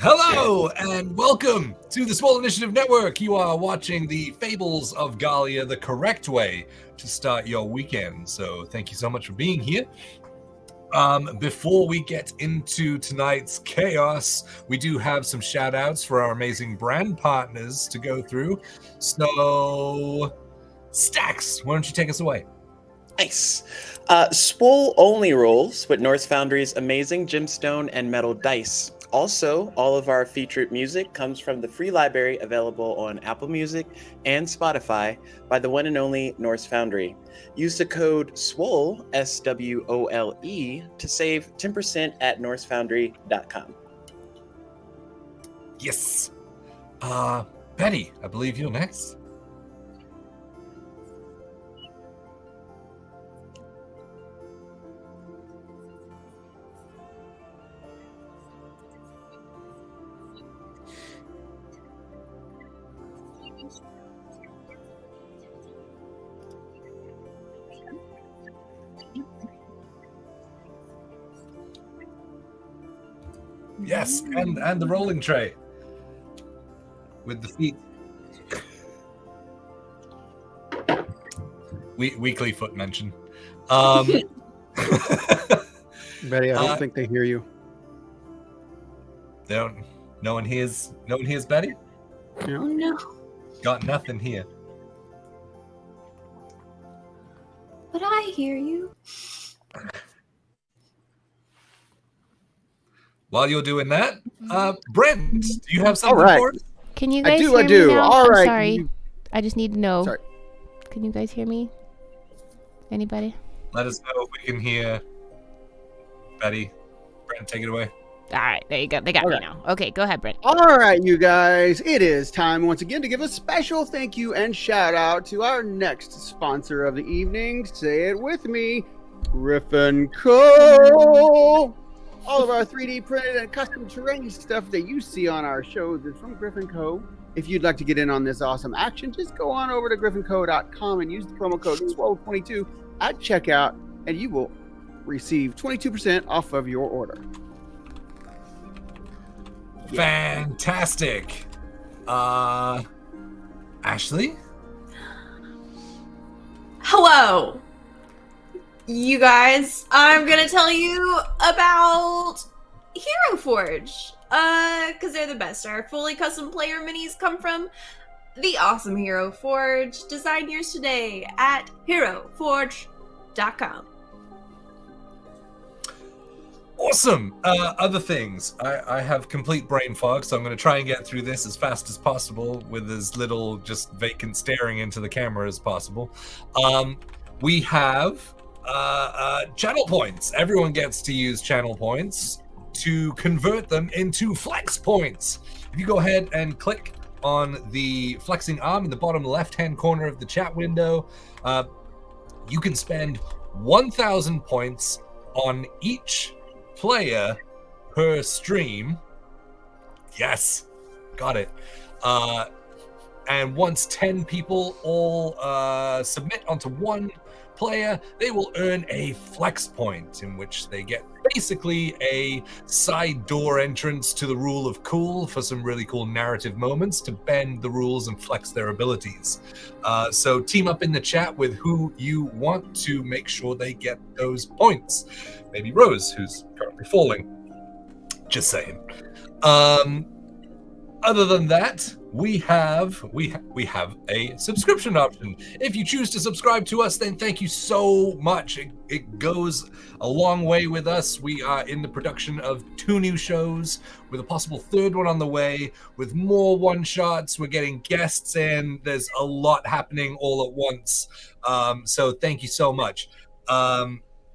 Hello and welcome to the Swole Initiative Network. You are watching the Fables of Gahlia, the correct way to start your weekend. So thank you so much for being here. Before we get into tonight's chaos, we do have some shout outs for our amazing brand partners to go through. So, Stax, why don't you take us away? Nice. Swole only rolls with Norse Foundry's amazing gemstone and metal dice. Also, all of our featured music comes from the free library available on Apple Music and Spotify by the one and only Norse Foundry. Use the code SWOLE, S-W-O-L-E, to save 10% at norsefoundry.com. Yes. Betty, I believe you're next. Yes, and the rolling tray with the feet. Weekly foot mention. Betty, I don't think they hear you. They don't. No one hears. No one hears Betty. No. Oh no. Got nothing here. But I hear you. While you're doing that, Brent, do you have something right. for us? Can you guys hear I me do. now? All I'm right. sorry. I just need to know. Sorry. Can you guys hear me? Anybody? Let us know if we can hear Betty. Brent, take it away. All right, there you go. They got me Okay. now. Okay, go ahead, Brent. All right, you guys. It is time once again to give a special thank you and shout out to our next sponsor of the evening. Say it with me, Griffin Co. All of our 3D printed and custom terrain stuff that you see on our shows is from Griffin Co. If you'd like to get in on this awesome action, just go on over to griffinco.com and use the promo code SWOLE22 at checkout, and you will receive 22% off of your order. Fantastic. Ashley? Hello. You guys, I'm gonna tell you about Hero Forge. Cause they're the best. Our fully custom player minis come from the awesome Hero Forge. Design yours today at heroforge.com. Awesome. Other things. I have complete brain fog, so I'm going to try and get through this as fast as possible with as little just vacant staring into the camera as possible. We have channel points. Everyone gets to use channel points to convert them into flex points. If you go ahead and click on the flexing arm in the bottom left-hand corner of the chat window, you can spend 1,000 points on each player per stream. Yes, got it. And once 10 people all submit onto one player, they will earn a flex point, in which they get basically a side door entrance to the rule of cool for some really cool narrative moments to bend the rules and flex their abilities. So team up in the chat with who you want to make sure they get those points. Maybe Rose, who's currently falling. Just saying. Other than that, we have a subscription option. If you choose to subscribe to us, then thank you so much. It goes a long way with us. We are in the production of 2 new shows, with a possible 3rd one on the way, with more one-shots. We're getting guests in. There's a lot happening all at once. So thank you so much.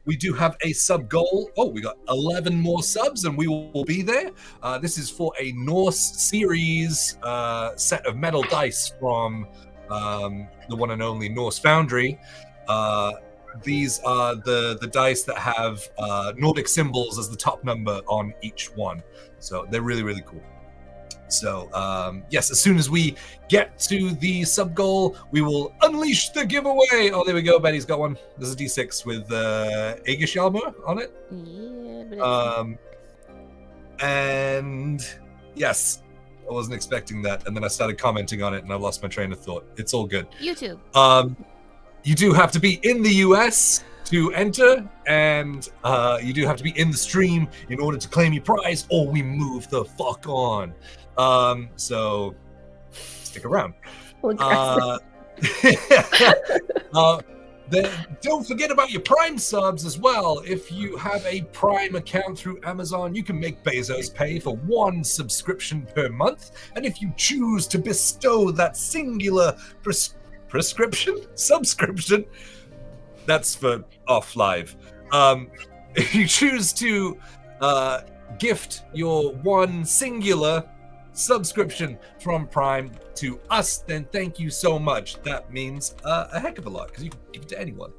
We do have a sub goal. Oh, we got 11 more subs and we will be there. This is for a Norse series set of metal dice from the one and only Norse Foundry. These are the dice that have Nordic symbols as the top number on each one. So they're really, really cool. So, yes, as soon as we get to the sub goal, we will unleash the giveaway. Oh, there we go. Betty's got one. There's a D6 with Aegis Yalmer on it. Yeah, but And Yes, I wasn't expecting that, and then I started commenting on it, and I lost my train of thought. It's all good. YouTube. You do have to be in the US to enter, and you do have to be in the stream in order to claim your prize, or we move the fuck on. So stick around. Don't forget about your Prime subs as well. If you have a Prime account through Amazon, you can make Bezos pay for 1 subscription per month. And if you choose to bestow that singular subscription, that's for off live. If you choose to gift your 1 singular subscription from Prime to us, then thank you so much. That means a heck of a lot, because you can give it to anyone.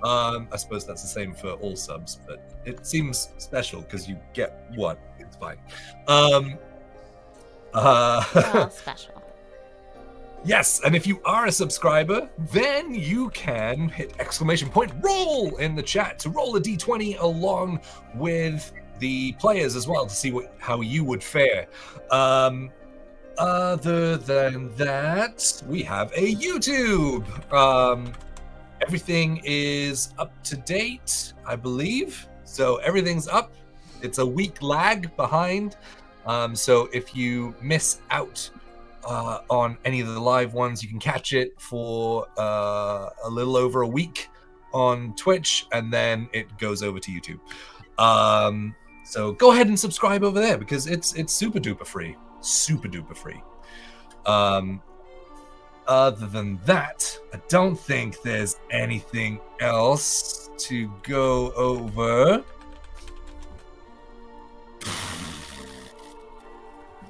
I suppose that's the same for all subs, but it seems special because you get 1. It's fine. All special. Yes, and if you are a subscriber, then you can hit _roll in the chat to roll a d20 along with the players as well to see how you would fare. Other than that, we have a YouTube. Everything is up to date, I believe. So everything's up. It's a week lag behind. So if you miss out on any of the live ones, you can catch it for a little over a week on Twitch, and then it goes over to YouTube. So go ahead and subscribe over there because it's super duper free. Other than that, I don't think there's anything else to go over.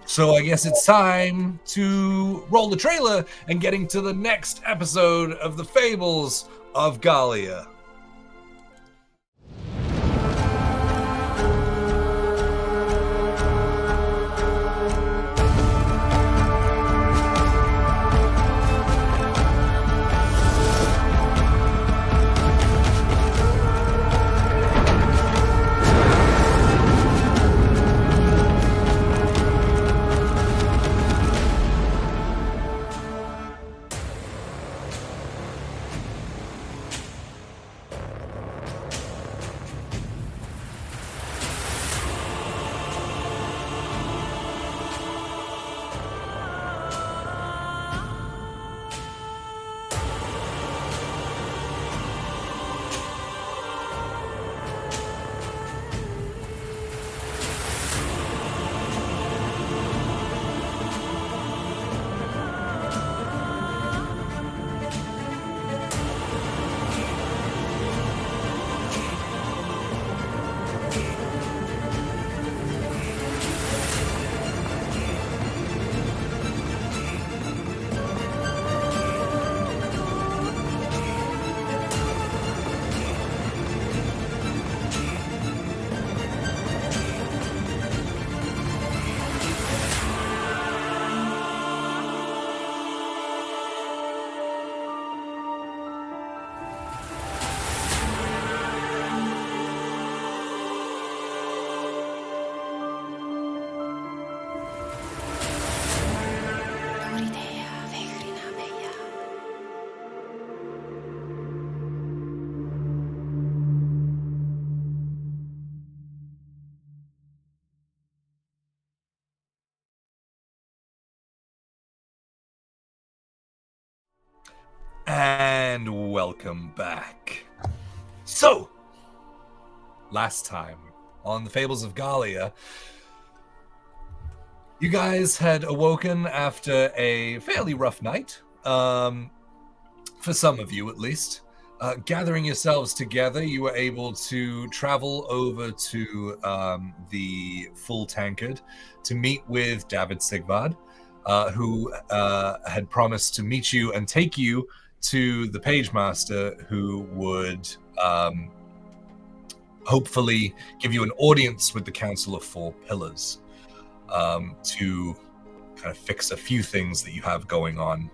So I guess it's time to roll the trailer and getting to the next episode of the Fables of Gahlia. And welcome back. So, last time on the Fables of Gahlia, you guys had awoken after a fairly rough night, for some of you at least. Gathering yourselves together, you were able to travel over to the Full Tankard to meet with David Sigvard, who had promised to meet you and take you to the Page Master, who would hopefully give you an audience with the Council of Four Pillars to kind of fix a few things that you have going on.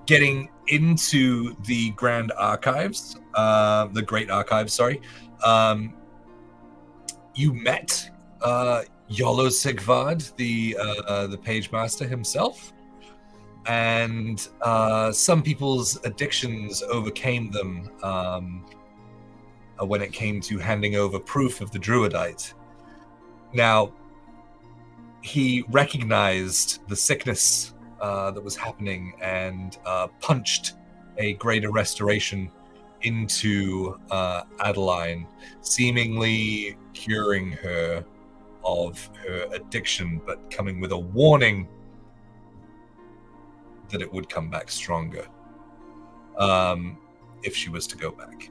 Getting into the Grand Archives, the Great Archives, sorry, you met Yolo Sigvard, the page master himself. And some people's addictions overcame them when it came to handing over proof of the Druidite. Now, he recognized the sickness that was happening and punched a greater restoration into Adeline, seemingly curing her of her addiction, but coming with a warning that it would come back stronger if she was to go back.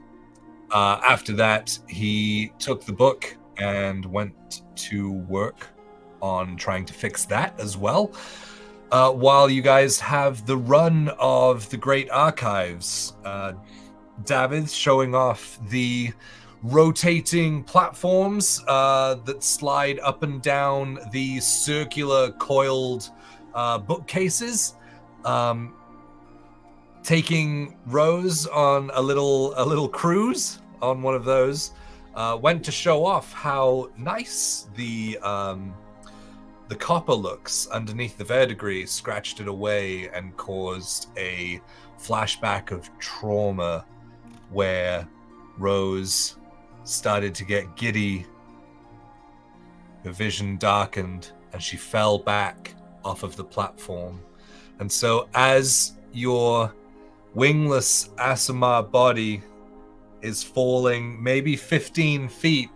After that, he took the book and went to work on trying to fix that as well, while you guys have the run of the Great Archives. David showing off the rotating platforms that slide up and down the circular coiled bookcases. Taking Rose on a little cruise on one of those, went to show off how nice the copper looks underneath the verdigris, scratched it away and caused a flashback of trauma where Rose started to get giddy, her vision darkened, and she fell back off of the platform. And so as your wingless Aasimar body is falling maybe 15 feet,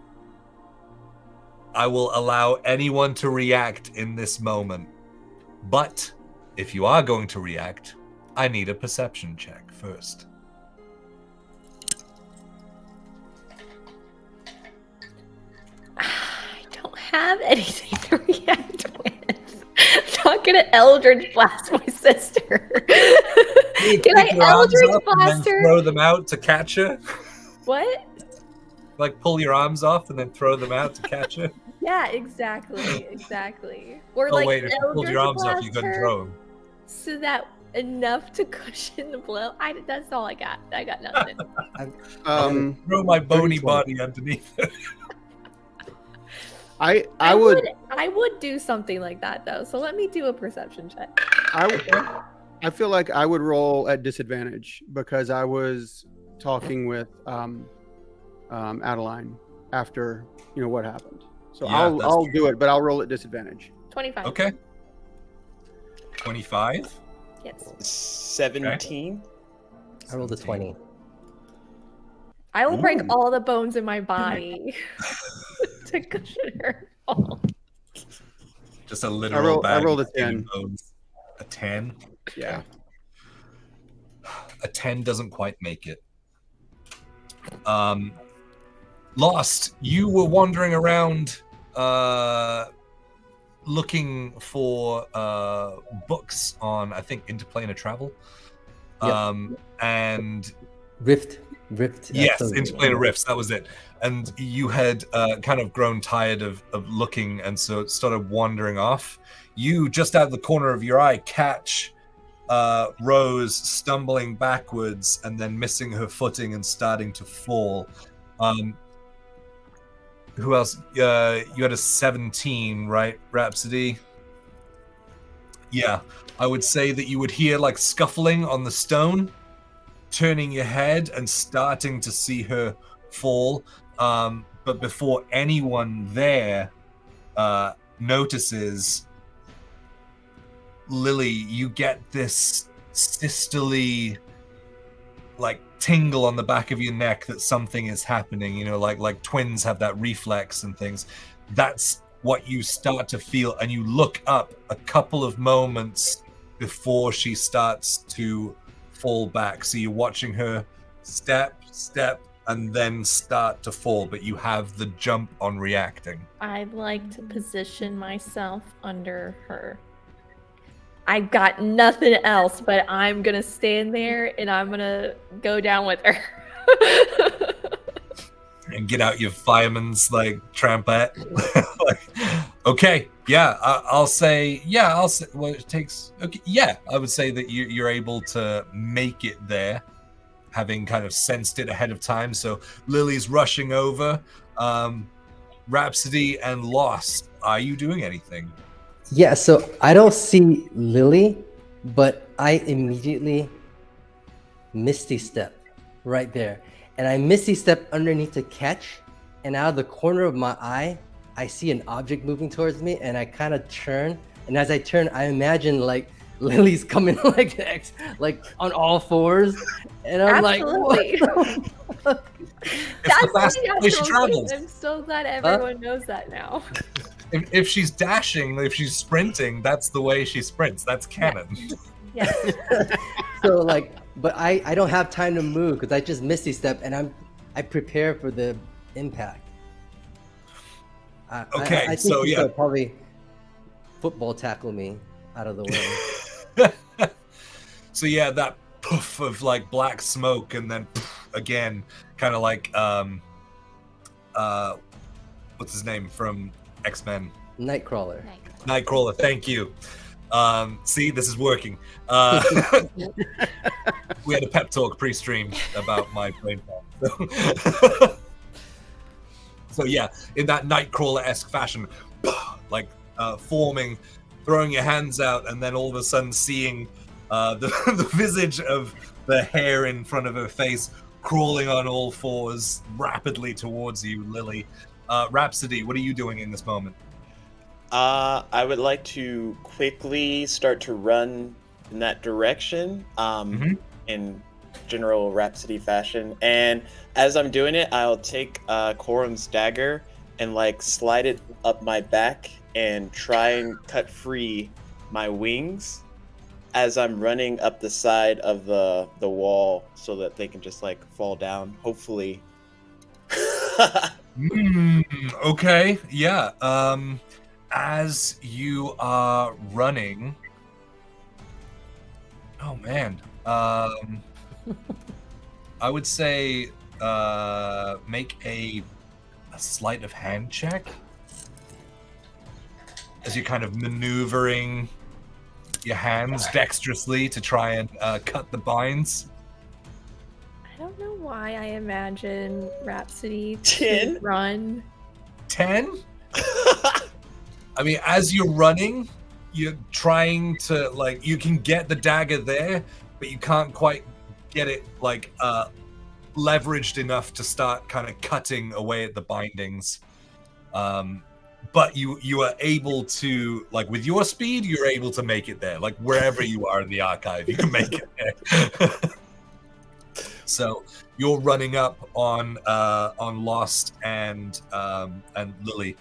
I will allow anyone to react in this moment. But if you are going to react, I need a perception check first. I don't have anything to react with. I'm not gonna Eldritch Blast my sister. Can I Eldritch Blast her? Throw them out to catch her? What? Like pull your arms off and then throw them out to catch her? Yeah, exactly. Or Oh like wait, if you pulled your arms off, you couldn't throw them. So that enough to cushion the blow. That's all I got. I got nothing. Throw my bony body underneath her. I would do something like that though. So let me do a perception check. I feel like I would roll at disadvantage because I was talking with Adeline after what happened. So Yeah, I'll do it, but I'll roll at disadvantage. 25. Okay. 25? Yes. 17. I rolled a 20. I will break all the bones in my body to cushion her fall. Just a literal bag. I rolled a of skin 10. bones. A 10? Yeah. A 10 doesn't quite make it. Lost, you were wandering around looking for books on, I think, Interplanar Travel. And Rift. Yes, Interplanar Rifts, that was it. And you had kind of grown tired of looking, and so it started wandering off. You, just out of the corner of your eye, catch Rose stumbling backwards and then missing her footing and starting to fall. Who else? You had a 17, right, Rhapsody? Yeah, I would say that you would hear like scuffling on the stone, turning your head and starting to see her fall. But before anyone there notices, Lily, you get this sisterly like tingle on the back of your neck that something is happening, like twins have that reflex and things. That's what you start to feel, and you look up a couple of moments before she starts to fall back. So you're watching her step, and then start to fall, but you have the jump on reacting. I'd like to position myself under her. I've got nothing else, but I'm gonna stand there and I'm gonna go down with her. And get out your fireman's like trampette. Okay, yeah, I'll say, well, it takes, okay, yeah, I would say that you're able to make it there, having kind of sensed it ahead of time. So Lily's rushing over. Rhapsody and Lost, are you doing anything? Yeah, so I don't see Lily, but I immediately Misty Step right there. And I Misty Step underneath the catch, and out of the corner of my eye, I see an object moving towards me, and I kind of turn. And as I turn, I imagine like Lily's coming like on all fours, and I'm Absolutely. like, what? It's the fastest way she travels. I'm so glad everyone knows that now. If she's dashing, if she's sprinting, that's the way she sprints. That's canon. Yeah. So like, but I don't have time to move because I just Misty Step, and I prepare for the impact. Okay, I think so she's yeah, gonna probably football tackle me out of the way. So yeah, that poof of like black smoke, and then poof, again, kind of like what's his name from X-Men? Nightcrawler. Nightcrawler. Thank you. See, this is working. We had a pep talk pre-stream about my brain fog. So yeah, in that Nightcrawler-esque fashion, like forming, throwing your hands out, and then all of a sudden seeing the visage of the hair in front of her face crawling on all fours rapidly towards you, Lily. Rhapsody, what are you doing in this moment? I would like to quickly start to run in that direction, in general Rhapsody fashion. And as I'm doing it, I'll take Korum's dagger and like slide it up my back and try and cut free my wings as I'm running up the side of the wall so that they can just like fall down, hopefully. Okay, yeah. As you are running, oh man, I would say make a sleight of hand check as you're kind of maneuvering your hands dexterously to try and cut the binds. I don't know why I imagine Rhapsody 10? to run. 10? I mean, as you're running, you're trying to, like, you can get the dagger there, but you can't quite get it, like, leveraged enough to start kind of cutting away at the bindings. But you are able to, like, with your speed, you're able to make it there. Like, wherever you are in the archive, you can make it there. So you're running up on Lost and Lily.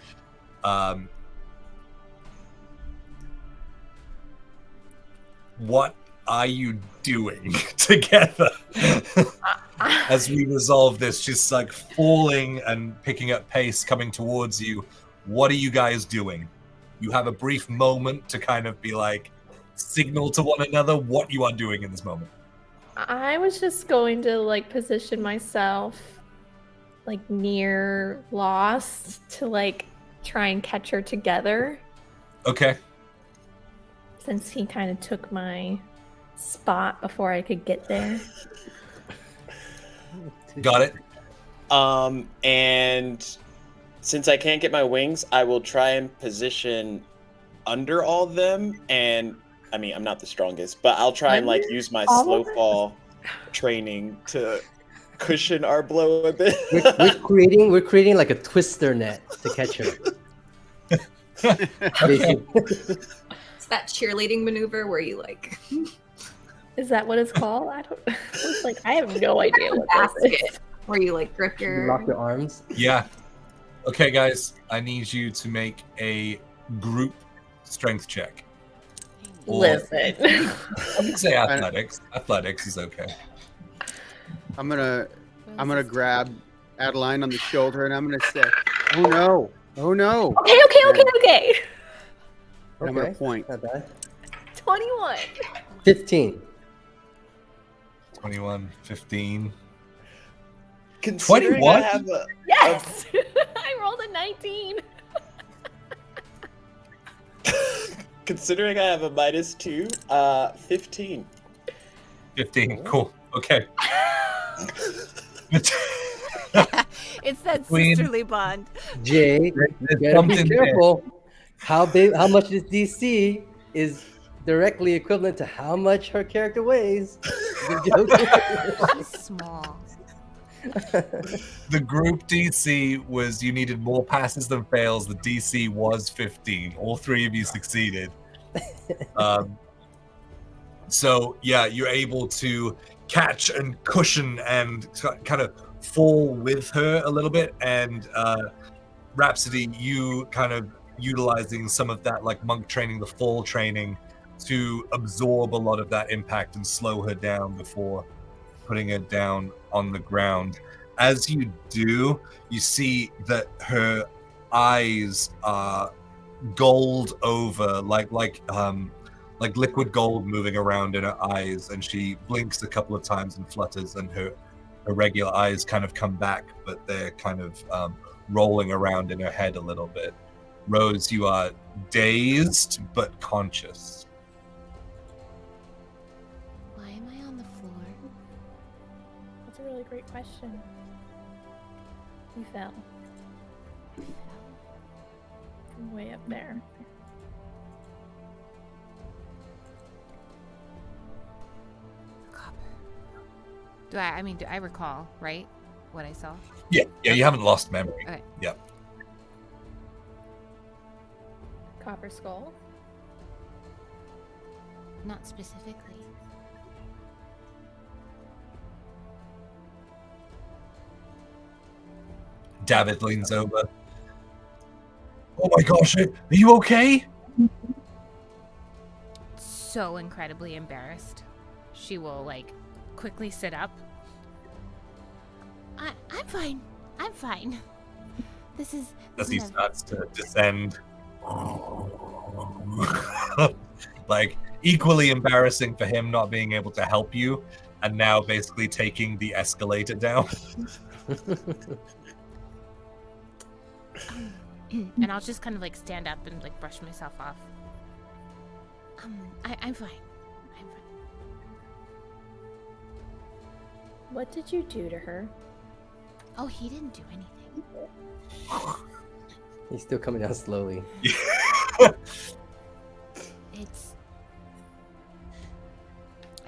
What are you doing together as we resolve this? She's like falling and picking up pace, coming towards you. What are you guys doing? You have a brief moment to kind of be like, signal to one another what you are doing in this moment. I was just going to like position myself like near Lost to like try and catch her together. Okay. Since he kind of took my spot before I could get there. Got it. And since I can't get my wings, I will try and position under all of them. And I mean, I'm not the strongest, but I'll try and like use my slow fall training to cushion our blow a bit. We're creating like a twister net to catch her. It's that cheerleading maneuver where you like Is that what it's called? I don't. It's like I have no idea what this is. where you like grip your Lock your arms. Yeah. Okay, guys, I need you to make a group strength check. Or- Listen. I would say athletics. Athletics is okay. I'm gonna grab Adeline on the shoulder and I'm gonna say, "Oh no! Oh no!" Okay. And I'm gonna point. Not bad. 21. 15. 21, 15. Considering 21? I have a, Yes. I rolled a 19. considering I have a -2, 15. 15. Cool. Okay. It's that Queen. sisterly bond. Jay, There's you gotta be something there. careful. How much is DC is directly equivalent to how much her character weighs. Just joking. She's small. The group DC was you needed more passes than fails. The DC was 15. All three of you succeeded. So yeah, you're able to catch and cushion and kind of fall with her a little bit. And Rhapsody, you kind of utilizing some of that like monk training, the fall training, to absorb a lot of that impact and slow her down before putting her down on the ground. As you do, you see that her eyes are gold over, like liquid gold moving around in her eyes, and she blinks a couple of times and flutters, and her regular eyes kind of come back, but they're kind of rolling around in her head a little bit. Rose, you are dazed but conscious. Why am I on the floor? That's a really great question. You fell. From way up there. Copper. Do I recall, right? What I saw? Yeah, you haven't lost memory. Okay. Yep. Copper skull. Not specifically. David leans over. Oh my gosh, are you okay? So incredibly embarrassed. She will quickly sit up. I'm fine. I'm fine. This is As he starts to descend. Like, equally embarrassing for him not being able to help you, and now basically taking the escalator down. and I'll just kind of stand up and brush myself off. I'm fine. I'm fine. What did you do to her? Oh, he didn't do anything. He's still coming down slowly. I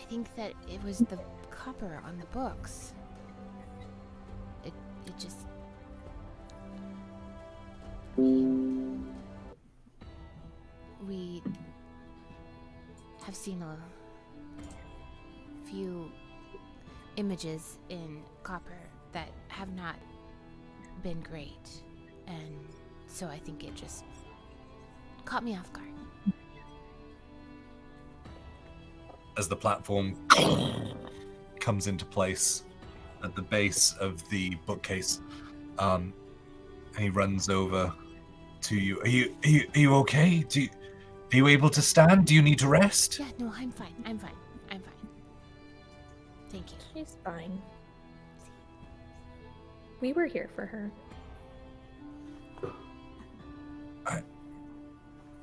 think that it was the copper on the books. It just... We have seen a few images in copper that have not been great, and so I think it just caught me off guard. As the platform comes into place at the base of the bookcase, and he runs over to you. Are you okay? Are you able to stand? Do you need to rest? Yeah, no, I'm fine. I'm fine. I'm fine. Thank you. She's fine. We were here for her.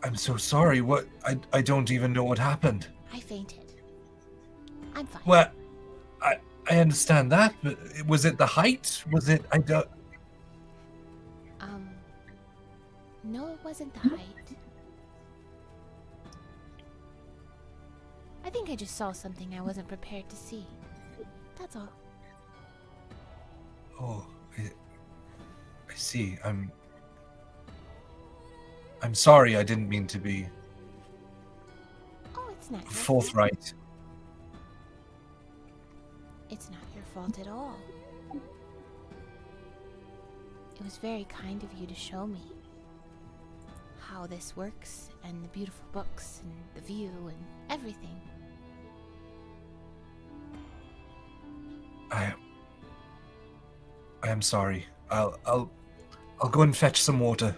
I'm so sorry. What? I don't even know what happened. I fainted. I'm fine. Well, I understand that, but was it the height? Was it? I don't. No, it wasn't the height. I think I just saw something I wasn't prepared to see. That's all. Oh, I see. I'm sorry. I didn't mean to be Oh, it's not your fault. forthright. It's not your fault at all. It was very kind of you to show me how this works, and the beautiful books, and the view, and everything. I am sorry. I'll go and fetch some water.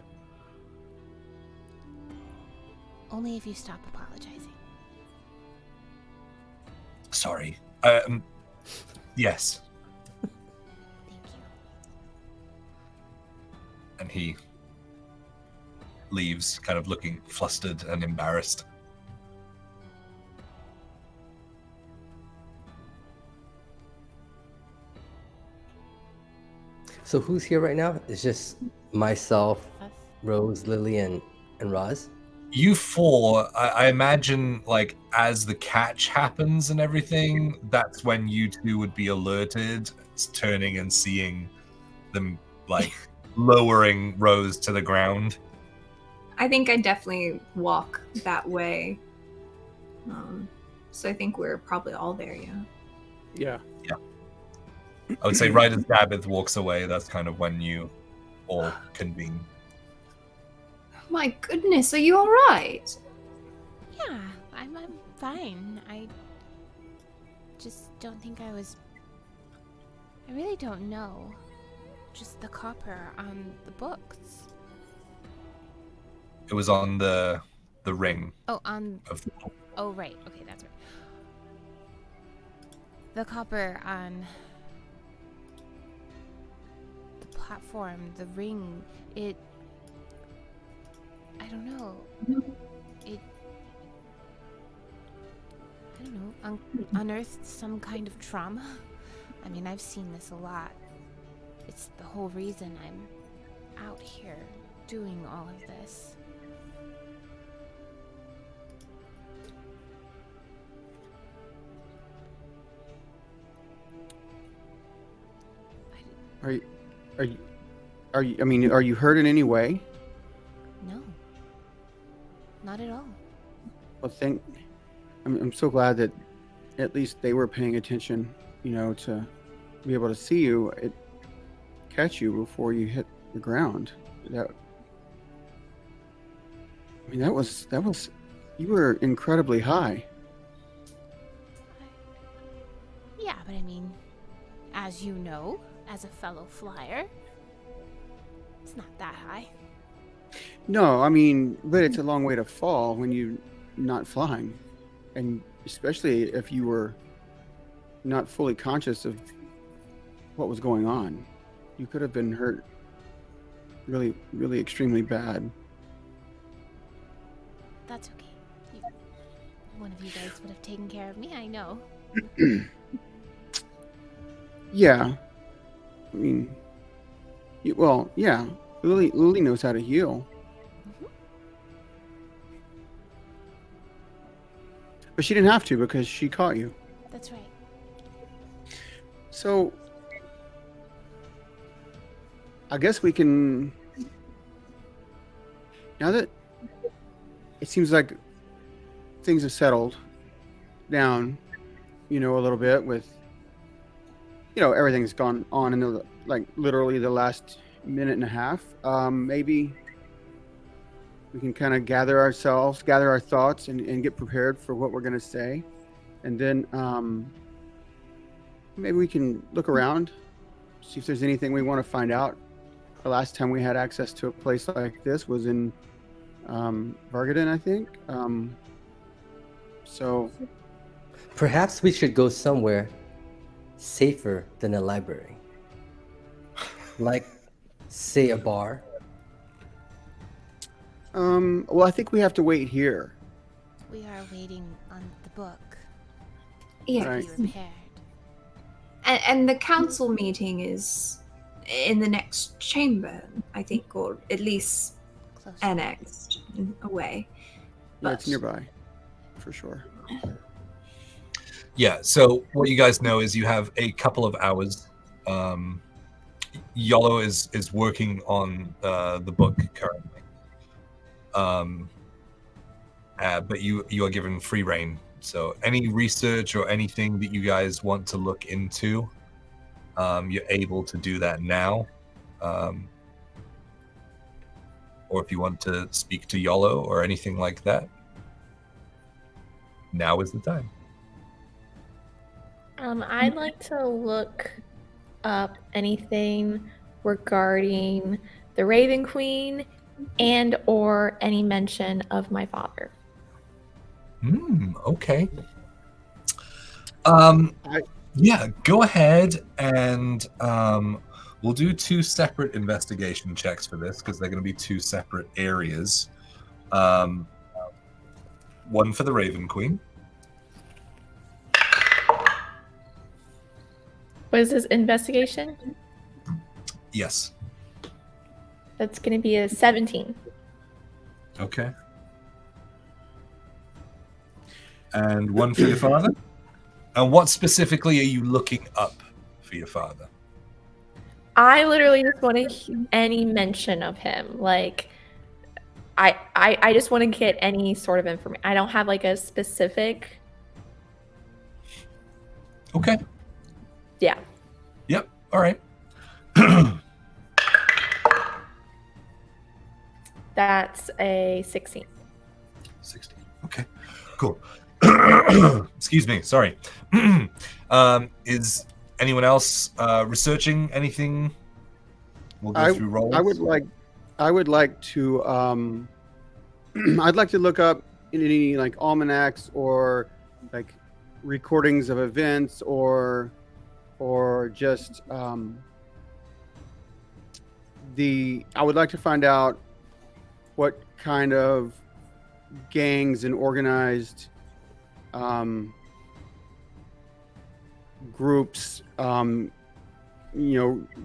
Only if you stop apologizing. Sorry. Yes. Thank you. And he leaves, kind of looking flustered and embarrassed. So who's here right now? It's just myself, Us. Rose, Lily, and Roz. You four, I imagine, like, as the catch happens and everything, that's when you two would be alerted, turning and seeing them, like, lowering Rose to the ground. I think I definitely walk that way. So I think we're probably all there, yeah. Yeah. I would say right as Dabith walks away, that's kind of when you all convene. My goodness, are you all right? Yeah, I'm fine. I just don't think I was. I really don't know. Just the copper on the books. It was on the ring Oh, on. of the Oh, right. Okay, that's right. The copper on the platform, the ring, it. I don't know. It. I don't know. Unearthed some kind of trauma. I mean, I've seen this a lot. It's the whole reason I'm out here doing all of this. Are you? I mean, are you hurt in any way? No. Not at all. Well, I'm so glad that at least they were paying attention, to be able to see you, catch you before you hit the ground. That was, you were incredibly high. Yeah, but I mean, as you know, as a fellow flyer, it's not that high. No, I mean, but it's a long way to fall when you're not flying. And especially if you were not fully conscious of what was going on. You could have been hurt really, really extremely bad. That's okay. One of you guys would have taken care of me, I know. Yeah. I mean, well, yeah. Lily knows how to heal. Mhm. But she didn't have to because she caught you. That's right. So, I guess we can. Now that it seems like things have settled down, a little bit with, everything's gone on in the, literally the last minute and a half. Maybe we can kind of gather our thoughts and get prepared for what we're going to say. And then maybe we can look around, see if there's anything we want to find out. The last time we had access to a place like this was in Vargaden, I think. So Perhaps we should go somewhere safer than a library. Like, say, a bar. well, I think we have to wait here. We are waiting on the book Yeah. to Right. be repaired. And the council meeting is in the next chamber, I think, or at least Close. annexed away. Yeah, it's But- nearby, for sure. Yeah, so what you guys know is you have a couple of hours. Yolo is working on the book currently. But you are given free reign. So any research or anything that you guys want to look into, you're able to do that now. Or if you want to speak to Yolo or anything like that, now is the time. I'd like to look up anything regarding the Raven Queen and or any mention of my father. Okay. I- Yeah, go ahead and we'll do 2 separate investigation checks for this because they're going to be 2 separate areas. One for the Raven Queen. What is this investigation? Yes. That's going to be a 17. Okay. And one for your father? And what specifically are you looking up for your father? I literally just want to any mention of him. Like, I just want to get any sort of information. I don't have like a specific. Okay. Yeah. Yep. All right. That's a 16. 16. Okay. Cool. Excuse me. Sorry. Is anyone else researching anything? We'll go through roles. I would like to I'd like to look up any like almanacs or like recordings of events or just I would like to find out what kind of gangs and organized groups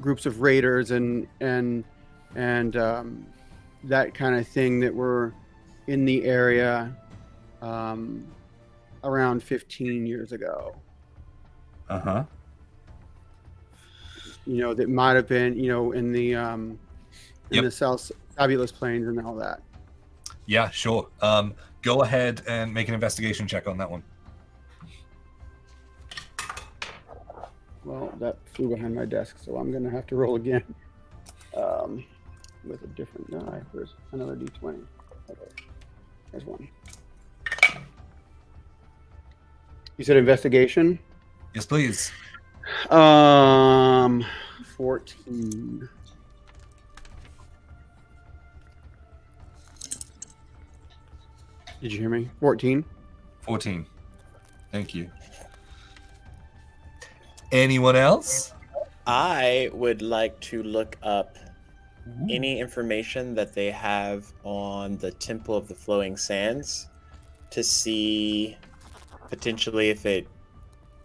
groups of raiders and that kind of thing that were in the area around 15 years ago. Uh-huh. That might have been in the Yep. the South Fabulous Plains and all that. Yeah, sure. Go ahead and make an investigation check on that one. Well, that flew behind my desk, so I'm going to have to roll again with a different die. There's another d20. Okay. There's one. You said investigation? Yes, please. 14. Did you hear me? 14. 14. Thank you. Anyone else? I would like to look up any information that they have on the Temple of the Flowing Sands to see potentially if it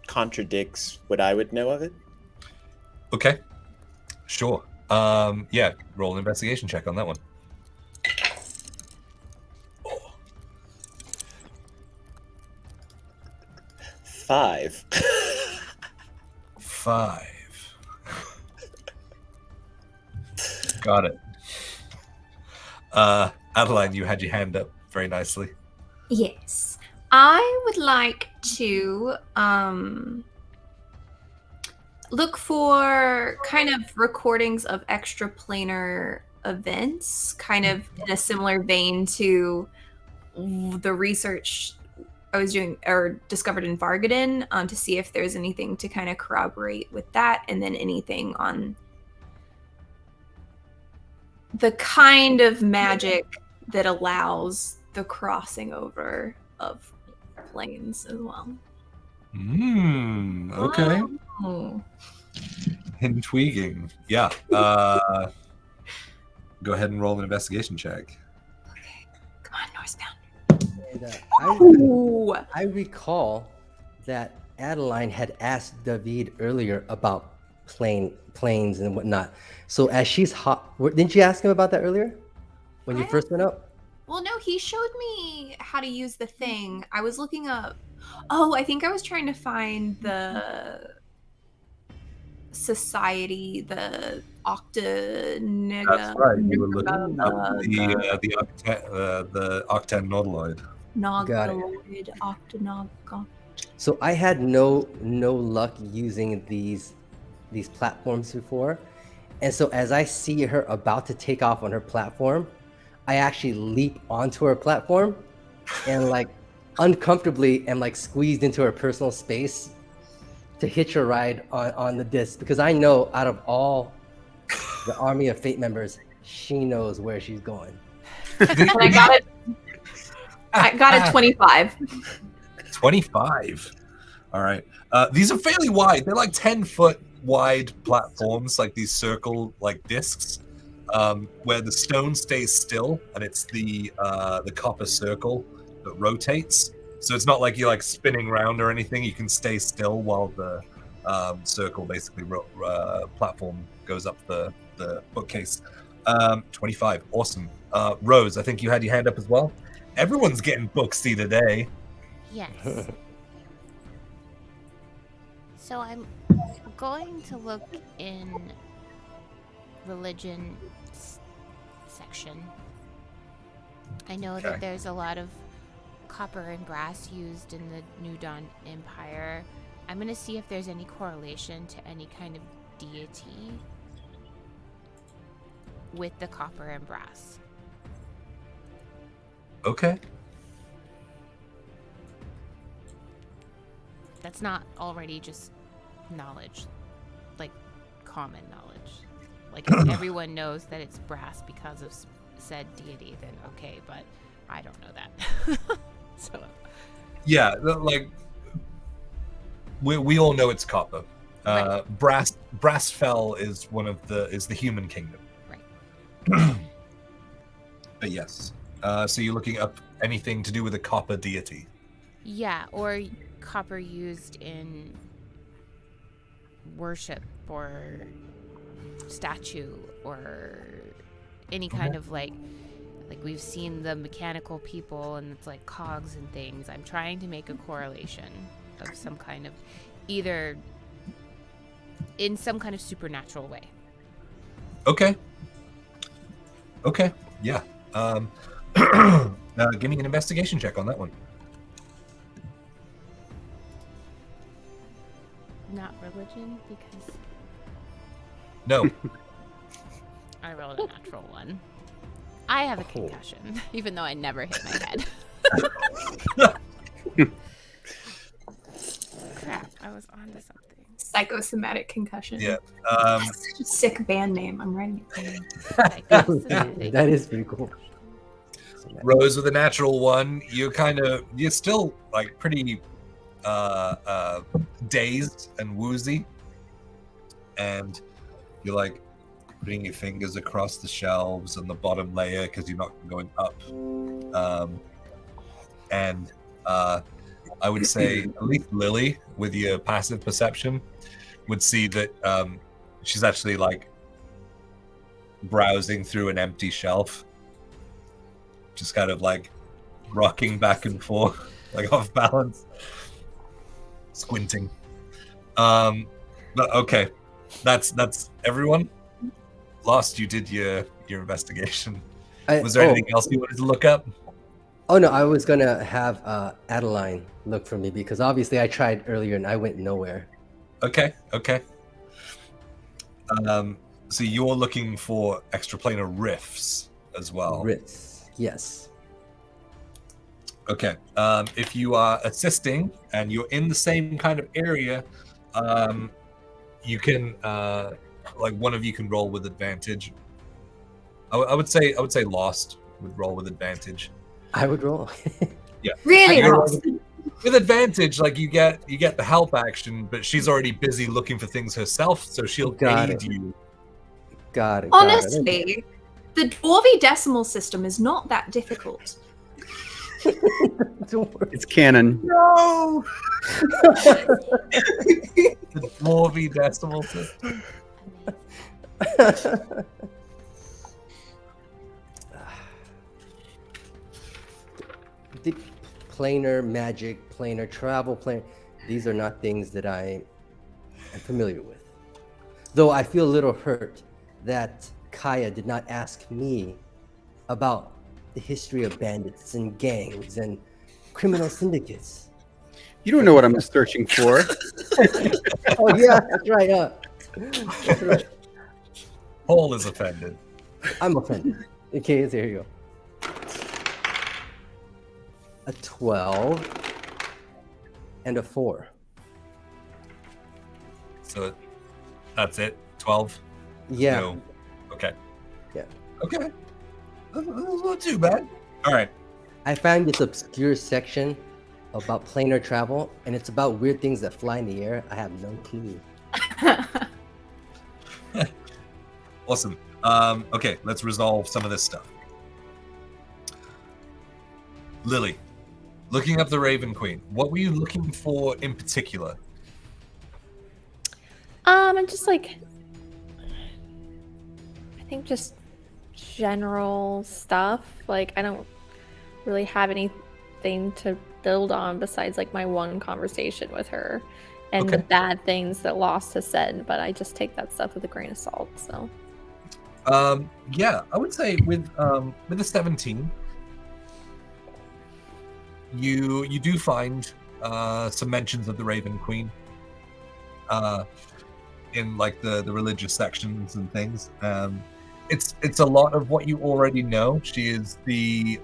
contradicts what I would know of it. Okay. Sure. Yeah, roll an investigation check on that one. 5. 5. Got it. Adeline, you had your hand up very nicely. Yes. I would like to look for kind of recordings of extraplanar events, kind of in a similar vein to the research I was doing or discovered in Vargaden, to see if there's anything to kind of corroborate with that, and then anything on the kind of magic that allows the crossing over of planes as well. Okay. Oh. Intriguing. Yeah. Go ahead and roll an investigation check. Okay. Come on, Northbound. And, I recall that Adeline had asked David earlier about planes and whatnot. So as she's didn't you ask him about that earlier when you first went up? Well, no, he showed me how to use the thing. I was looking up. Oh, I think I was trying to find the society, the Octanega. That's right. You were looking up the Octan Nautiloid. Nautiloid, Octanaga. So I had no luck using these platforms before, and so as I see her about to take off on her platform, I actually leap onto her platform and like uncomfortably am like squeezed into her personal space to hitch her ride on the disc, because I know out of all the Army of Fate members, she knows where she's going. And I got a 25. 25. All right. These are fairly wide. They're like 10-foot wide platforms, like these circle like discs, where the stone stays still, and it's the copper circle that rotates. So it's not like you're like spinning around or anything. You can stay still while the circle basically platform goes up the the bookcase. 25. Awesome. Rose, I think you had your hand up as well. Everyone's getting booksy today. Yes. So I'm going to look in religion section. I know that there's a lot of copper and brass used in the New Dawn Empire. I'm going to see if there's any correlation to any kind of deity with the copper and brass. Okay. That's not already just knowledge, like common knowledge. Like if everyone knows that it's brass because of said deity, then okay, but I don't know that. So yeah, like we all know it's copper. Right. Brass fell is the human kingdom. Right. But yes. So you're looking up anything to do with a copper deity. Yeah, or copper used in worship or statue or any kind of like we've seen the mechanical people and it's like cogs and things. I'm trying to make a correlation of some kind of either in some kind of supernatural way. Okay. Yeah. Give me an investigation check on that one. Not religion, because No. I rolled a natural one. I have a concussion, even though I never hit my head. Crap, I was onto something. Psychosomatic concussion. Yeah. Such a sick band name. I'm writing it down. Psychosomatic. That is pretty cool. Rose with a natural one. You're still like pretty dazed and woozy, and you're like putting your fingers across the shelves and the bottom layer because you're not going up. And I would say at least Lily, with your passive perception, would see that she's actually like browsing through an empty shelf, just kind of like rocking back and forth, like off balance, squinting. But okay, that's everyone. Lost, you did your investigation. Was there anything else you wanted to look up? Oh no, I was gonna have Adeline look for me because obviously I tried earlier and I went nowhere. Okay. So you're looking for extraplanar rifts as well. Rifts, yes. Okay. If you are assisting and you're in the same kind of area, you can like one of you can roll with advantage. I would say Lost would roll with advantage. I would roll. Yeah. Really? With advantage, like you get the help action, but she's already busy looking for things herself, so she'll aid you. Got it. Honestly, the Dwarvy decimal system is not that difficult. Don't worry. It's canon. No. The Dwarvy decimal system. The planar magic, planar travel, these are not things that I am familiar with. Though I feel a little hurt that Kaya did not ask me about the history of bandits and gangs and criminal syndicates. You don't know what I'm searching for. Oh yeah, that's right. That's right. Paul is offended. I'm offended. Okay, there you go. A 12 and a 4. So that's it. 12. Yeah. No. Okay. Yeah. Okay. That's not too bad. All right. I found this obscure section about planar travel, and it's about weird things that fly in the air. I have no clue. Awesome. Okay, let's resolve some of this stuff. Lily, looking up the Raven Queen, what were you looking for in particular? I'm just like think just general stuff. Like, I don't really have anything to build on besides like my one conversation with her and the Okay. bad things that Lost has said, but I just take that stuff with a grain of salt. So Yeah, I would say with the 17, you do find some mentions of the Raven Queen in like the religious sections and things. It's a lot of what you already know. She is the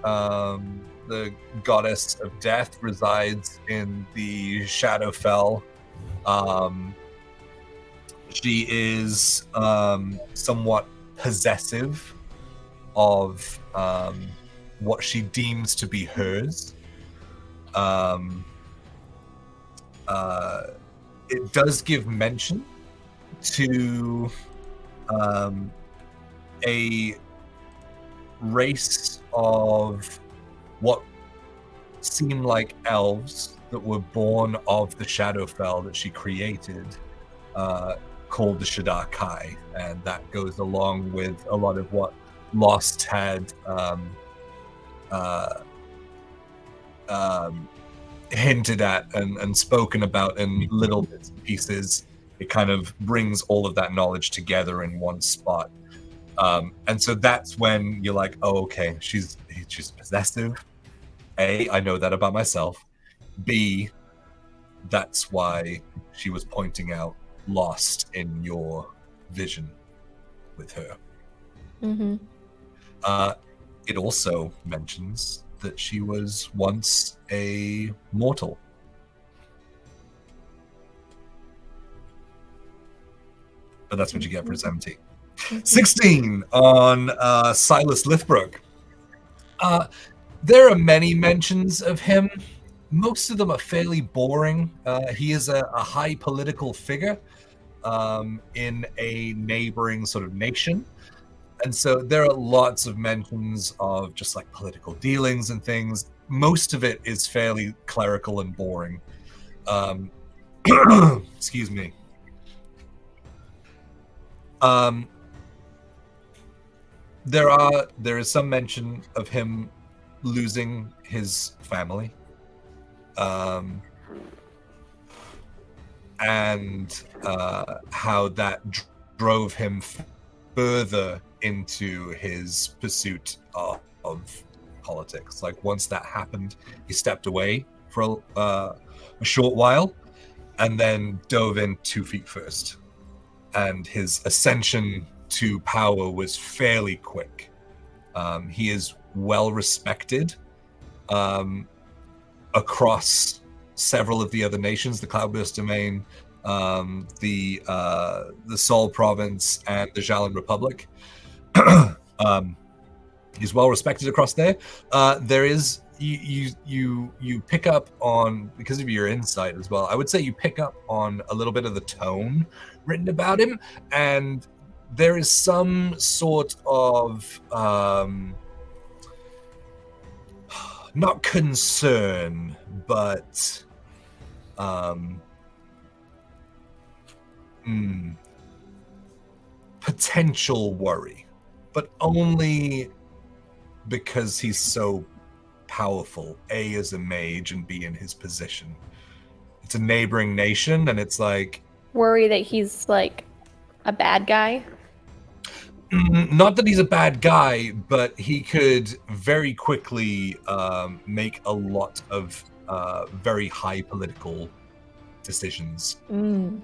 goddess of death, resides in the Shadowfell. She is somewhat possessive of what she deems to be hers. It does give mention to a race of what seem like elves that were born of the Shadowfell that she created, called the Shadar Kai, and that goes along with a lot of what Lost had hinted at and spoken about in little bits and pieces. It kind of brings all of that knowledge together in one spot. And so that's when you're like, oh, okay, she's possessive. A, I know that about myself. B, that's why she was pointing out Lost in your vision with her. It also mentions that she was once a mortal. But that's what you get for 17. 16 on Silas Lithbrook. There are many mentions of him. Most of them are fairly boring. He is a high political figure in a neighboring sort of nation. And so there are lots of mentions of just like political dealings and things. Most of it is fairly clerical and boring. Excuse me. There is some mention of him losing his family, and how that drove him further into his pursuit of politics. Like once that happened, he stepped away for a short while, and then dove in 2 feet first. And his ascension to power was fairly quick. He is well respected across several of the other nations, the Cloudburst Domain, the Swole Province, and the Jalan Republic. He's well respected across there. There is you pick up on, because of your insight as well, I would say you pick up on a little bit of the tone written about him, and there is some sort of not concern, but potential worry, but only because he's so powerful, A, as a mage, and B, in his position. It's a neighboring nation, and it's like... Worry that he's like a bad guy? Not that he's a bad guy, but he could very quickly make a lot of very high political decisions. And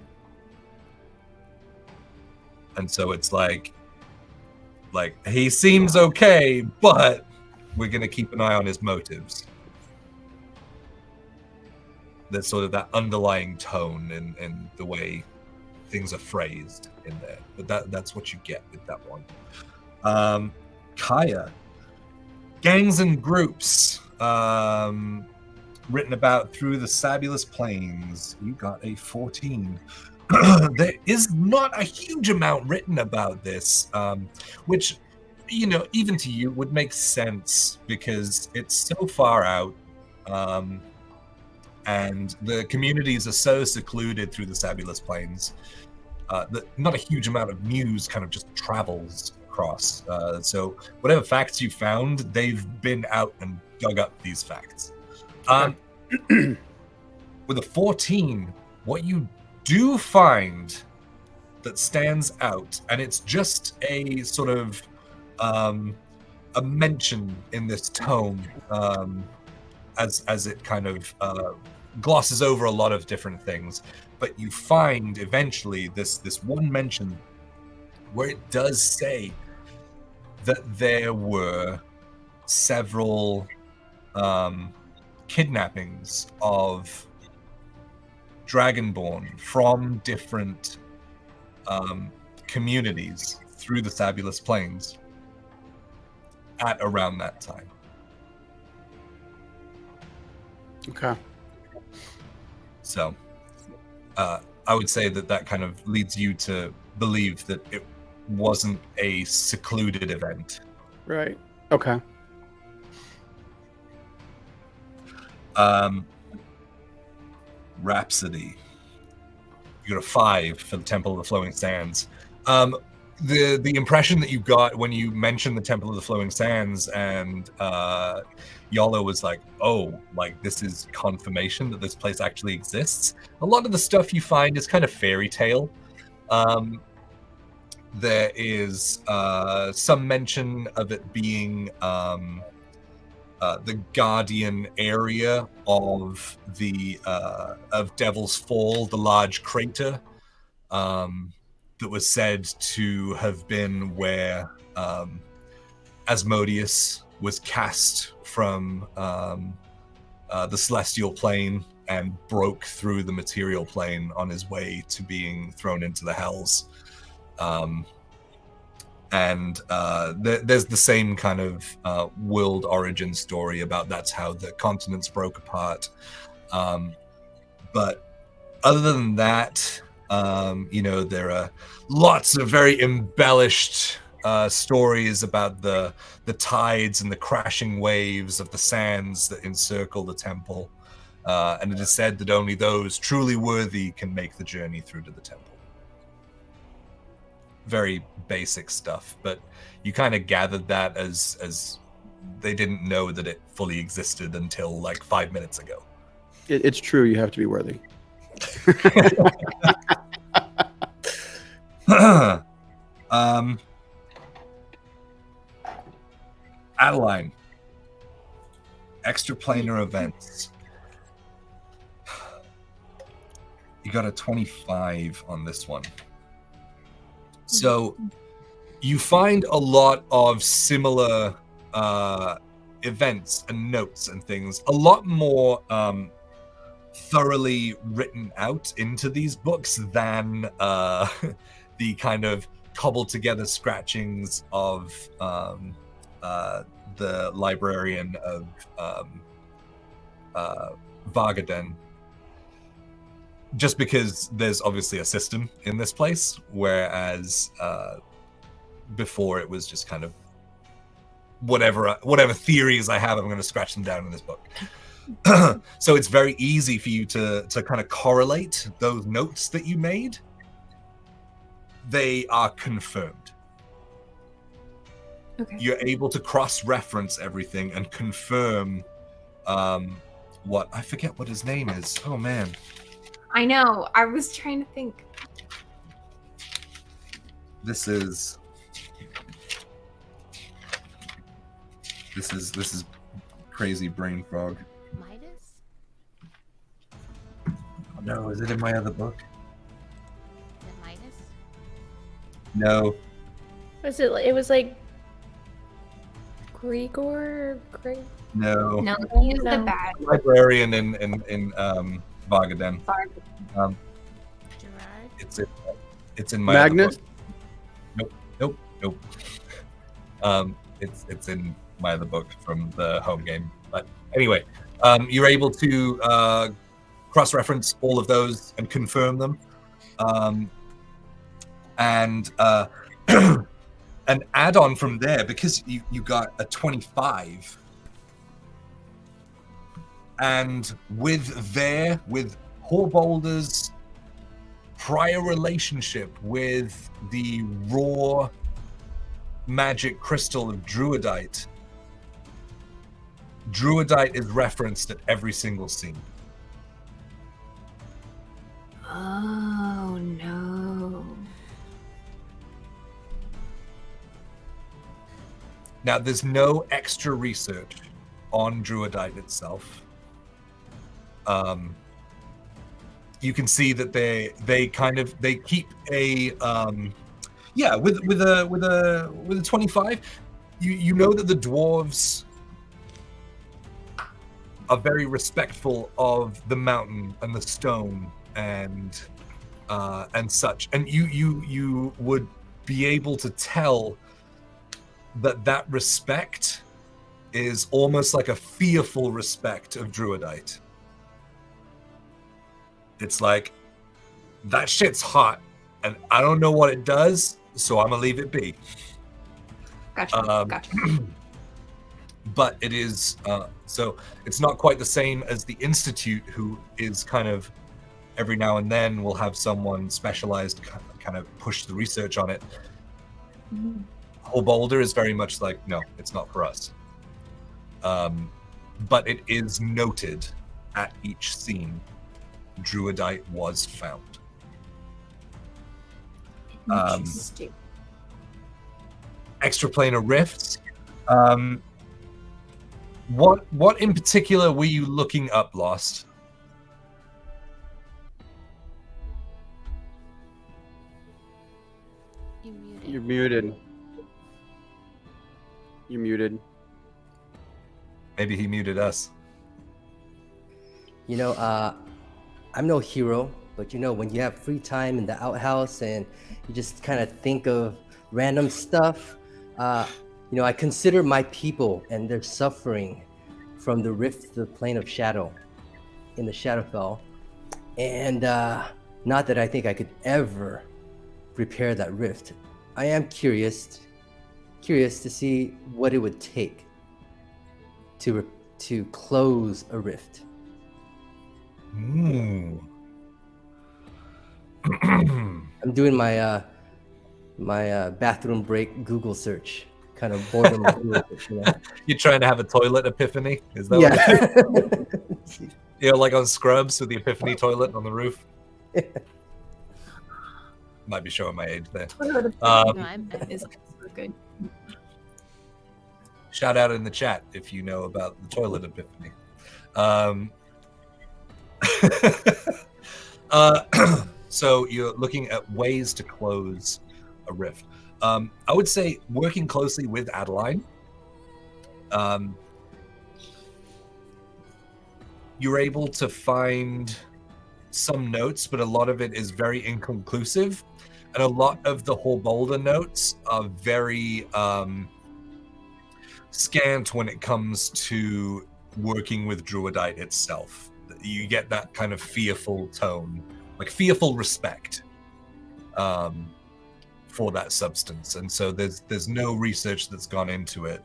so it's like he seems okay, but we're going to keep an eye on his motives. There's sort of that underlying tone and the way things are phrased in there. But that's what you get with that one. Kaya. Gangs and groups. Written about through the Sabulous Plains. You got a 14. There is not a huge amount written about this, which, you know, even to you would make sense because it's so far out, and the communities are so secluded through the Sabulous Plains that not a huge amount of news kind of just travels across. So whatever facts you found, they've been out and dug up these facts. With a 14, what you do find that stands out, and it's just a sort of a mention in this tome, as it kind of glosses over a lot of different things, but you find eventually this one mention where it does say that there were several kidnappings of Dragonborn from different communities through the Fabulous Plains at around that time. Okay. So I would say that kind of leads you to believe that it wasn't a secluded event. Right. Okay. Rhapsody. You got a 5 for the Temple of the Flowing Sands. The impression that you got when you mentioned the Temple of the Flowing Sands, and Yolo was like, oh, like this is confirmation that this place actually exists. A lot of the stuff you find is kind of fairy tale. There is some mention of it being the guardian area of the of Devil's Fall, the large crater that was said to have been where Asmodeus was cast from the celestial plane and broke through the material plane on his way to being thrown into the hells. There's the same kind of world origin story about that's how the continents broke apart. But other than that, there are lots of very embellished stories about the tides and the crashing waves of the sands that encircle the temple. And it is said that only those truly worthy can make the journey through to the temple. Very basic stuff, but you kind of gathered that as they didn't know that it fully existed until like 5 minutes ago. It's true. You have to be worthy. Adeline. Extraplanar events. You got a 25 on this one. So you find a lot of similar events and notes and things, a lot more thoroughly written out into these books than the kind of cobbled together scratchings of the librarian of Vargaden. Just because there's obviously a system in this place, whereas before it was just kind of whatever theories I have, I'm going to scratch them down in this book. So it's very easy for you to kind of correlate those notes that you made. They are confirmed. Okay. You're able to cross-reference everything and confirm what I forget what his name is. Oh man. I know. I was trying to think. This is crazy brain fog. Midas? Oh, no, is it in my other book? Is it Midas? No. Was it? It was like Grigor. No. No, he's the No. bad. Librarian in Vargaden. Gerard? It's in my Magnus? Other book. Nope. It's in my other book from the home game. But anyway, you're able to cross-reference all of those and confirm them. And an add-on from there, because you got a 25. And with Horbolder's prior relationship with the raw magic crystal of druidite, druidite is referenced at every single scene. Oh no. Now, there's no extra research on druidite itself. You can see that they keep a with a 25. You know that the dwarves are very respectful of the mountain and the stone and such, and you would be able to tell that respect is almost like a fearful respect of druidite. It's like, that shit's hot, and I don't know what it does, so I'm gonna leave it be. Gotcha. But it is, so it's not quite the same as the Institute, who is kind of, every now and then will have someone specialized kind of push the research on it. Mm-hmm. Whole Boulder is very much like, no, it's not for us. But it is noted at each scene, druidite was found. Interesting. Extraplanar rifts. What in particular were you looking up, Lost? You're muted. You're muted. Maybe he muted us. You know, I'm no hero, but you know, when you have free time in the outhouse and you just kind of think of random stuff, you know, I consider my people and their suffering from the rift to the plane of shadow in the Shadowfell. And not that I think I could ever repair that rift. I am curious to see what it would take to close a rift. I'm doing my my bathroom break Google search, kind of boredom. Search, you know? You're trying to have a toilet epiphany? Is that what you know, like on Scrubs with the epiphany toilet on the roof? Might be showing my age there. Is good. Shout out in the chat if you know about the toilet epiphany. So you're looking at ways to close a rift. I would say working closely with Adeline. You're able to find some notes, but a lot of it is very inconclusive. And a lot of the Horbolda notes are very scant when it comes to working with druidite itself. You get that kind of fearful tone, like fearful respect for that substance. And so there's no research that's gone into it.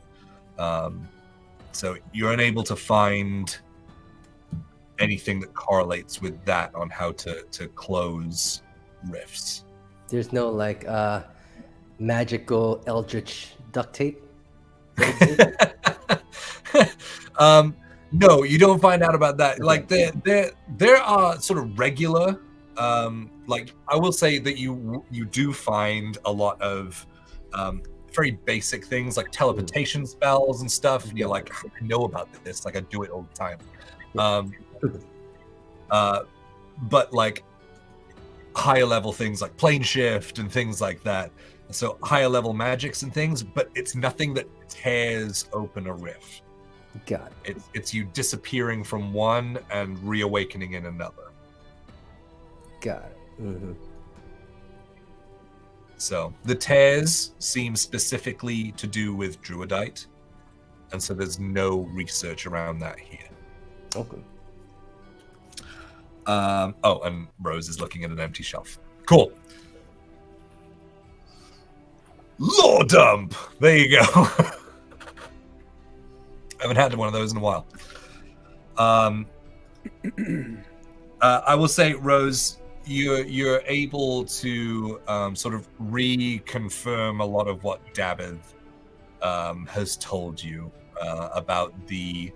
So you're unable to find anything that correlates with that on how to close rifts. There's no like magical eldritch duct tape. No, you don't find out about that. Like there are sort of regular, like I will say that you do find a lot of very basic things like teleportation spells and stuff. And you're like, I know about this. Like I do it all the time. But like higher level things like plane shift and things like that. So higher level magics and things, but it's nothing that tears open a rift. Got it. It's you disappearing from one and reawakening in another. Got it. Mm-hmm. So the tears seem specifically to do with druidite, and so there's no research around that here. Okay. Oh, and Rose is looking at an empty shelf. Cool. Lore dump. There you go. I haven't had one of those in a while. I will say, Rose, you're able to sort of reconfirm a lot of what David has told you about the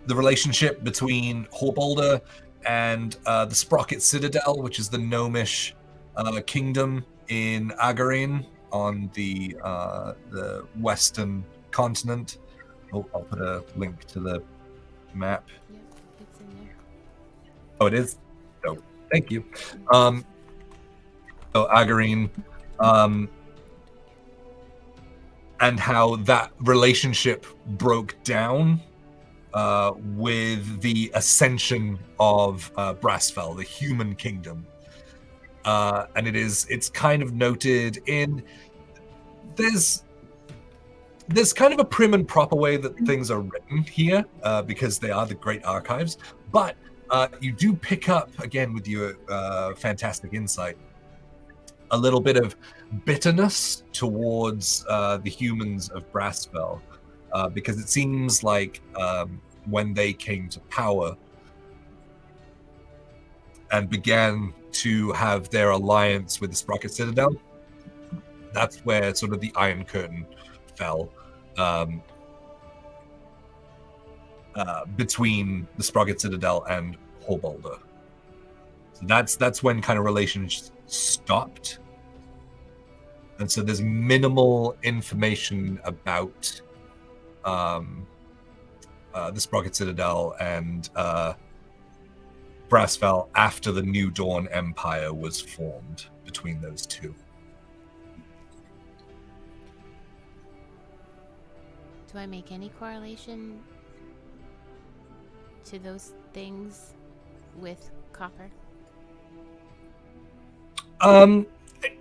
relationship between Horbolder and the Sprocket Citadel, which is the gnomish kingdom in Agarin on the western continent. Oh, I'll put a link to the map. Yep, it's in there. Oh, it is? Oh, thank you. So Agarin, and how that relationship broke down with the ascension of Brassfell, the human kingdom. And it's kind of noted in there's kind of a prim and proper way that things are written here, because they are the great archives, but you do pick up, again with your fantastic insight, a little bit of bitterness towards the humans of Brassfell, because it seems like when they came to power and began to have their alliance with the Sprocket Citadel, that's where sort of the Iron Curtain fell between the Sprocket Citadel and Horbolder. So that's when kind of relations stopped. And so there's minimal information about the Sprocket Citadel and Brassfell after the New Dawn Empire was formed between those two. Do I make any correlation to those things with copper?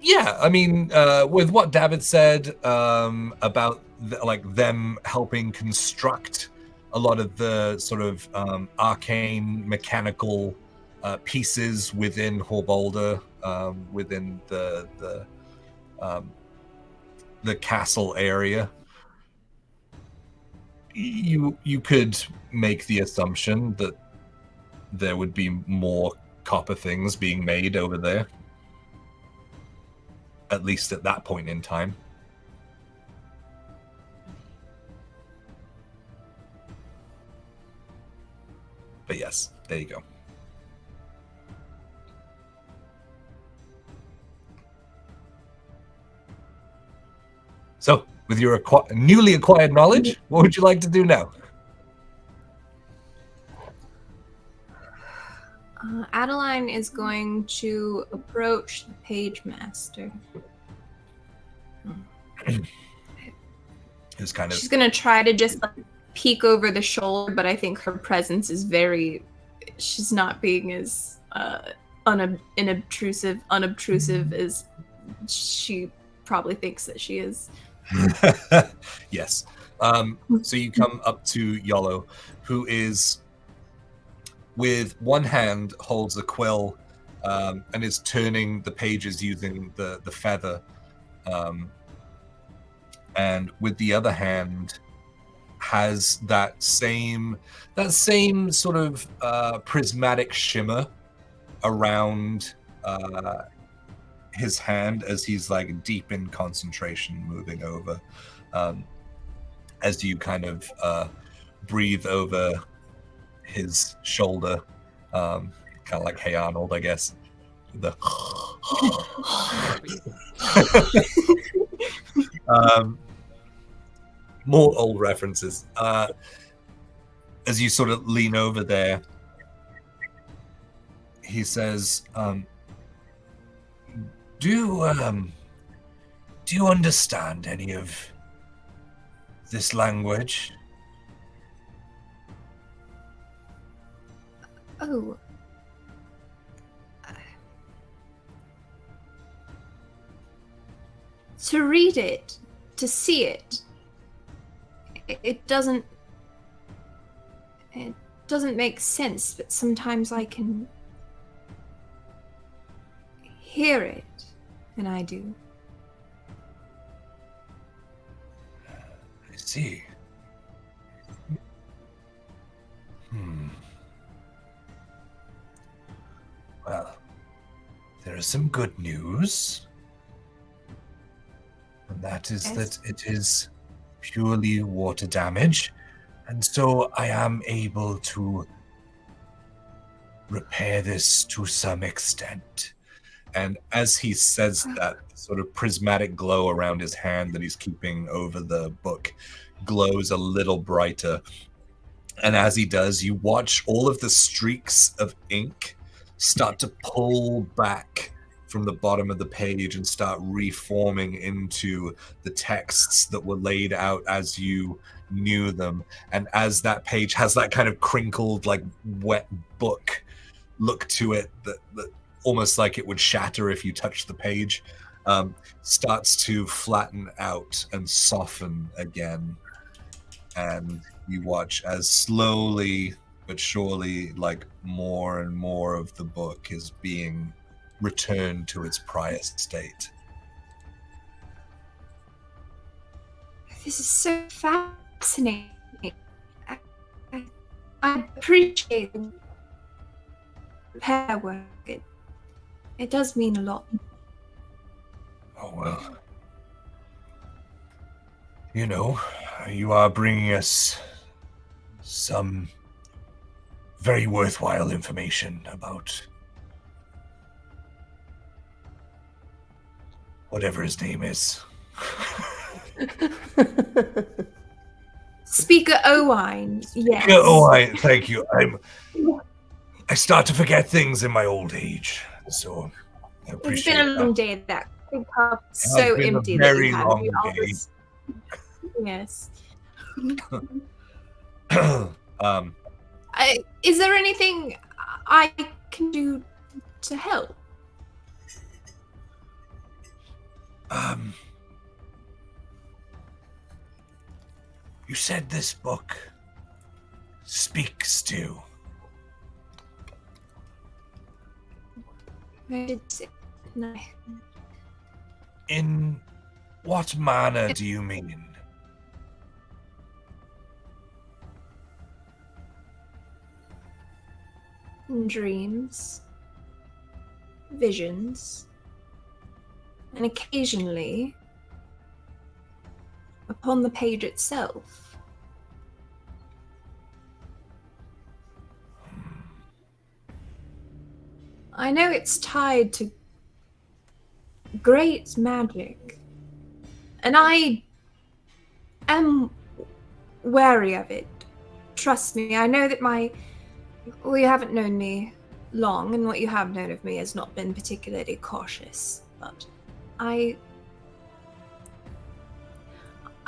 Yeah, I mean, with what David said about them helping construct a lot of the sort of arcane mechanical pieces within Horbolder, within the castle area, you could make the assumption that there would be more copper things being made over there, at least at that point in time. But yes, there you go. So, with your newly acquired knowledge, what would you like to do now? Adeline is going to approach the page master. It's kind of... She's going to try to just peek over the shoulder, but I think her presence is very... She's not being as unobtrusive as she probably thinks that she is. Yes. So you come up to Yolo, who is, with one hand, holds a quill and is turning the pages using the feather. And with the other hand, has that same sort of prismatic shimmer around his hand as he's like deep in concentration, moving over. As you kind of breathe over his shoulder, kind of like Hey Arnold, I guess. The more old references. As you sort of lean over there, he says, do you understand any of this language? Oh. To read it, to see it, it doesn't make sense, but sometimes I can hear it, and I do. I see. is some good news. And that is Yes. that it is purely water damage. And so I am able to repair this to some extent. And as he says that, sort of prismatic glow around his hand that he's keeping over the book glows a little brighter. And as he does, you watch all of the streaks of ink start to pull back from the bottom of the page and start reforming into the texts that were laid out as you knew them. And as that page has that kind of crinkled, like wet book look to it that almost like it would shatter if you touched the page, starts to flatten out and soften again. And you watch as slowly but surely, like, more and more of the book is being returned to its prior state. This is so fascinating. I appreciate the repair work. It does mean a lot. Oh, well. You know, you are bringing us some very worthwhile information about whatever his name is. Speaker Owine, yes. Thank you. I start to forget things in my old age, so I It's appreciate been a long that. day. That cup It so has been a empty very that you long had day. Yes. um, Is there anything I can do to help? You said this book speaks to. No. In what manner do you mean? Dreams, visions, and occasionally upon the page itself. I know it's tied to great magic, and I am wary of it. Trust me, I know that well, you haven't known me long, and what you have known of me has not been particularly cautious, but I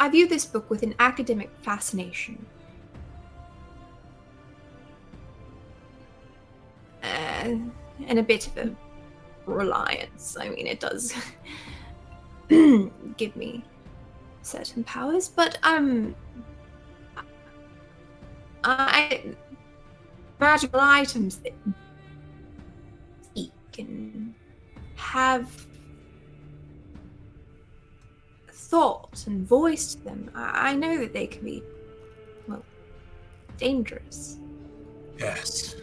view this book with an academic fascination. And a bit of a reliance. I mean, it does give me certain powers, but magical items that speak and have thought and voice to them. I know that they can be, well, dangerous. Yes.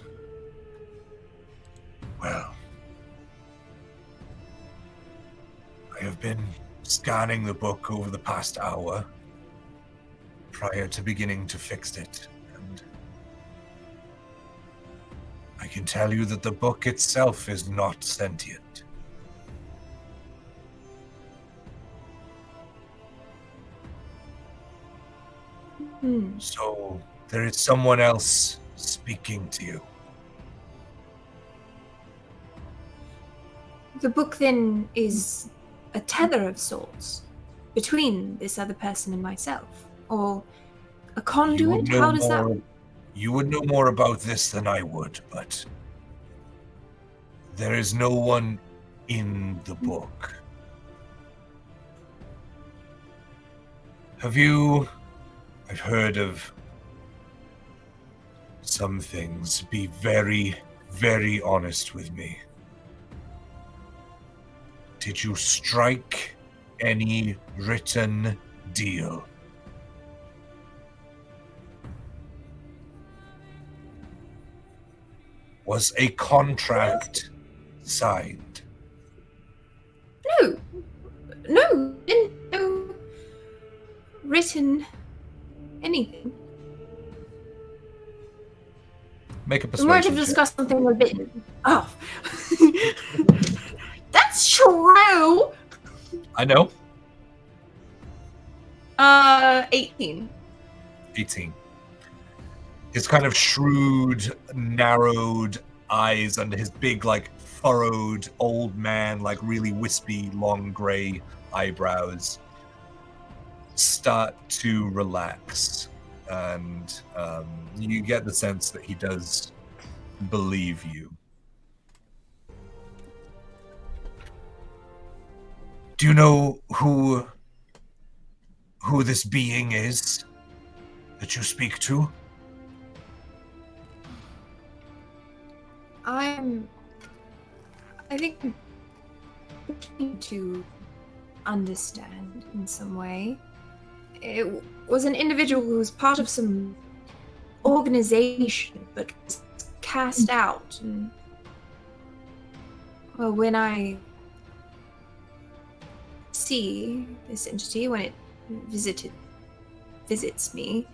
Well, I have been scanning the book over the past hour prior to beginning to fix it, and I can tell you that the book itself is not sentient. So there is someone else speaking to you. The book then is a tether of sorts between this other person and myself, or a conduit. How does that? You would know more about this than I would, but there is no one in the book. I've heard of some things. Be very, very honest with me. Did you strike any written deal? Was a contract signed? bitten anything. Make a We might have persuasion check. discussed something we're bitten. Oh. That's true! I know. 18. 18. His kind of shrewd, narrowed eyes under his big, like, furrowed old man, like really wispy, long gray eyebrows start to relax. And you get the sense that he does believe you. Do you know who this being is that you speak to? I think to understand in some way. It was an individual who was part of some organization but was cast out. And, well, when I see this entity, when it visits me,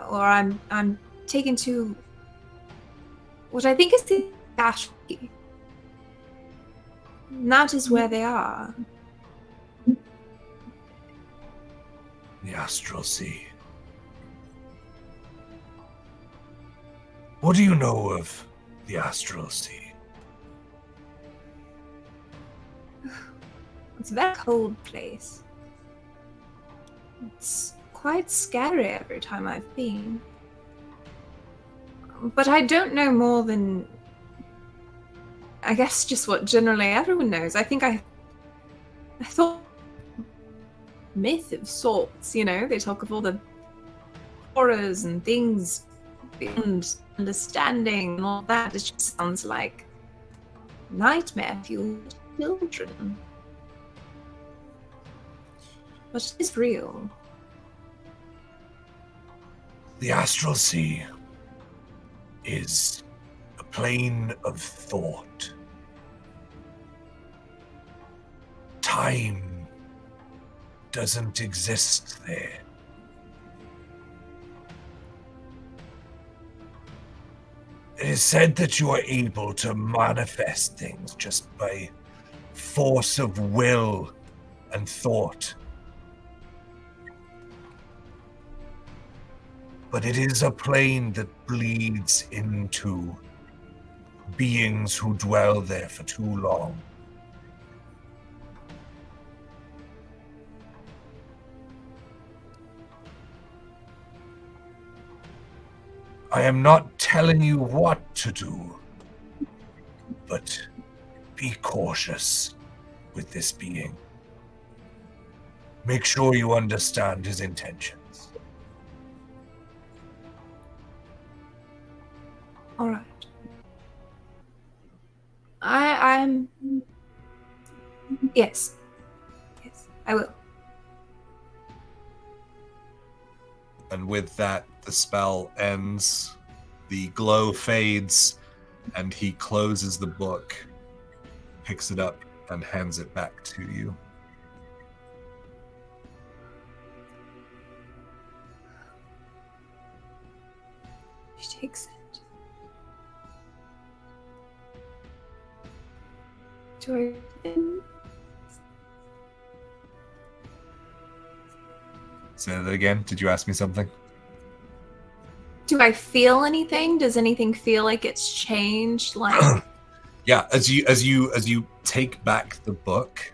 or I'm taken to what I think is the astral sea. That is where they are. The Astral Sea. What do you know of the Astral Sea? It's a very cold place. It's quite scary every time I've been. But I don't know more than, I guess, just what generally everyone knows. I think I thought myth of sorts, you know? They talk of all the horrors and things beyond understanding and all that. It just sounds like nightmare-fueled children. But it is real. The Astral Sea is a plane of thought. Time doesn't exist there. It is said that you are able to manifest things just by force of will and thought. But it is a plane that bleeds into beings who dwell there for too long. I am not telling you what to do, but be cautious with this being. Make sure you understand his intentions. All right. I'm. Yes. Yes, I will. And with that, the spell ends, the glow fades, and he closes the book, picks it up, and hands it back to you. She takes it. Do I... Say that again. Did you ask me something? Do I feel anything? Does anything feel like it's changed? Like, Yeah, as you take back the book,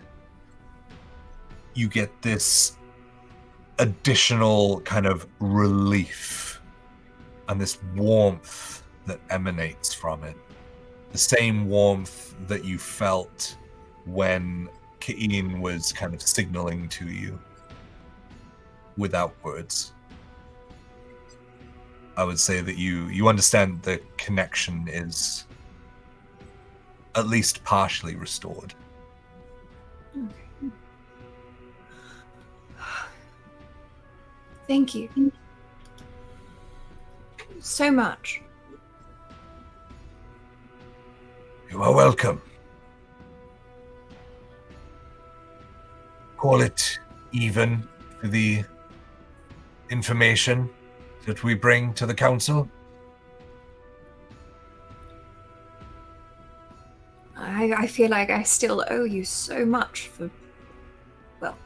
you get this additional kind of relief and this warmth that emanates from it. The same warmth that you felt when Ka'in was kind of signaling to you without words. I would say that you understand the connection is at least partially restored. okay. Thank you. So much. You are welcome. Call it even for the information that we bring to the council? I feel like I still owe you so much for, well,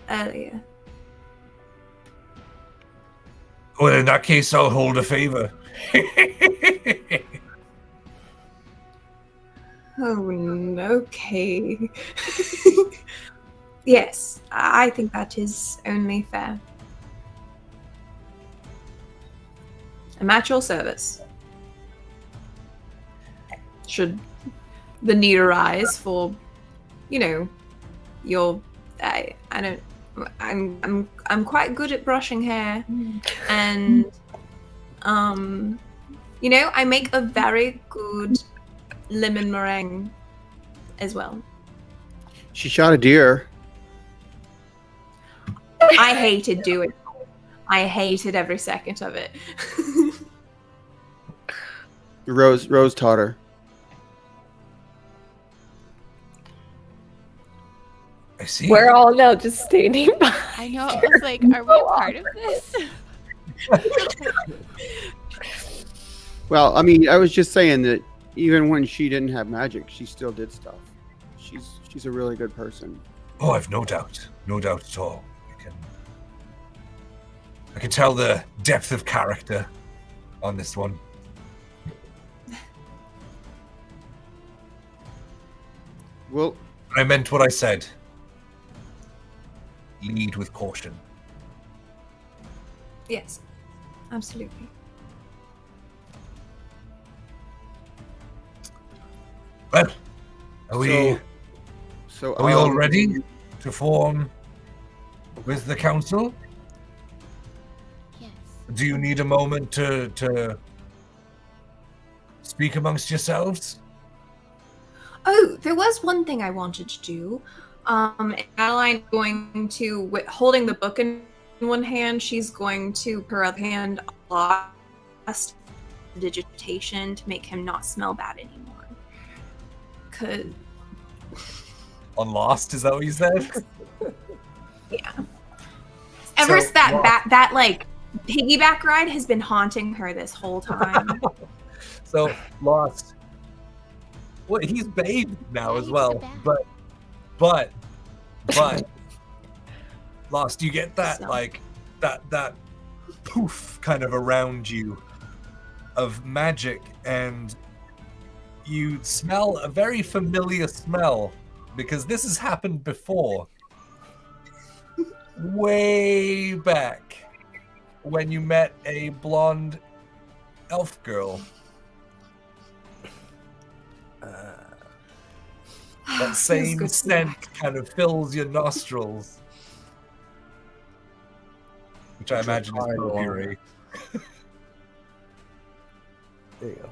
earlier. Well, in that case, I'll hold a favor. Oh, okay. Yes, I think that is only fair. I'm at your service. Should the need arise for, your, I'm quite good at brushing hair, and I make a very good lemon meringue as well. She shot a deer. I hated doing it. I hated every second of it. Rose taught her. I see. We're all now just standing by. I know. I was like, are we a part of this? Well, I mean, I was just saying that even when she didn't have magic, she still did stuff. She's a really good person. Oh, I've no doubt at all. I can tell the depth of character on this one. Well, I meant what I said. Lead with caution. Yes, absolutely. Well, are we all ready to form with the council? Yes. Do you need a moment to speak amongst yourselves? Oh, there was one thing I wanted to do. Adeline going to, holding the book in one hand, she's going to, her other hand, lost digitation to make him not smell bad anymore. On Lost, is that what you said? Yeah. Ever So, since that like piggyback ride has been haunting her this whole time. So Lost. Well, he's bathed now Yeah, as he well, took a but Lost, you get that So. like that poof kind of around you of magic, and you smell a very familiar smell because this has happened before. Way back when you met a blonde elf girl. That same good to scent kind of fills your nostrils. Which I imagine is hard one. potpourri. There you go.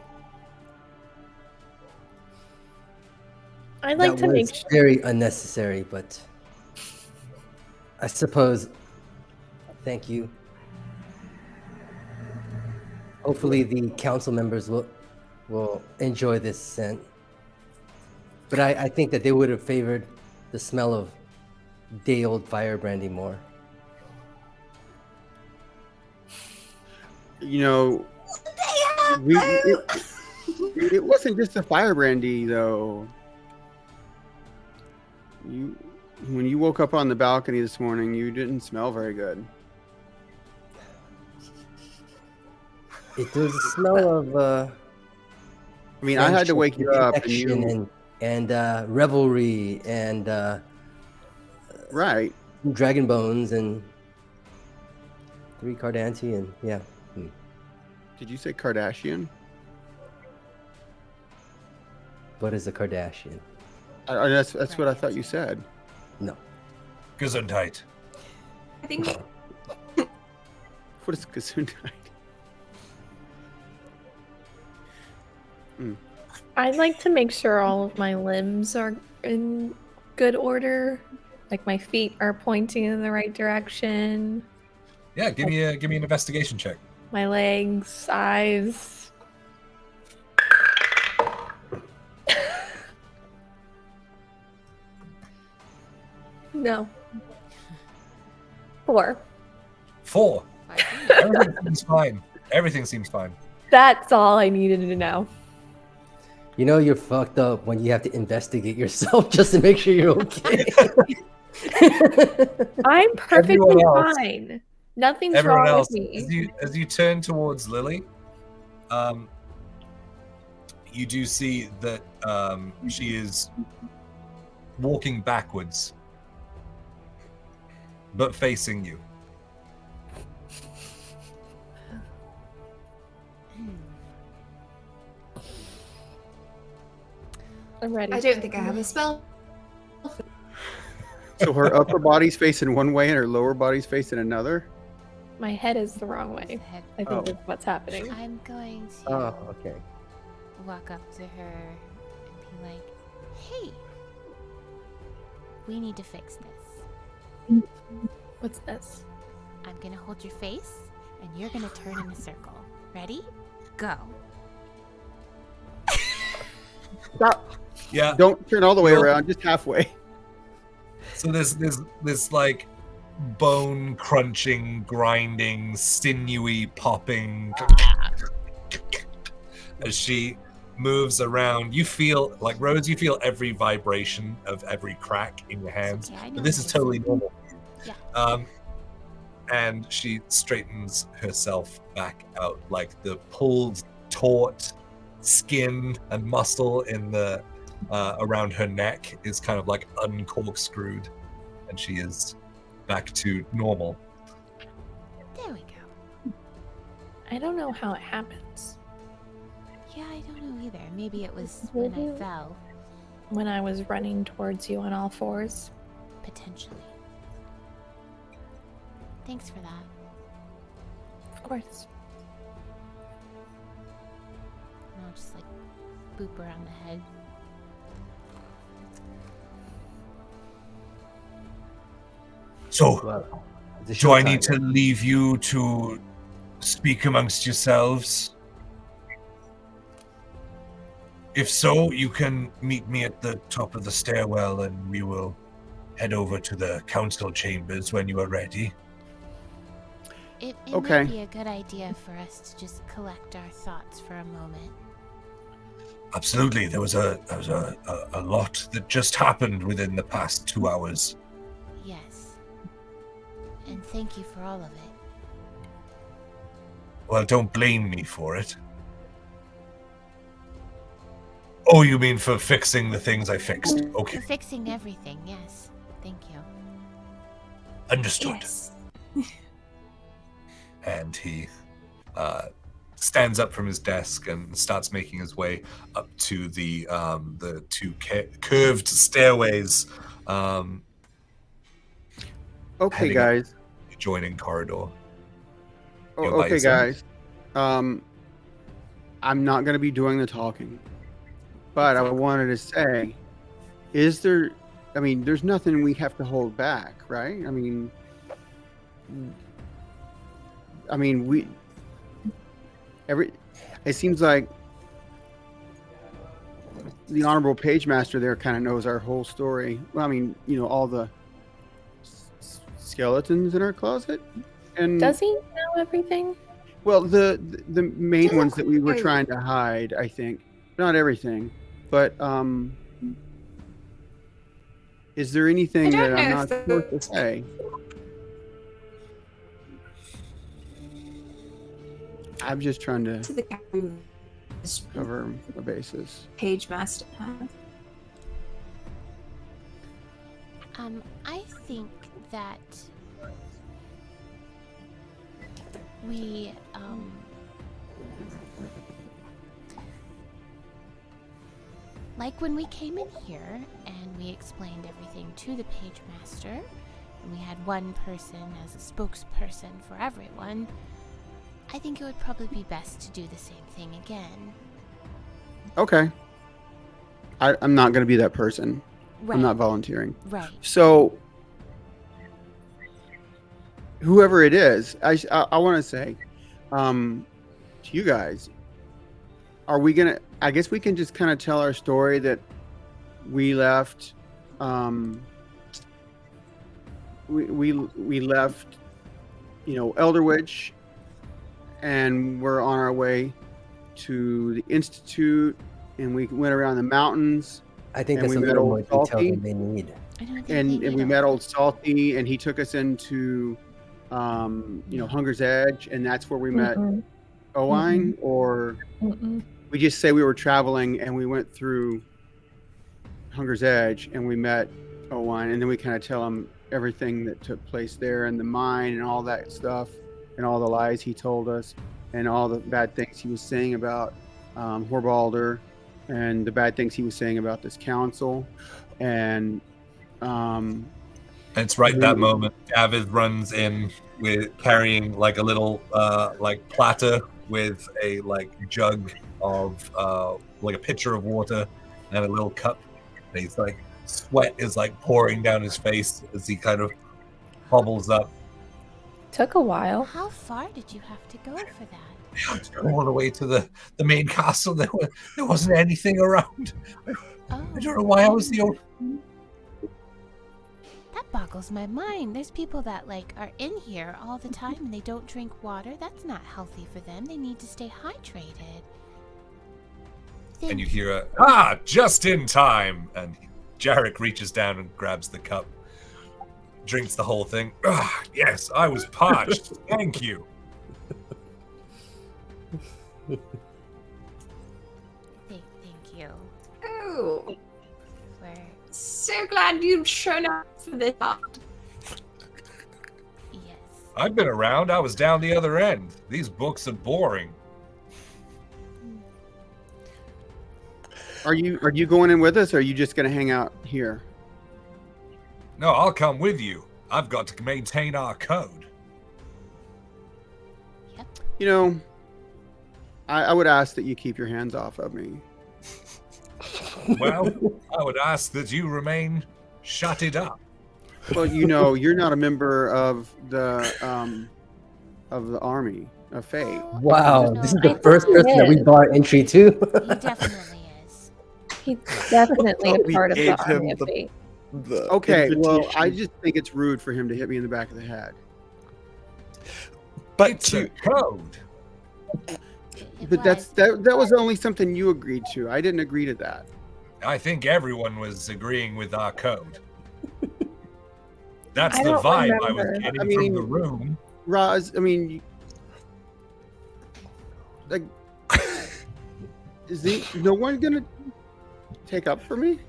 I'd like That to make was very unnecessary, but I suppose. Thank you. Hopefully, the council members will enjoy this scent. But I think that they would have favored the smell of day-old fire brandy more. You know, it wasn't just the fire brandy though. When you woke up on the balcony this morning, you didn't smell very good. It was a smell of I mean, I had to wake you up, and connection and revelry and right. dragon bones and 3 Cardantian. Yeah. Did you say Kardashian? What is a Kardashian? That's what I thought you said. No. Gesundheit. I think What is Gesundheit? I'd like to make sure all of my limbs are in good order. Like my feet are pointing in the right direction. Yeah, give me an investigation check. My legs, eyes. No. 4. 4. 5 feet. Everything seems fine. Everything seems fine. That's all I needed to know. You know you're fucked up when you have to investigate yourself just to make sure you're okay. I'm perfectly Everyone else- fine. Nothing's Everyone wrong else, with me. as you turn towards Lily, you do see that she is walking backwards, but facing you. I'm ready. I don't think I have a spell. So her upper body's facing one way and her lower body's facing another. My head is the wrong way. Head. I think Oh. that's what's happening. I'm going to Oh, okay. walk up to her and be like, hey, we need to fix this. What's this? I'm gonna hold your face and you're gonna turn in a circle. Ready? Go. Stop. Yeah. Don't turn all the way Well- around, just halfway. So there's this like bone crunching, grinding, sinewy popping as she moves around. You feel like Rose. You feel every vibration of every crack in your hands. Okay, I know But this what is it totally normal. Yeah. And she straightens herself back out, like the pulled, taut skin and muscle in the around her neck is kind of like uncorkscrewed, and she is back to normal. There we go. I don't know how it happens. Yeah, I don't know either. Maybe it was when I fell, When I was running towards you on all fours. potentially. Thanks for that. Of course. And I'll just like boop her on the head. So, Well, it's do I showtime. need to leave you to speak amongst yourselves? If so, you can meet me at the top of the stairwell and we will head over to the council chambers when you are ready. It Okay. might be a good idea for us to just collect our thoughts for a moment. Absolutely, there was a lot that just happened within the past 2 hours. Yes. And thank you for all of it. Well, don't blame me for it. Oh, you mean for fixing the things I fixed? Okay, For fixing everything, yes. Thank you. understood. Yes. And he stands up from his desk and starts making his way up to the two curved stairways Okay, Heading up. guys. adjoining corridor. Oh, You invite okay, yourself? guys. I'm not going to be doing the talking, but I wanted to say, is there? I mean, there's nothing we have to hold back, right? I mean, we it seems like the honorable page master there kind of knows our whole story. Well, I mean, all the skeletons in our closet, and Does he know everything? well, the main ones that we were trying to hide, I think, not everything, but is there anything I that don't I'm know not if supposed to say? I'm just trying to To the cover the bases. page master. I think that we, like when we came in here and we explained everything to the page master, and we had one person as a spokesperson for everyone, I think it would probably be best to do the same thing again. Okay. I'm not going to be that person. Right. I'm not volunteering. Right. So, whoever it is, I want to say to you guys, are we going to, I guess we can just kind of tell our story that we left, we left Elder Witch, and we're on our way to the Institute, and we went around the mountains. I think And that's we a met little more old detail Salty. than they need. I don't think And they we need met all old Salty, and he took us into, Hunger's Edge, and that's where we met Mm-mm. Owain. Or Mm-mm. we just say we were traveling, and we went through Hunger's Edge, and we met Owain, and then we kind of tell him everything that took place there, and the mine, and all that stuff, and all the lies he told us, and all the bad things he was saying about Horbalder, and the bad things he was saying about this council, and And it's right that moment David runs in with carrying like a little like platter with a like jug of like a pitcher of water and a little cup. And he's like sweat is like pouring down his face as he kind of hobbles up. Took a while. How far did you have to go for that? All the way to the main castle. There wasn't anything around. Oh, I don't know why I was the only. that boggles my mind. There's people that like are in here all the time and they don't drink water. That's not healthy for them. They need to stay hydrated. And you hear a just in time, and Jarek reaches down and grabs the cup, drinks the whole thing. Yes, I was parched. Thank you. Thank you. Oh, For so glad you've shown up for this. yes. I've been around. I was down the other end. These books are boring. are you going in with us, or are you just going to hang out here? No, I'll come with you. I've got to maintain our code. Yep. I would ask that you keep your hands off of me. Well, I would ask that you remain shutted up. Well, you're not a member of the army of Fae. Oh, Wow, no, this is I the first thought person that we bought entry to. He definitely is. He's definitely a We part of the gave him army of the- fate. The Okay, well, invitation. I just think it's rude for him to hit me in the back of the head. But It's a code. It But was. that was only something you agreed to. I didn't agree to that. I think everyone was agreeing with our code. That's I the don't vibe I was remember. getting I mean- from the room. Roz, I mean, like, no one gonna take up for me?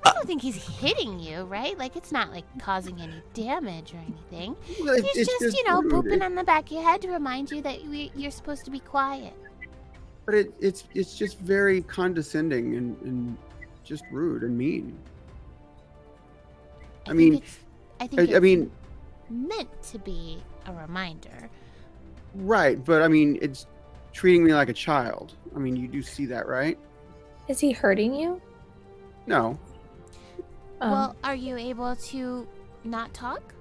I don't think he's hitting you, right? Like, it's not like causing any damage or anything. Well, He's just, rude. booping on the back of your head to remind you that you're supposed to be quiet. But it's just very condescending and just rude and mean. I mean, I think I mean, meant to be a reminder. right? But I mean, it's treating me like a child. I mean, you do see that, right? Is he hurting you? No. Well, are you able to not talk?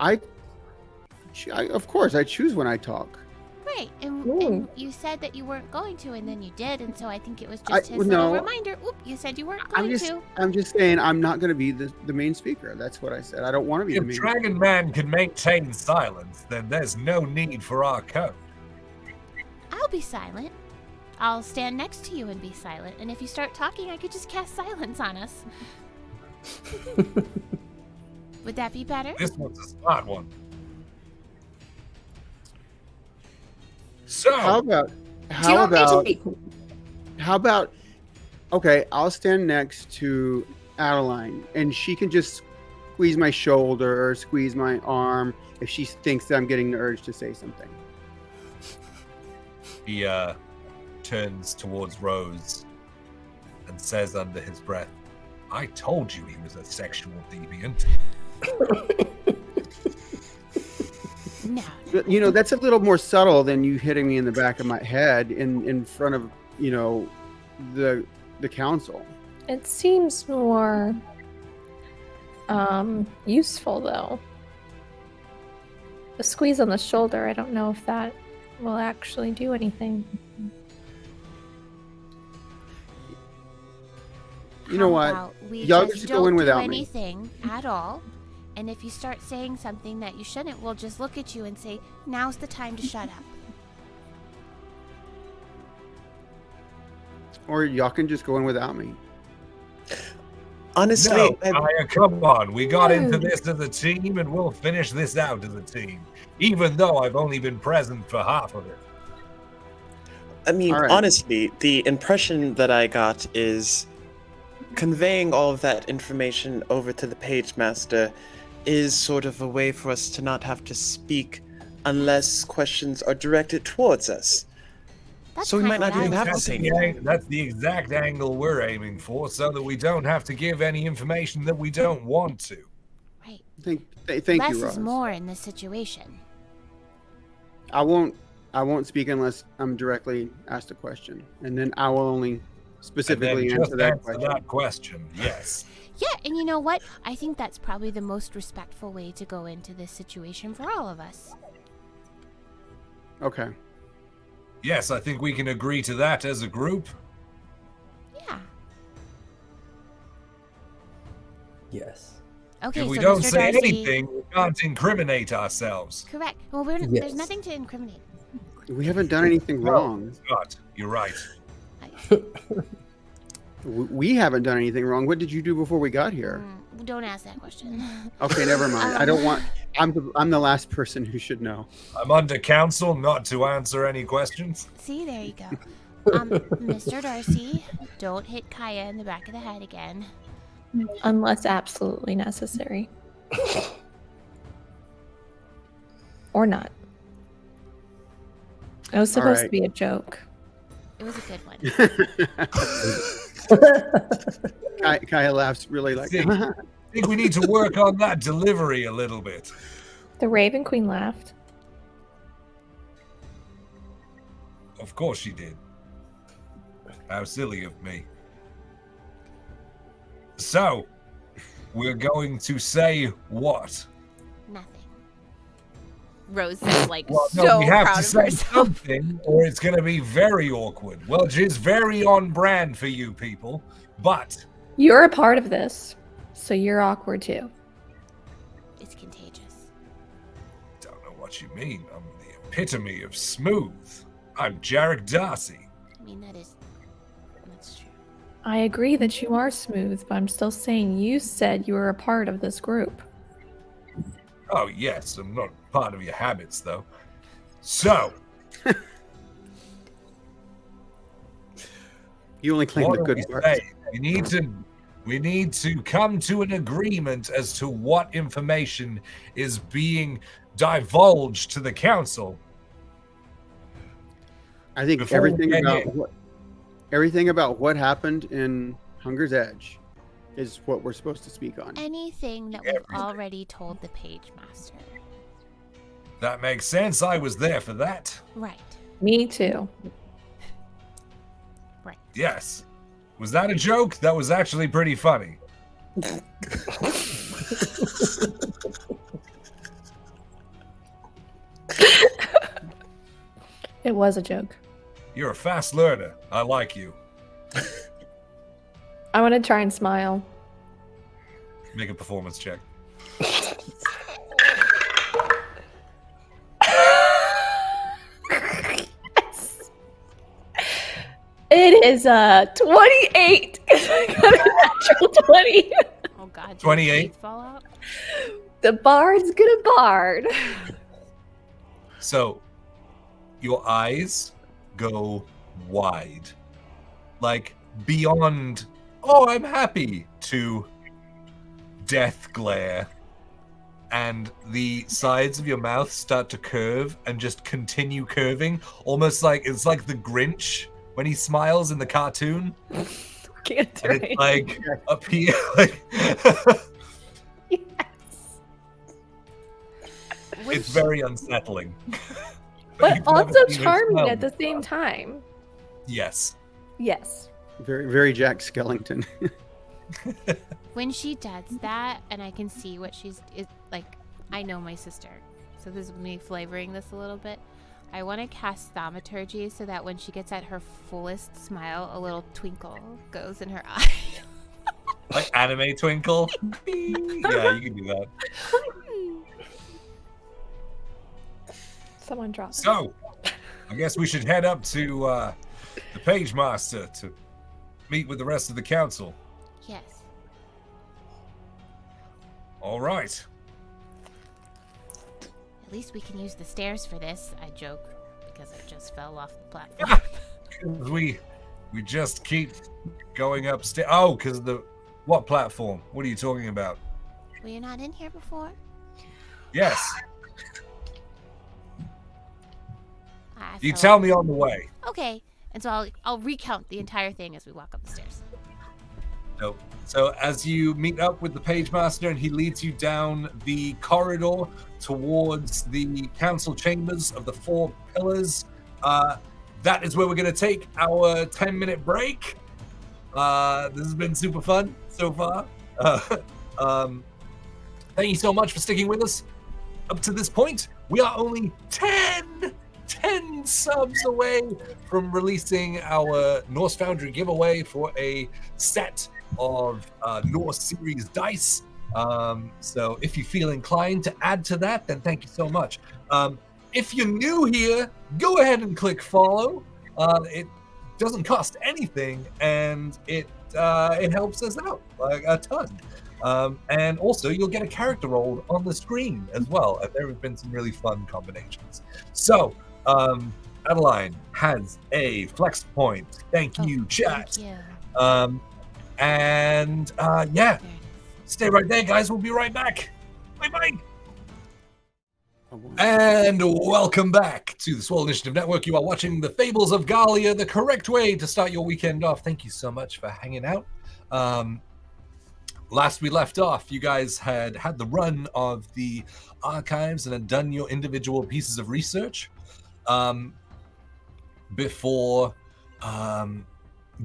I of course I choose when I talk. Right, and Ooh. you said that you weren't going to, and then you did, and so I think it was I- just his no. little reminder. Oop, you said you weren't going to. I'm just saying I'm not going to be the main speaker. That's what I said. I don't want to be the If main. Dragon Man can maintain silence, then there's no need for our code. I'll be silent. I'll stand next to you and be silent, and if you start talking, I could just cast silence on us. Would that be better? This one's a smart one. So, How about Do you want me to be? how about okay, I'll stand next to Adeline and she can just squeeze my shoulder or squeeze my arm if she thinks that I'm getting the urge to say something. he turns towards Rose and says under his breath, I told you he was a sexual deviant. No. But, that's a little more subtle than you hitting me in the back of my head in front of, the council. It seems more useful though. The squeeze on the shoulder, I don't know if that will actually do anything. You know what? About we Y'all just just go don't in do without me. anything at all. And if you start saying something that you shouldn't, we'll just look at you and say, now's the time to shut up. Or y'all can just go in without me. Honestly, No, Kaya, come on. We got into this as a team, and we'll finish this out as a team, even though I've only been present for half of it. I mean, All right. honestly, the impression that I got is conveying all of that information over to the page master is sort of a way for us to not have to speak unless questions are directed towards us. That's So we kinda might not what I even was have to That's say hoping the, for. anything. that's the exact angle we're aiming for, so that we don't have to give any information that we don't want to. Right. Thank Less you, is Roz. more in this situation. I won't speak unless I'm directly asked a question, and then I will only And specifically then answer just that answer question. that question. Yes. Yeah, and you know what? I think that's probably the most respectful way to go into this situation for all of us. Okay. Yes, I think we can agree to that as a group. Yeah. Yes. Okay, If we so don't Mr. say Darcy, anything, we can't incriminate ourselves. correct. Well, there's Yes. nothing to incriminate. We haven't done anything No. wrong. Scott, you're right. We haven't done anything wrong. What did you do before we got here? Don't ask that question. Okay, never mind. I don't want. I'm the last person who should know. I'm under counsel not to answer any questions. See, there you go. Mr. Darcy, don't hit Kaya in the back of the head again. Unless absolutely necessary. Or not. It was supposed to right. be a joke. It was a good one. Kaya laughs really like. I think we need to work on that delivery a little bit. The Raven Queen laughed. Of course she did. How silly of me. So, we're going to say what? Nothing. Rose is like Well, no, so we have proud to of say herself. something, or it's going to be very awkward. Well, it is very on brand for you people, but You're a part of this, so you're awkward too. It's contagious. don't know what you mean. I'm the epitome of smooth. I'm Jarek Darcy. I mean, that's true. I agree that you are smooth, but I'm still saying you said you were a part of this group. Oh, yes, I'm not part of your habits, though. So, You only claim what the do good we parts. say? We need to come to an agreement as to what information is being divulged to the council. I think Before we everything get about in. everything about what happened in Hunger's Edge is what we're supposed to speak on. Anything that we've Everything. already told the page master. That makes sense. I was there for that. Right. Me too. Right. Yes. Was that a joke? That was actually pretty funny. It was a joke. You're a fast learner. I like you. I want to try and smile. Make a performance check. Yes. It is 28. I got a natural 20. Oh God. did the 28. teeth fall out? The bard's gonna bard. So, your eyes go wide. Like, beyond, oh, I'm happy, to death glare. And the sides of your mouth start to curve and just continue curving. Almost like, it's like the Grinch when he smiles in the cartoon. Can't do And it. it's like, up here, like... Yes. It's very unsettling. But you've never also seen her charming smile at the before. same time. Yes. Yes. Very, very Jack Skellington. When she does that, and I can see what like, I know my sister, so this is me flavoring this a little bit. I want to cast thaumaturgy so that when she gets at her fullest smile, a little twinkle goes in her eye. Like anime twinkle. Yeah, you can do that. Someone drop it. So, I guess we should head up to the Page Master to meet with the rest of the council. Yes. All right. At least we can use the stairs for this, I joke, because I just fell off the platform. We just keep going upstairs. Oh, because what platform? What are you talking about? Were you not in here before? Yes. You fell tell off. me on the way. Okay, and so I'll recount the entire thing as we walk up the stairs. Nope. So as you meet up with the Page Master and he leads you down the corridor towards the council chambers of the 4 pillars, that is where we're going to take our 10-minute break. This has been super fun so far. Thank you so much for sticking with us up to this point. We are only 10 subs away from releasing our Norse Foundry giveaway for a set of Norse series dice. So if you feel inclined to add to that, then thank you so much. If you're new here, go ahead and click follow. It doesn't cost anything, and it helps us out like a ton. And also, you'll get a character roll on the screen as well. And there have been some really fun combinations. So, Adeline has a flex point. Thank you, chat. Thank you. Yeah, There it is. stay right there, guys. We'll be right back. Bye-bye. And welcome back to the Swole Initiative Network. You are watching the Fables of Gahlia, the correct way to start your weekend off. Thank you so much for hanging out. Last we left off, you guys had the run of the archives and had done your individual pieces of research before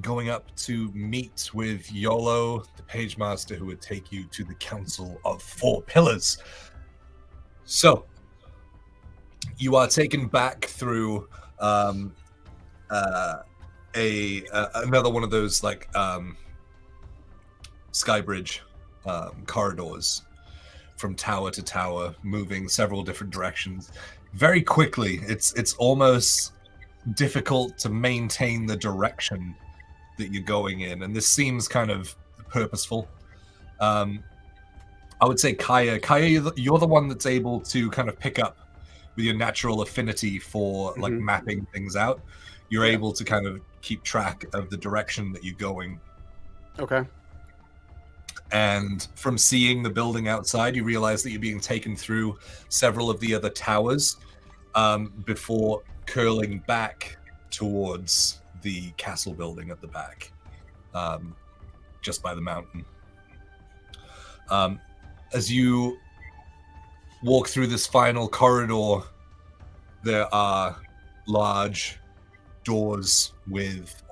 going up to meet with Yolo, the Page Master, who would take you to the Council of 4 Pillars. So, you are taken back through another one of those like Skybridge corridors from tower to tower, moving several different directions. Very quickly, it's almost difficult to maintain the direction that you're going in, and this seems kind of purposeful. I would say Kaya, you're the one that's able to kind of pick up with your natural affinity for like mapping things out. You're able to kind of keep track of the direction that you're going. Okay. And from seeing the building outside, you realize that you're being taken through several of the other towers before curling back towards the castle building at the back, just by the mountain. As you walk through this final corridor, there are large doors with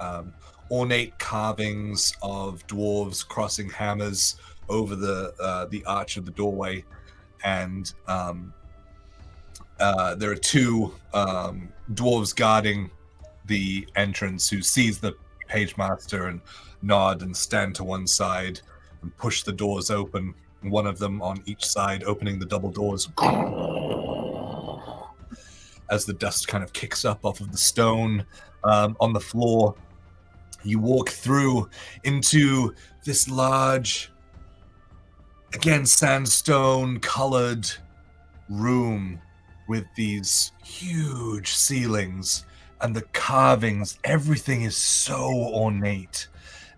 ornate carvings of dwarves crossing hammers over the arch of the doorway, and there are 2 dwarves guarding the entrance who sees the Page Master and nod and stand to one side and push the doors open. One of them on each side, opening the double doors as the dust kind of kicks up off of the stone on the floor. You walk through into this large, again, sandstone colored room with these huge ceilings and the carvings. Everything is so ornate.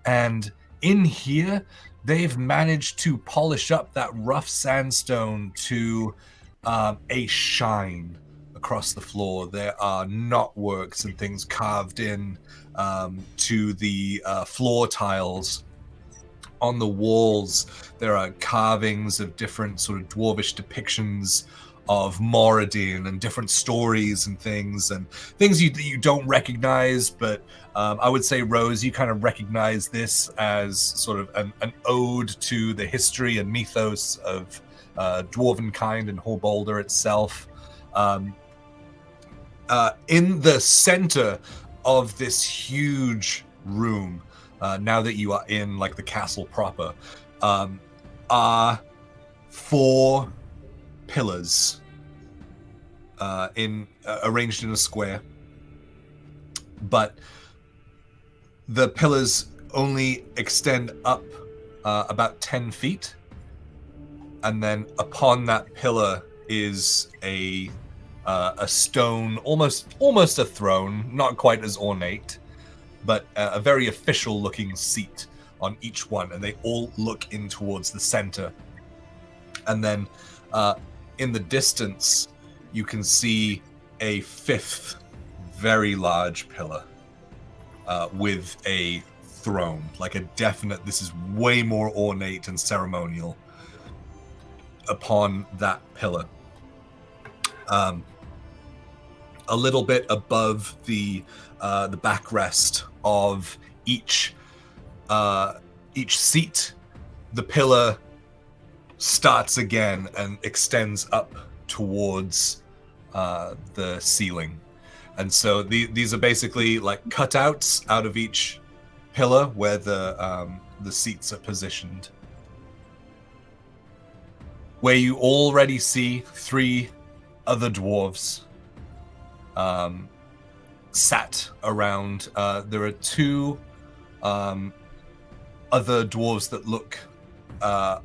And in here, they've managed to polish up that rough sandstone to a shine across the floor. There are knotworks and things carved in to the floor tiles. On the walls, there are carvings of different sort of dwarvish depictions of Moradin and different stories and things you don't recognize, but I would say, Rose, you kind of recognize this as sort of an ode to the history and mythos of dwarven kind and Horbolder itself. In the center of this huge room, now that you are in like the castle proper, are 4 pillars arranged in a square, but the pillars only extend up about 10 feet, and then upon that pillar is a stone, almost a throne, not quite as ornate, but a very official looking seat on each one, and they all look in towards the center. And then in the distance you can see a 5th very large pillar with a throne, like a definite, this is way more ornate and ceremonial upon that pillar. A little bit above the backrest of each seat, the pillar starts again and extends up towards the ceiling. And so these are basically like cutouts out of each pillar where the seats are positioned. Where you already see 3 other dwarves sat around. There are 2 other dwarves that look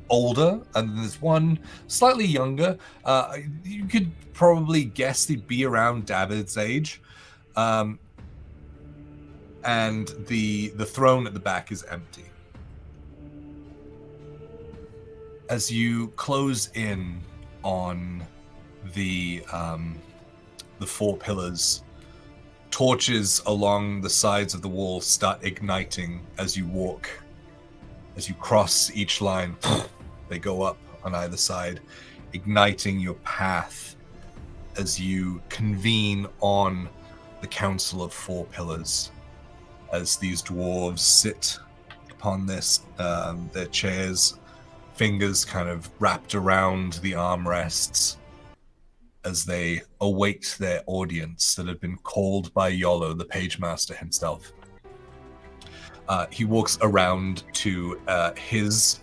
older, and there's one slightly younger. You could probably guess they'd be around David's age. And the throne at the back is empty. As you close in on the 4 pillars, torches along the sides of the wall start igniting as you walk. As you cross each line, they go up on either side, igniting your path as you convene on the Council of 4 Pillars. As these dwarves sit upon their chairs, fingers kind of wrapped around the armrests, as they await their audience that had been called by Yolo, the page master himself. He walks around to his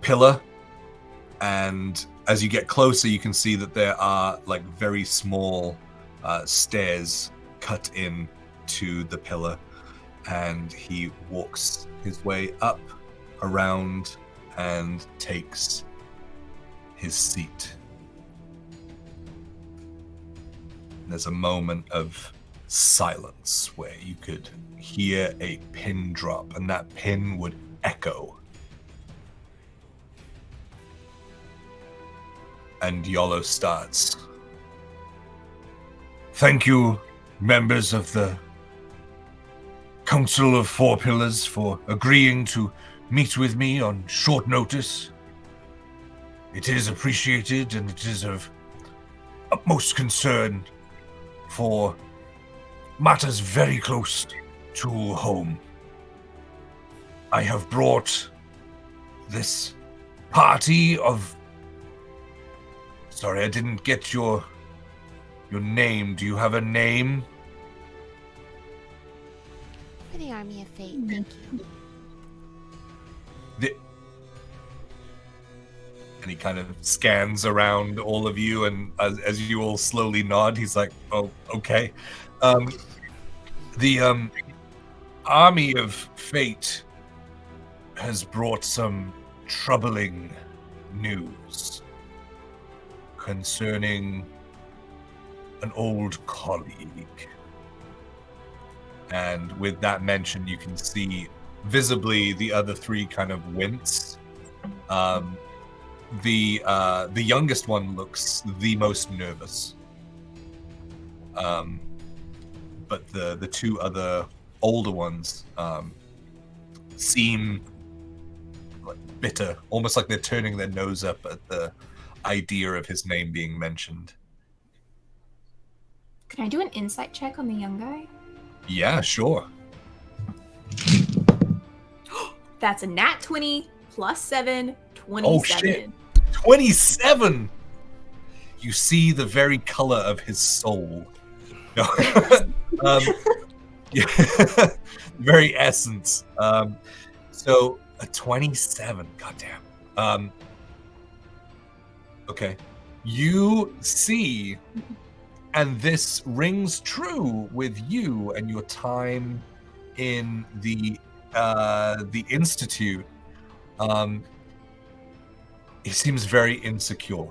pillar, and as you get closer, you can see that there are like very small stairs cut in to the pillar, and he walks his way up, around, and takes his seat. There's a moment of silence where you could hear a pin drop, and that pin would echo. And Yolo starts. Thank you, members of the Council of 4 Pillars, for agreeing to meet with me on short notice. It is appreciated, and it is of utmost concern for matters very close to home. I have brought this party of... Sorry, I didn't get your name. Do you have a name? For the Army of Fate, thank you. And he kind of scans around all of you, and as you all slowly nod, he's like, oh, okay. The Army of Fate has brought some troubling news concerning an old colleague. And with that mention, you can see visibly the other 3 kind of wince. The youngest one looks the most nervous. But the 2 other older ones seem like bitter, almost like they're turning their nose up at the idea of his name being mentioned. Can I do an insight check on the young guy? Yeah, sure. That's a nat 20 plus 7, 27. Oh shit. 27! You see the very color of his soul. No. very essence. So a 27. Goddamn. Okay. You see, and this rings true with you and your time in the Institute. He seems very insecure.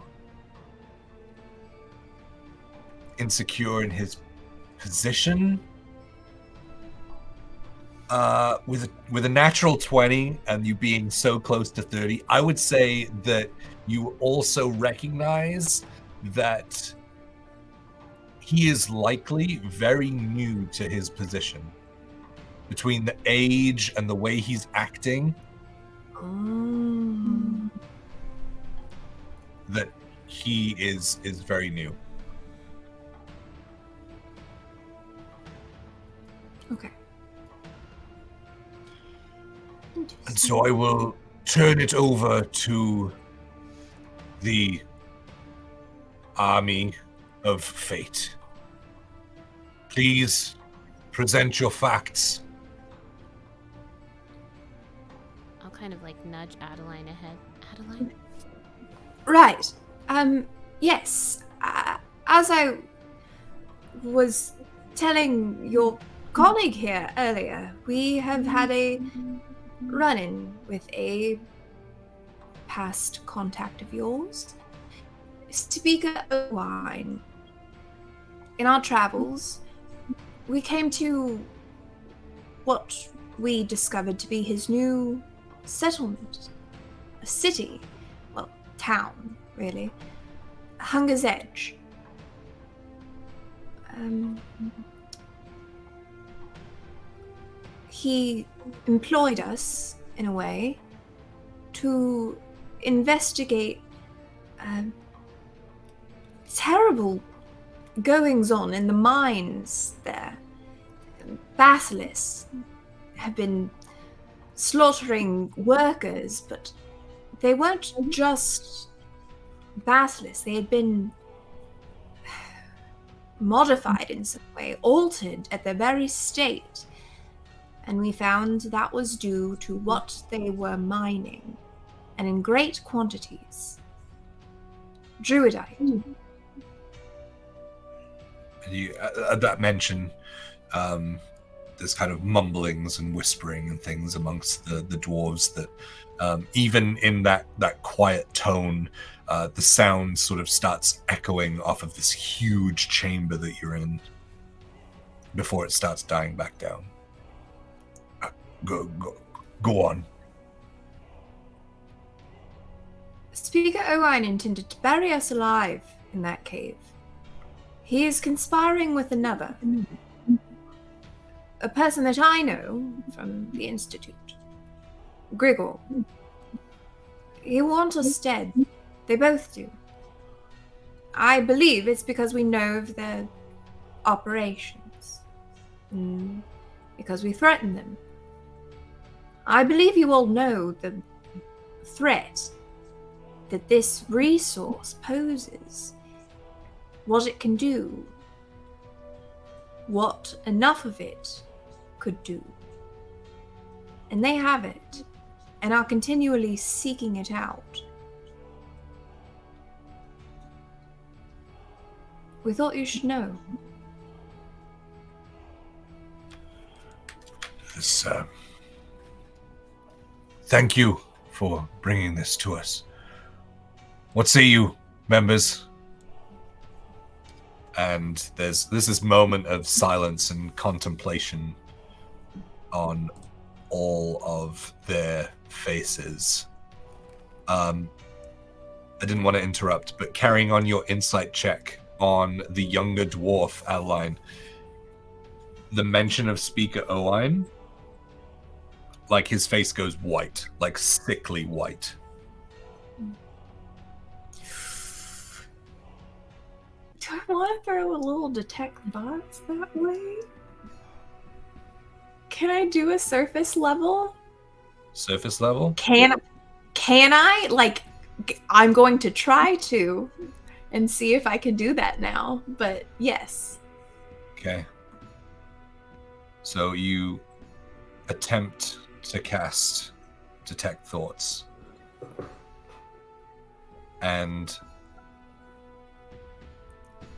Insecure in his position. With a natural 20 and you being so close to 30, I would say that you also recognize that he is likely very new to his position. Between the age and the way he's acting, that he is very new. Okay. And so I will turn it over to the army of fate. Please present your facts. I'll kind of like nudge Adeline ahead. Adeline? Right. Yes. As I was telling your colleague here earlier, we have had a run-in with a past contact of yours, Speaker Owain. In our travels, we came to what we discovered to be his new settlement, a city, well, town, really, Hunger's Edge. He employed us, in a way, to investigate terrible goings-on in the mines there. Basilisks have been slaughtering workers, but they weren't just basilisks. They had been modified in some way, altered at their very state. And we found that was due to what they were mining, and in great quantities. Druidite. And you, at that mention, there's kind of mumblings and whispering and things amongst the dwarves that even in that quiet tone, the sound sort of starts echoing off of this huge chamber that you're in before it starts dying back down. Go on. Speaker Owain intended to bury us alive in that cave. He is conspiring with another. A person that I know from the Institute. Grigor. He wants us dead. They both do. I believe it's because we know of their operations. Because we threaten them. I believe you all know the threat that this resource poses. What it can do. What enough of it could do. And they have it, and are continually seeking it out. We thought you should know. Thank you for bringing this to us. What say you, members? And there's this moment of silence and contemplation on all of their faces. I didn't want to interrupt, but carrying on your insight check on the younger dwarf, Adeline, the mention of Speaker Owain, like his face goes white, like sickly white. Do I want to throw a little detect bots that way? Can I do a surface level? Surface level? Can I? Like, I'm going to try to and see if I can do that now, but yes. Okay. So you attempt to cast Detect Thoughts. And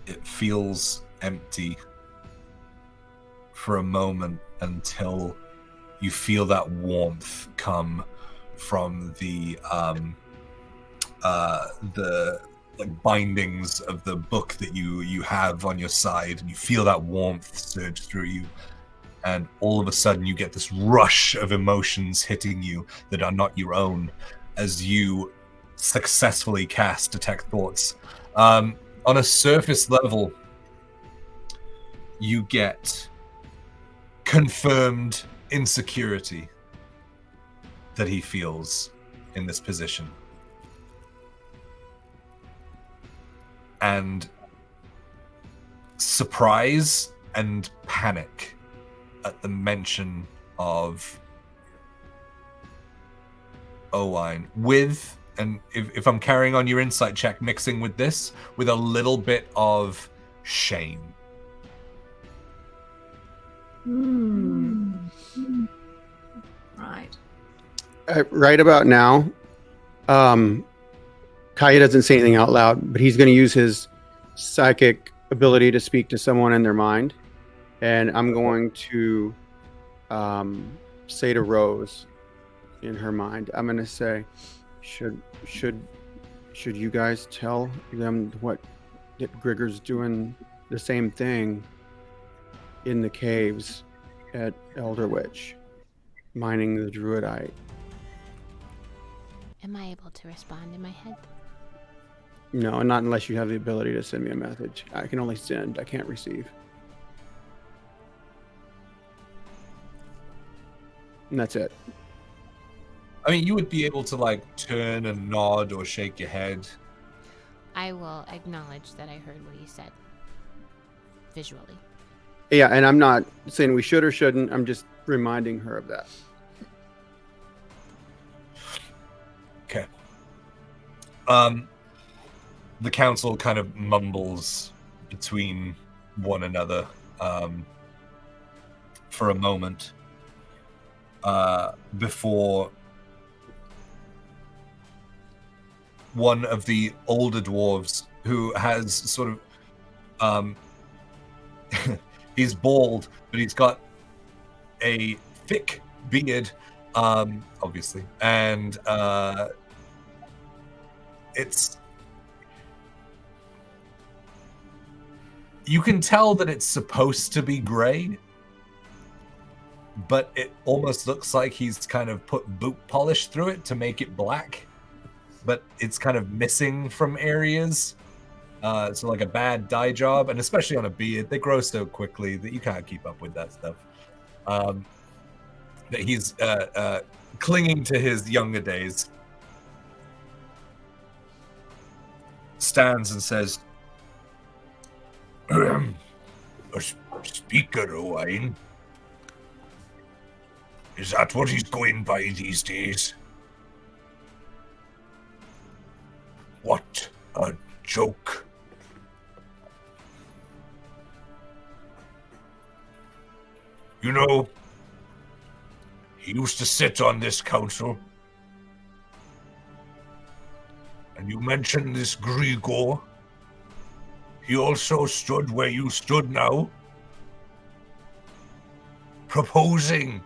it feels empty for a moment until you feel that warmth come from the like bindings of the book that you have on your side, and you feel that warmth surge through you, and all of a sudden you get this rush of emotions hitting you that are not your own as you successfully cast Detect Thoughts. On a surface level, you get confirmed insecurity that he feels in this position. And surprise and panic at the mention of Owain, with, and if I'm carrying on your insight check, mixing with this, with a little bit of shame. Right. Right about now, Kaya doesn't say anything out loud, but he's going to use his psychic ability to speak to someone in their mind. And I'm going to say to Rose in her mind, I'm going to say, should you guys tell them that Grigor's doing the same thing in the caves at Elderwich, mining the Druidite? Am I able to respond in my head? No, not unless you have the ability to send me a message. I can only send, I can't receive. And that's it. I mean, you would be able to like turn and nod or shake your head. I will acknowledge that I heard what you said. Visually. Yeah, and I'm not saying we should or shouldn't. I'm just reminding her of that. Okay. The council kind of mumbles between one another for a moment before one of the older dwarves, who has sort of he's bald, but he's got a thick beard, obviously, and you can tell that it's supposed to be gray, but it almost looks like he's kind of put boot polish through it to make it black, but it's kind of missing from areas. So like a bad dye job, and especially on a beard, they grow so quickly that you can't keep up with that stuff. That he's clinging to his younger days. Stands and says, "A speaker, Owain. Is that what he's going by these days? What a joke." You know, he used to sit on this council. And you mentioned this Grigor. He also stood where you stood now, proposing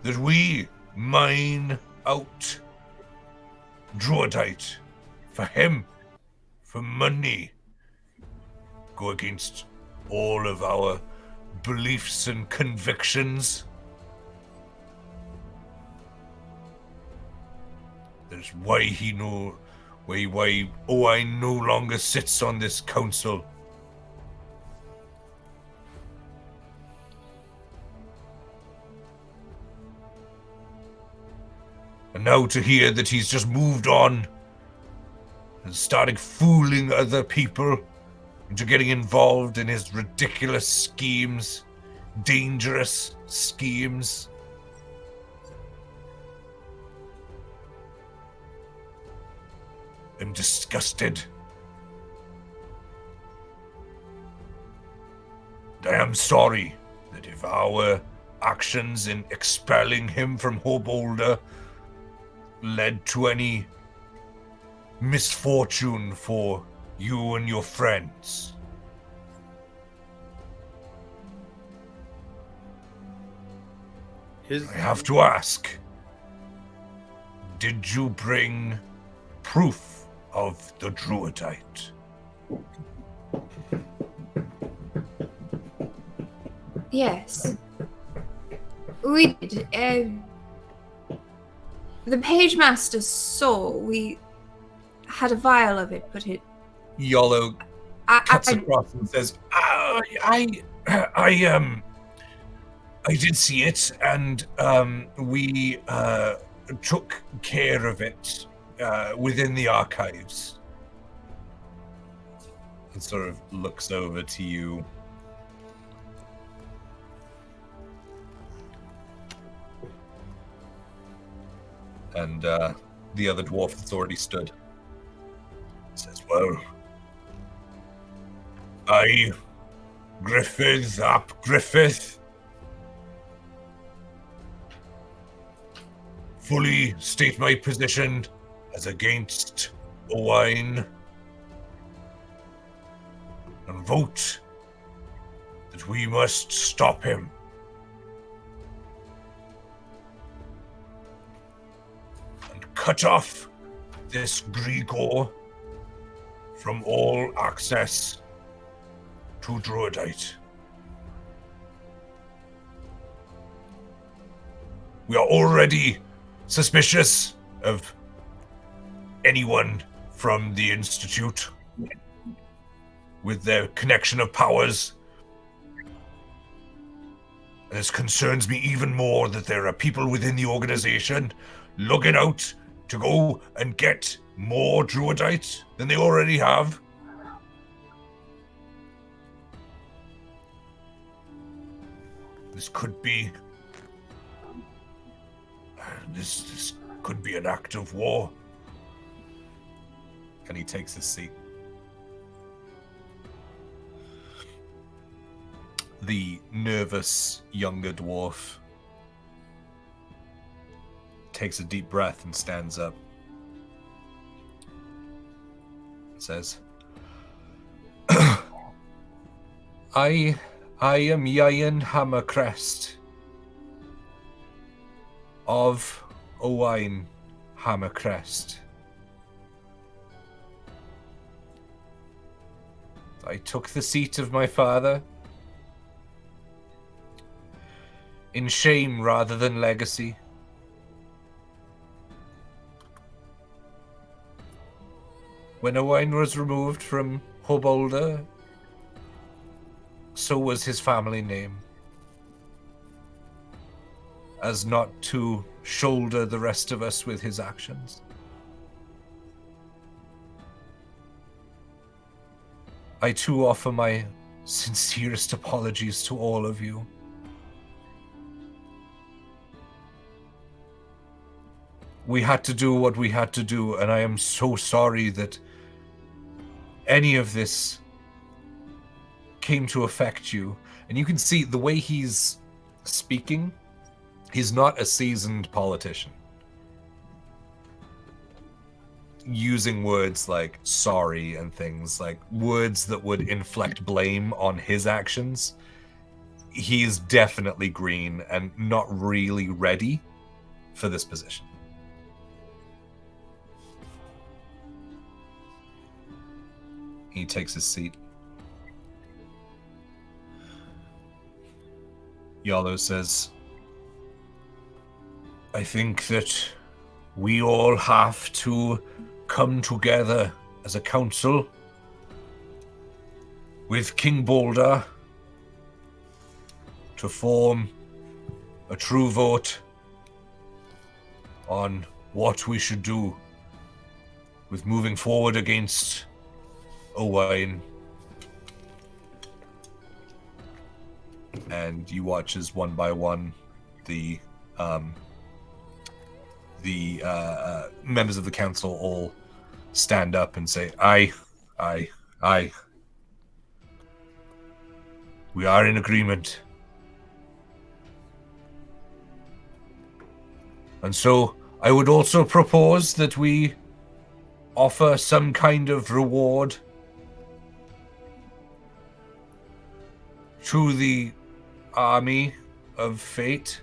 that we mine out Druidite for him, for money, go against all of our beliefs and convictions. That's why why Owain no longer sits on this council. And now to hear that he's just moved on and started fooling other people into getting involved in his ridiculous schemes, dangerous schemes. I'm disgusted. I am sorry that that if our actions in expelling him from Hobolder led to any misfortune for you and your friends, I have to ask, did you bring proof of the Druidite? Yes. We did. The page master saw. We had a vial of it, but it. Yolo cuts across and says, I did see it, and we took care of it within the archives. And sort of looks over to you. And the other dwarf that's already stood says, well, I, Griffith ap Griffith, fully state my position as against Owain and vote that we must stop him. And cut off this Grigor from all access to Druidite. We are already suspicious of anyone from the Institute with their connection of powers. And this concerns me even more that there are people within the organization looking out to go and get more Druidite than they already have. This could be... This could be an act of war. And he takes his seat. The nervous younger dwarf takes a deep breath and stands up. Says, I am Yayan Hammercrest of Owain Hammercrest. I took the seat of my father in shame rather than legacy. When Owain was removed from Hobolder, so was his family name, as not to shoulder the rest of us with his actions. I too offer my sincerest apologies to all of you. We had to do what we had to do, and I am so sorry that any of this came to affect you. And you can see the way he's speaking, he's not a seasoned politician. Using words like sorry and things, like words that would inflict blame on his actions. He's definitely green and not really ready for this position. He takes his seat. Yalo says, I think that we all have to come together as a council with King Boulder to form a true vote on what we should do with moving forward against Owain. And you watch as one by one the members of the council all stand up and say, aye. We are in agreement. And so I would also propose that we offer some kind of reward to the army of fate.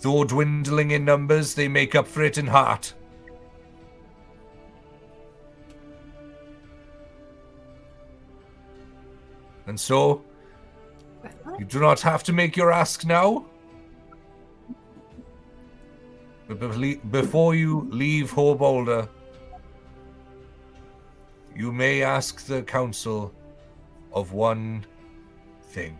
Though dwindling in numbers, they make up for it in heart. And so, you do not have to make your ask now. But before you leave Hobolder, you may ask the council of one thing.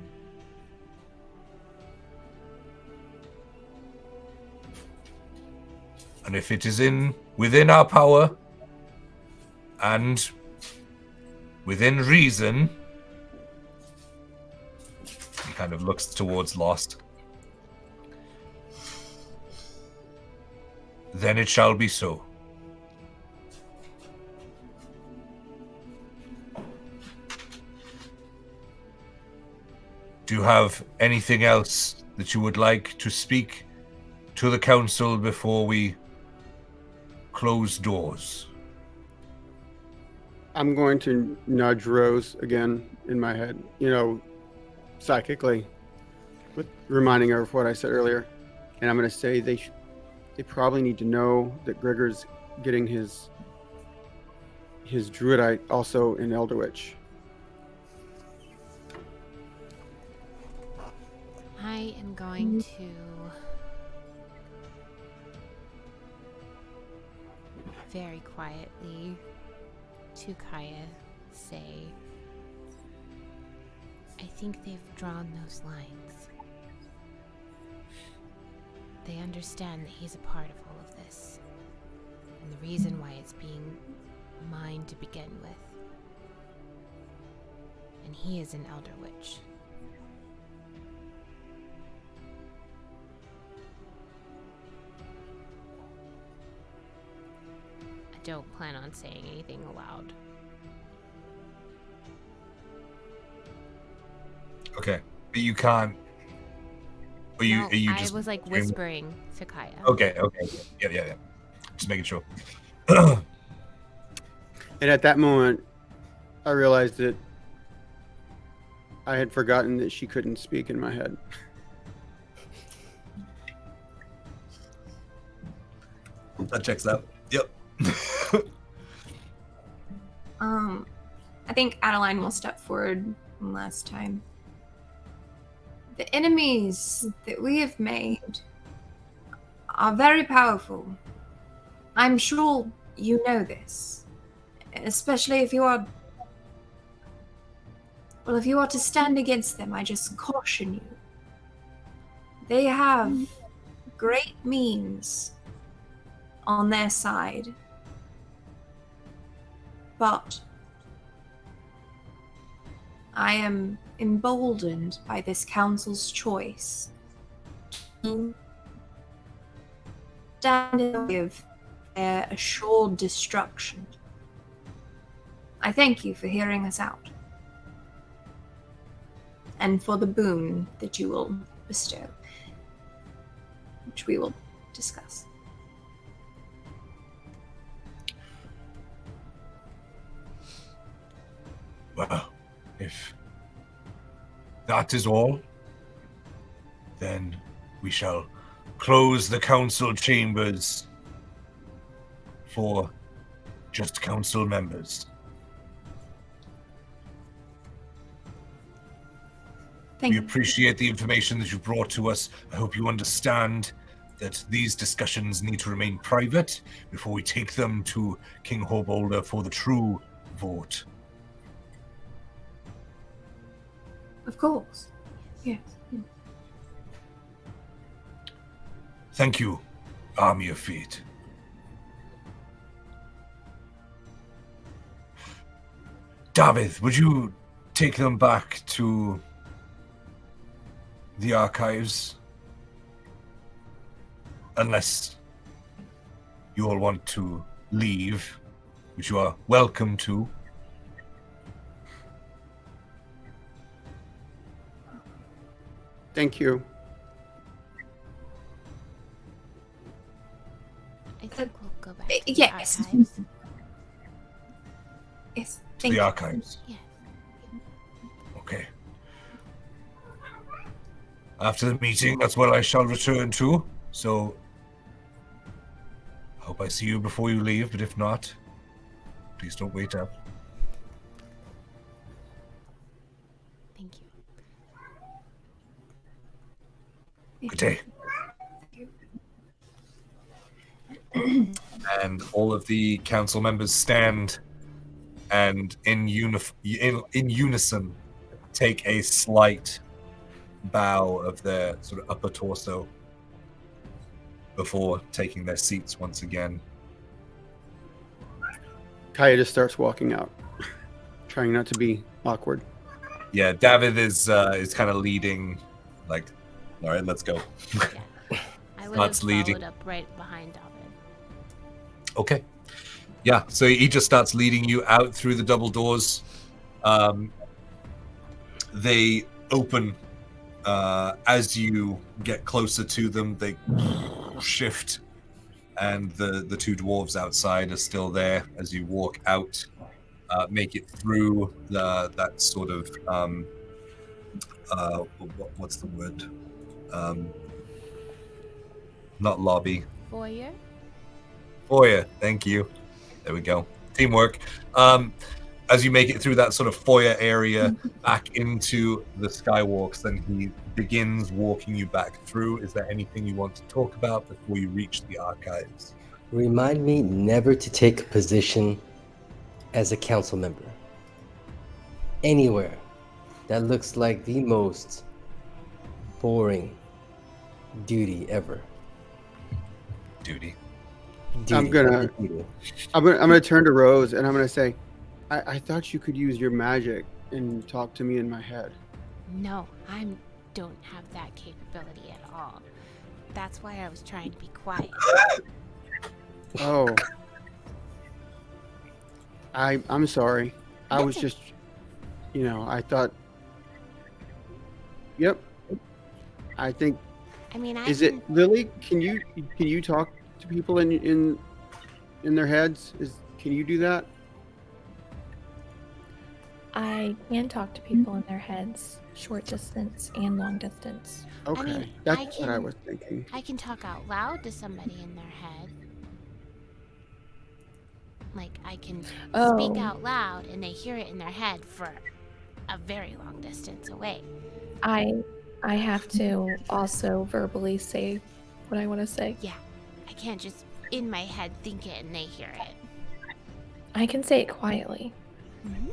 And if it is within our power and within reason, he kind of looks towards Lost, then it shall be so. Do you have anything else that you would like to speak to the council before we close doors? I'm going to nudge Rose again in my head, psychically, with reminding her of what I said earlier. And I'm going to say they probably need to know that Gregor's getting his druidite also in Elder Witch. I am going to very quietly to Kaya say, I think they've drawn those lines. They understand that he's a part of all of this, and the reason why it's being mine to begin with. And he is an Elder Witch. I don't plan on saying anything aloud. Okay, but you can't. Or you, No, are you I just was like whispering to Kaya. Okay. Yeah. Just making sure. And at that moment, I realized that I had forgotten that she couldn't speak in my head. That checks out. Yep. I think Adeline will step forward one last time. The enemies that we have made are very powerful. I'm sure you know this, especially if you are... Well, if you are to stand against them, I just caution you. They have great means on their side. But I am emboldened by this council's choice to stand in the way of their assured destruction. I thank you for hearing us out, and for the boon that you will bestow, which we will discuss. Well, if that is all, then we shall close the council chambers for just council members. Thank We you. appreciate the information that you brought to us. I hope you understand that these discussions need to remain private before we take them to King Hobolder for the true vote. Of course. Yes. Thank you, Army of Fate. David, would you take them back to the archives? Unless you all want to leave, which you are welcome to. Thank you. go back to the yes. archives? Yes, To thank the you. archives. Yes. Okay. After the meeting, that's where I shall return to. So, hope I see you before you leave, but if not, please don't wait up. Thank you. Good day. And all of the council members stand and in unison take a slight bow of their sort of upper torso before taking their seats once again. Kaya just starts walking out, trying not to be awkward. Yeah, David is kind of leading, like, all right, let's go. Yeah. I would have Starts leading. followed up right behind David. Okay. Yeah, so he just starts leading you out through the double doors. They open as you get closer to them. They shift, and the two dwarves outside are still there as you walk out. Make it through that sort of what's the word? Not lobby. Foyer? Foyer. Thank you. There we go. Teamwork. As you make it through that sort of foyer area back into the skywalks, then he begins walking you back through. Is there anything you want to talk about before you reach the archives? Remind me never to take a position as a council member anywhere. That looks like the most boring duty ever. Duty. I'm gonna turn to Rose and I'm gonna say, I thought you could use your magic and talk to me in my head. No, I don't have that capability at all. That's why I was trying to be quiet. Oh. I'm sorry. I was just, I thought. Yep. I think. I mean, Is it Lily? Can you talk to people in their heads? Can you do that? I can talk to people in their heads, short distance and long distance. Okay, mean, that's what I was thinking. I can talk out loud to somebody in their head. Like, I can speak out loud and they hear it in their head for a very long distance away. I have to also verbally say what I want to say. Yeah, I can't just in my head think it and they hear it. I can say it quietly. Mm-hmm.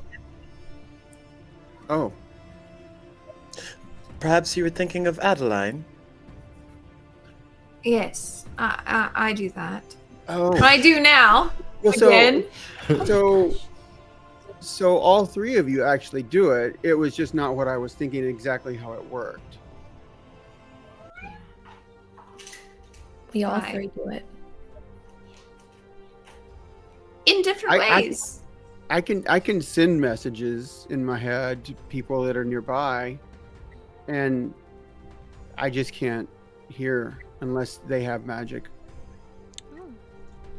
Oh. Perhaps you were thinking of Adeline? Yes, I do that. Oh. I do now. Well, Again. So all three of you actually do it. It was just not what I was thinking exactly how it worked. We all Right. three do it. In different ways. I can send messages in my head to people that are nearby, and I just can't hear unless they have magic. Oh.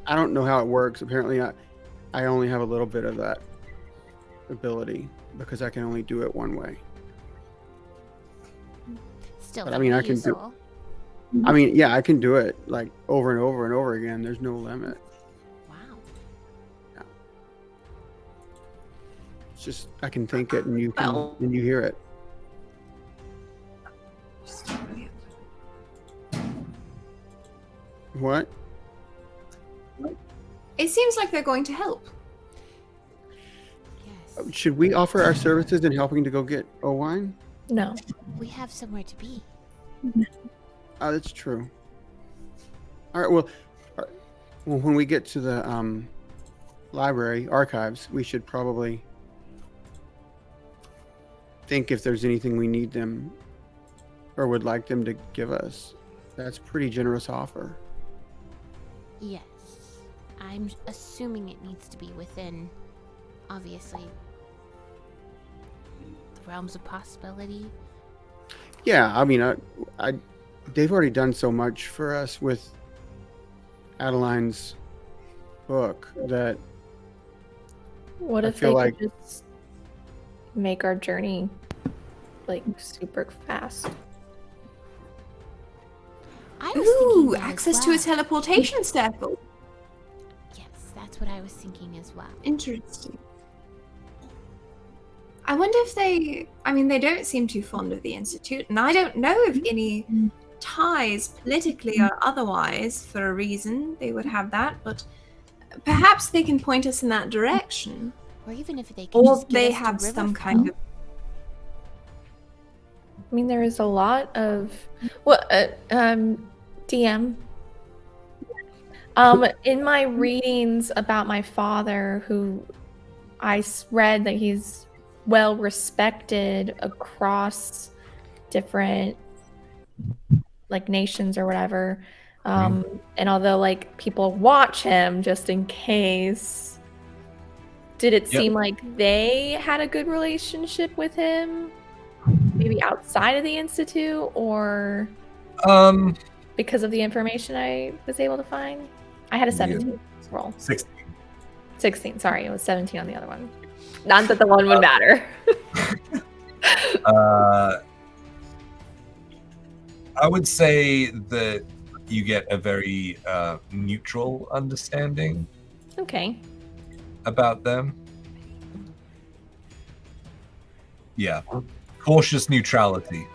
I don't know how it works. Apparently, I only have a little bit of that ability because I can only do it one way. Still, But, I mean, I can do- useful. I mean, yeah, I can do it like over and over and over again. There's no limit. Wow. It's just I can think it and you Well- hear it. What? It seems like they're going to help. Yes. Should we offer our services in helping to go get wine? No. We have somewhere to be. Oh, that's true. All right. Well, when we get to the library archives, we should probably think if there's anything we need them or would like them to give us. That's a pretty generous offer. Yes. I'm assuming it needs to be within, obviously, the realms of possibility. Yeah, I mean, they've already done so much for us with Adeline's book that What I if feel they like- could just make our journey like super fast? I was thinking Ooh, that as access to a well. teleportation circle. Yes, that's what I was thinking as well. Interesting. I wonder if they don't seem too fond of the Institute, and I don't know of any ties, politically or otherwise, for a reason they would have that, but perhaps they can point us in that direction. Or even if they could Or just get they us to have some Riverfell. kind of. I mean, there is a lot of DM. In my readings about my father, who I read that he's well respected across different like nations or whatever. And although like people watch him just in case, did it seem like they had a good relationship with him? Maybe outside of the Institute, or because of the information I was able to find? I had a 17 roll. 16, sorry, it was 17 on the other one. Not that the one would matter. I would say that you get a very neutral understanding Okay. about them. Yeah, cautious neutrality.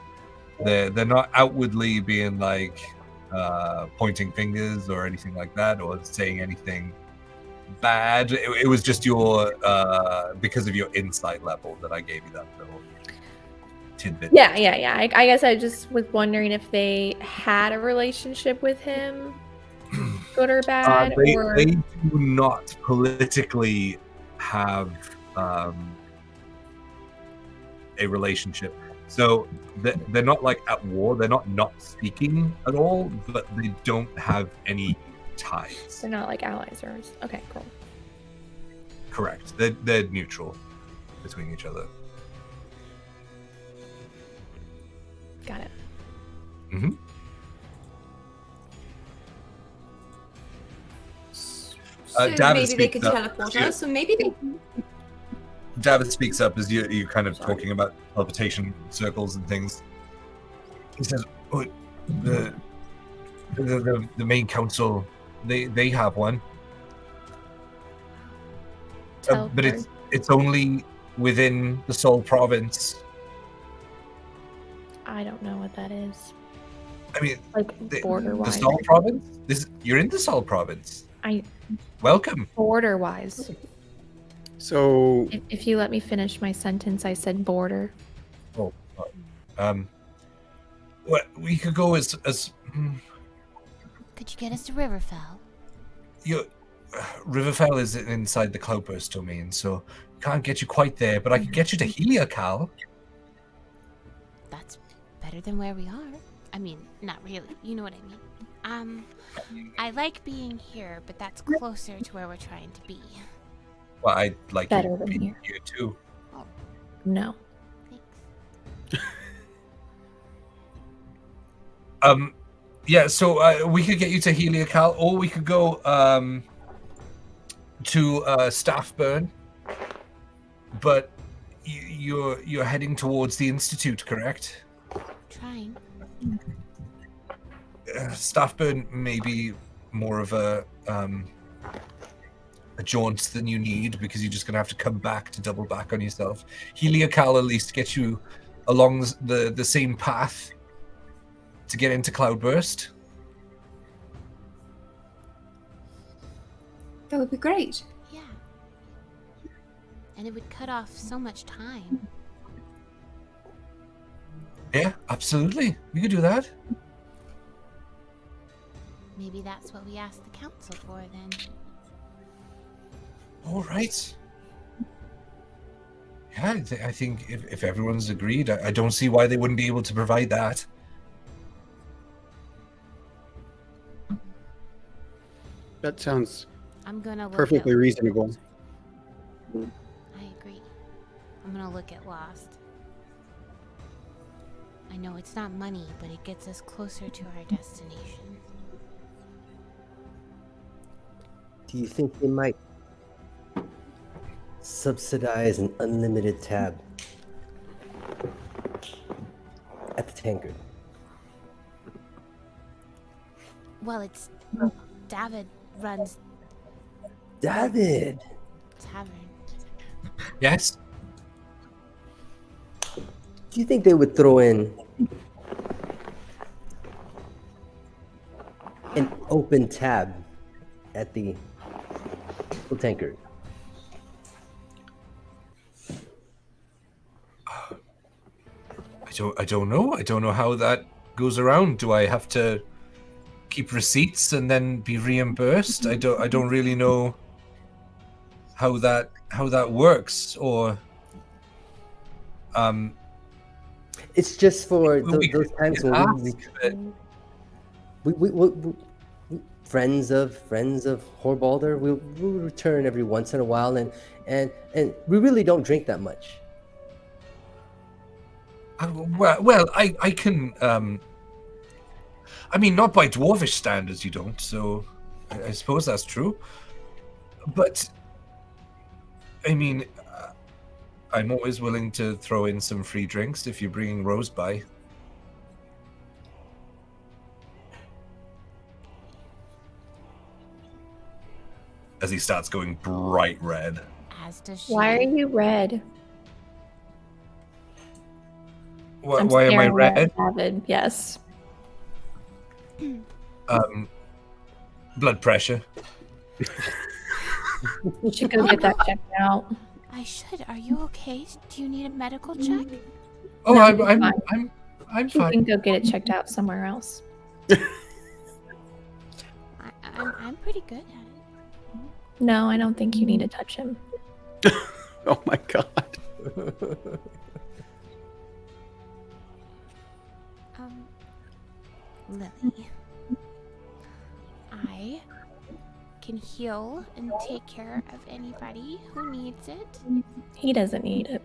They're not outwardly being like pointing fingers or anything like that, or saying anything bad. It was just your because of your insight level that I gave you that little tidbit. Yeah. I guess I just was wondering if they had a relationship with him, good or bad, or They do not politically have a relationship. So they're not like at war. They're not speaking at all, but they don't have any ties. they're not like allies or okay, cool. Correct. They're neutral between each other. Got it. Mm-hmm. So David maybe they could speaks up. teleport us, or maybe they. David speaks up as you're kind of talking about teleportation circles and things. He says, "Oh, the main council, they have one, but it's only within the Swole province. I don't know what that is. I mean, Like border the wise. Swole province. You're in the Swole province. Welcome. Border wise. So If you let me finish my sentence, I said border. Oh, well, we could go as Could you get us to Riverfell? Riverfell is inside the Cloudburst domain, so can't get you quite there, but I could get you to Heliacal. That's better than where we are. I mean, not really. You know what I mean. I like being here, but that's closer to where we're trying to be. Well, I'd like Better you than to be here. here too. No. Thanks. Yeah, so we could get you to Heliacal, or we could go to Staffburn. But you're heading towards the Institute, correct? Trying. Staffburn may be more of a jaunt than you need, because you're just going to have to come back to double back on yourself. Heliacal at least gets you along the same path to get into Cloudburst. That would be great. Yeah. And it would cut off so much time. Yeah, absolutely. We could do that. Maybe that's what we asked the council for then. All right. Yeah, I think if everyone's agreed, I don't see why they wouldn't be able to provide that. that sounds I'm gonna look perfectly at... reasonable. I agree. I'm gonna look at Lost. I know it's not money, but it gets us closer to our destination. Do you think they might subsidize an unlimited tab at the tankard? Well, it's David runs David! tavern. Yes. Do you think they would throw in an open tab at the tankard? I don't know. I don't know how that goes around. Do I have to keep receipts and then be reimbursed? I don't really know how that works, or It's just for we those times could when ask, but we friends of Horbalder, we'll return every once in a while, and we really don't drink that much. well, I can. I mean, not by dwarvish standards, you don't. So, I suppose that's true. But, I mean, I'm always willing to throw in some free drinks if you're bringing Rose by. As he starts going bright red. As does she. Why are you red? Why am I staring at red? David, yes. Blood pressure. You should go get that checked out. I should. Are you okay? Do you need a medical check? Oh, No, I'm You fine. can go get it checked out somewhere else. I'm pretty good at it. No, I don't think you need to touch him. Oh my god. Lily. I can heal and take care of anybody who needs it. He doesn't need it.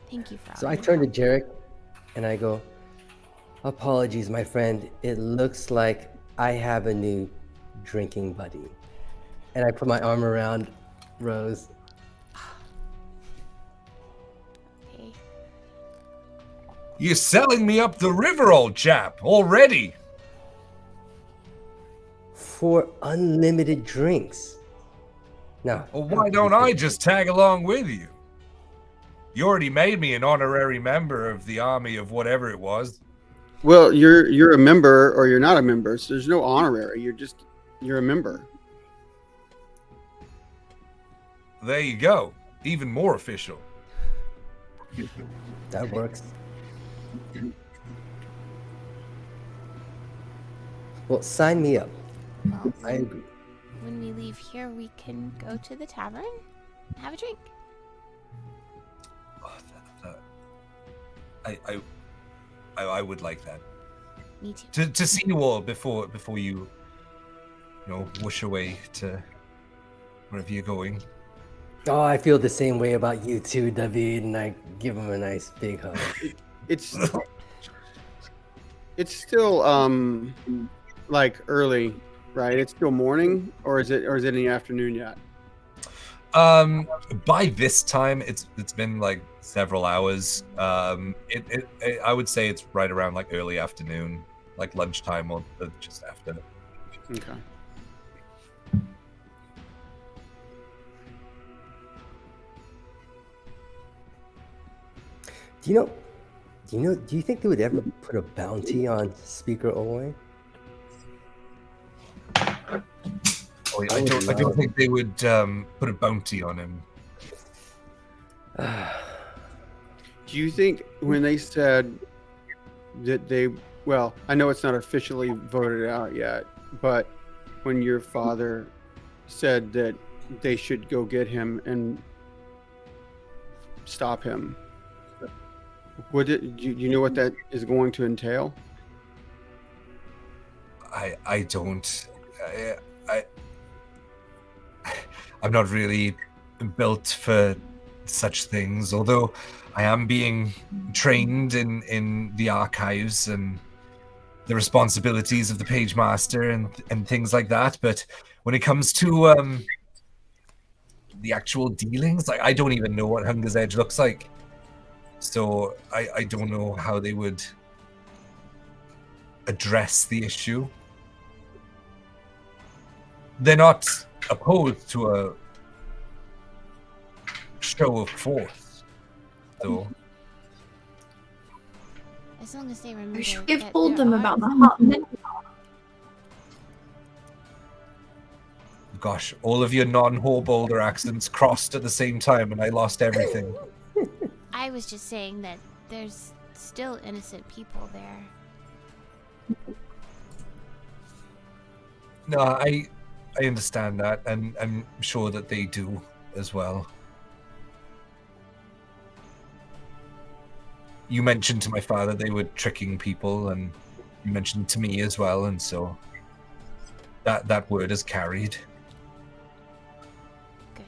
Thank you for all So I your turn to help. Jarek and I go, "Apologies, my friend. It looks like I have a new drinking buddy." And I put my arm around Rose. Okay. You're selling me up the river, old chap, already. For unlimited drinks. Now, Well, why don't I just tag along with you? You already made me an honorary member of the army of whatever it was. Well, you're a member or you're not a member, so there's no honorary. You're a member. There you go. Even more official. that works. Well, sign me up. Well, I agree. when we leave here, we can go to the tavern and have a drink. Oh, I would like that. Me too. To see you all before you whoosh away to wherever you're going. Oh, I feel the same way about you too, David, and I give him a nice big hug. It's still like early, right? It's still morning, or is it in the afternoon yet? By this time, it's been like several hours. I would say it's right around like early afternoon, like lunchtime or just after. Okay. Do you think they would ever put a bounty on Speaker Owen? Oh, I don't think they would put a bounty on him. Do you think when they said that well, I know it's not officially voted out yet, but when your father said that they should go get him and stop him, you know what that is going to entail? I don't. I'm not really built for such things, although I am being trained in the archives and the responsibilities of the page master and things like that. But when it comes to the actual dealings, like I don't even know what Hunger's Edge looks like. So I don't know how they would address the issue. They're not opposed to a show of force, though. As long as they remember. I should have that told there them are about the hut. Gosh, all of your non-Horbolder accents crossed at the same time, and I lost everything. I was just saying that there's still innocent people there. No, I understand that, and I'm sure that they do as well. You mentioned to my father they were tricking people, and you mentioned to me as well, and so that word is carried. Good.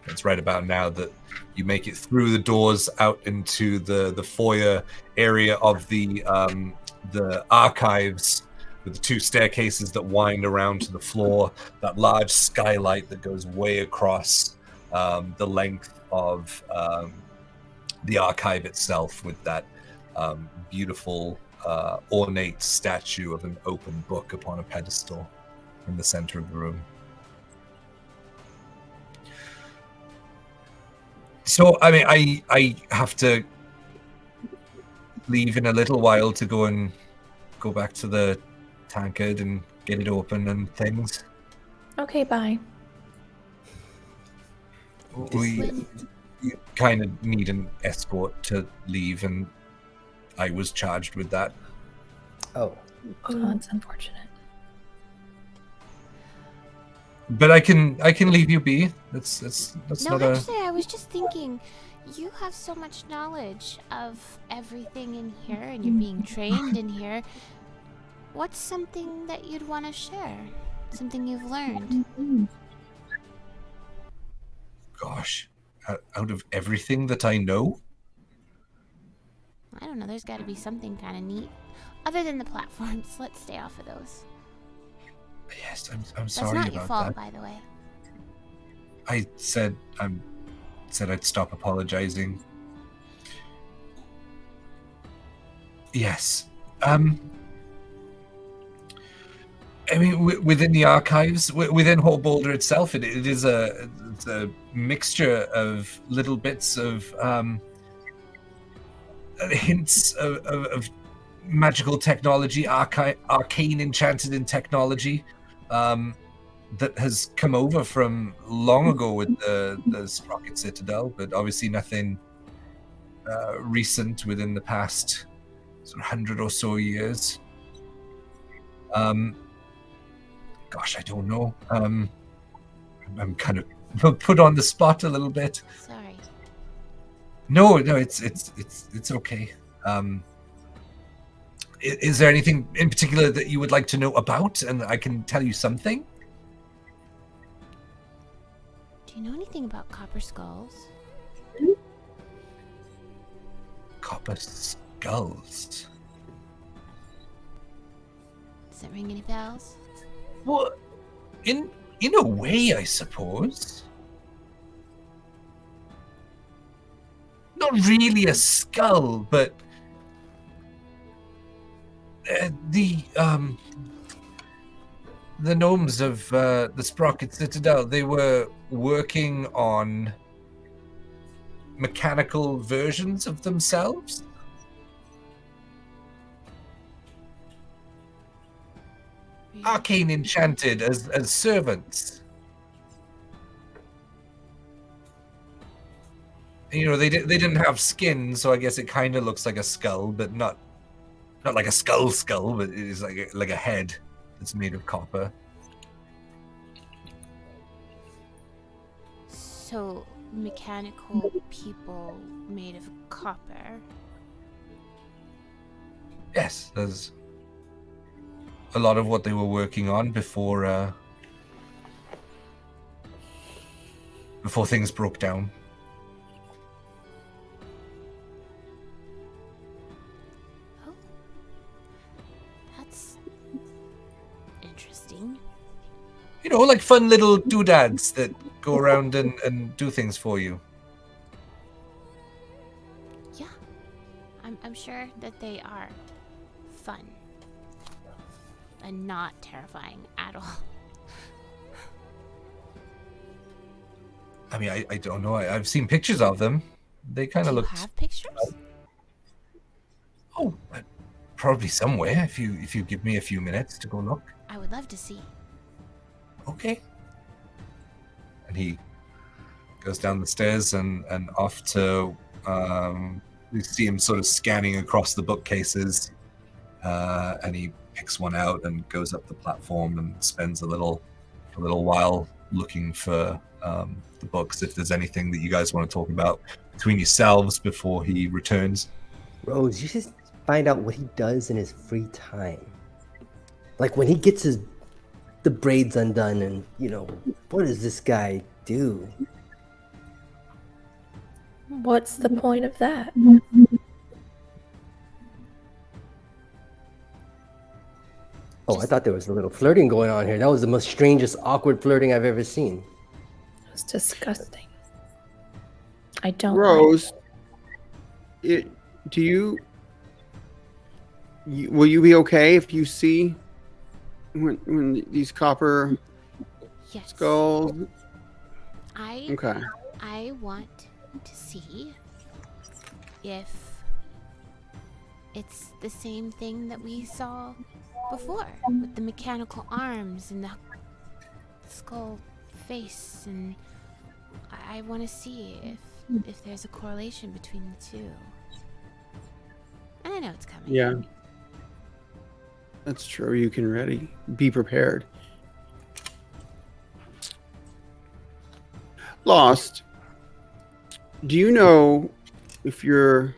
It's right about now that you make it through the doors out into the foyer area of the archives, with the two staircases that wind around to the floor, that large skylight that goes way across the length of the archive itself, with that beautiful ornate statue of an open book upon a pedestal in the center of the room. So, I mean, I have to leave in a little while to go back to the tankard and get it open and things. Okay, bye. You kind of need an escort to leave, and I was charged with that. Oh, That's unfortunate. But I can leave you be. That's No, not a. actually, I was just thinking, you have so much knowledge of everything in here, and you're being trained in here. What's something that you'd want to share? Something you've learned? Gosh, out of everything that I know, I don't know, there's got to be something kind of neat. Other than the platforms, let's stay off of those. yes, I'm That's sorry not about your fault, that. by the way. I said I'd stop apologizing. Yes. I mean, within the archives, within Horbolder itself, it is it's a mixture of little bits of hints of magical technology, arcane enchanted in technology, that has come over from long ago with the Sprocket Citadel, but obviously nothing recent within the past sort of 100 or so years. Gosh, I don't know. I'm kind of put on the spot a little bit. Sorry. No, it's okay. Is there anything in particular that you would like to know about, and I can tell you something? Do you know anything about copper skulls? Copper skulls. Does it ring any bells? Well, in a way, I suppose. Not really a skull, but the gnomes of the Sprocket Citadel, they were working on mechanical versions of themselves. Arcane enchanted as servants. You know, they didn't have skin, so I guess it kind of looks like a skull, but not like a skull, but it is like a head that's made of copper. So, mechanical people made of copper. Yes, there's a lot of what they were working on before things broke down. like fun little doodads that go around and do things for you. Yeah, I'm sure that they are fun and not terrifying at all. I mean, I don't know. I've seen pictures of them. They kind Do of you look. have pictures? Oh, probably somewhere. If you give me a few minutes to go look. I would love to see. Okay. And he goes down the stairs and off to. We see him sort of scanning across the bookcases, and he picks one out and goes up the platform and spends a little while looking for the books. If there's anything that you guys want to talk about between yourselves before he returns. Rose, you should find out what he does in his free time. Like when he gets the braids undone, and what does this guy do? What's the point of that? Oh, I thought there was a little flirting going on here. That was the most strangest, awkward flirting I've ever seen. It was disgusting. I don't like Rose, will you be okay if you see when these copper Yes. skulls? Okay. I want to see if it's the same thing that we saw before with the mechanical arms and the skull face, and I want to see if there's a correlation between the two. And I know it's coming. Yeah. That's true. You can be prepared. Lost. Do you know if your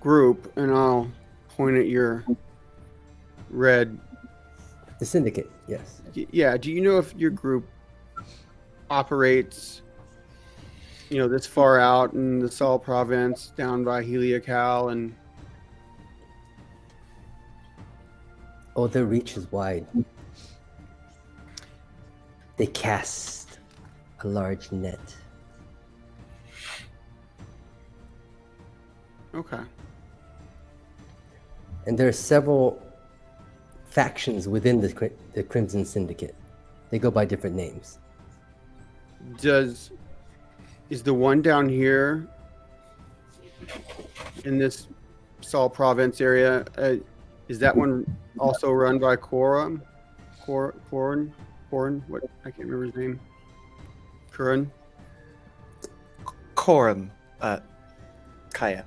group, and I'll point at your red. The Syndicate, yes. Yeah. Do you know if your group operates, this far out in the Swole province, down by Heliacal, and Oh, their reach is wide. They cast a large net. okay. And there are several factions within the Crimson Syndicate. They go by different names. Is the one down here in this Swole province area, is that one also run by Corn? What? I can't remember his name. Curran? Corum, Kaya.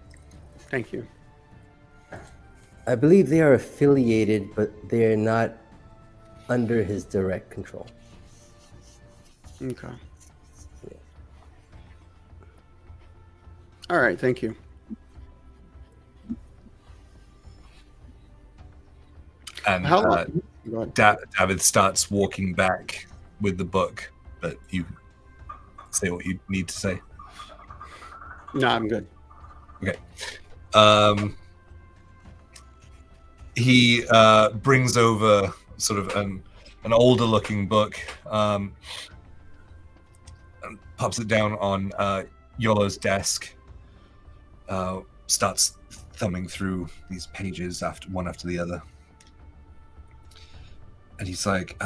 Thank you. I believe they are affiliated, but they are not under his direct control. Okay. All right, thank you. And How long? Go ahead. David starts walking back with the book, but you say what you need to say. No, I'm good. Okay. He brings over sort of an older looking book, and pops it down on Yolo's desk, starts thumbing through these pages one after the other. And he's like,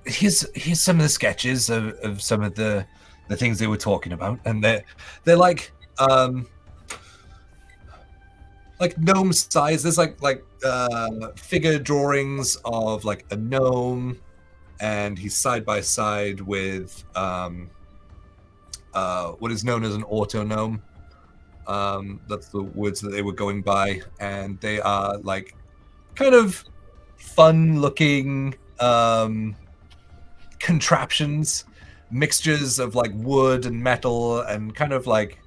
here's some of the sketches of some of the things they were talking about, and they're like gnome size. There's like figure drawings of like a gnome, and he's side by side with what is known as an auto gnome. That's the words that they were going by, and they are like kind of fun looking contraptions, mixtures of like wood and metal, and kind of like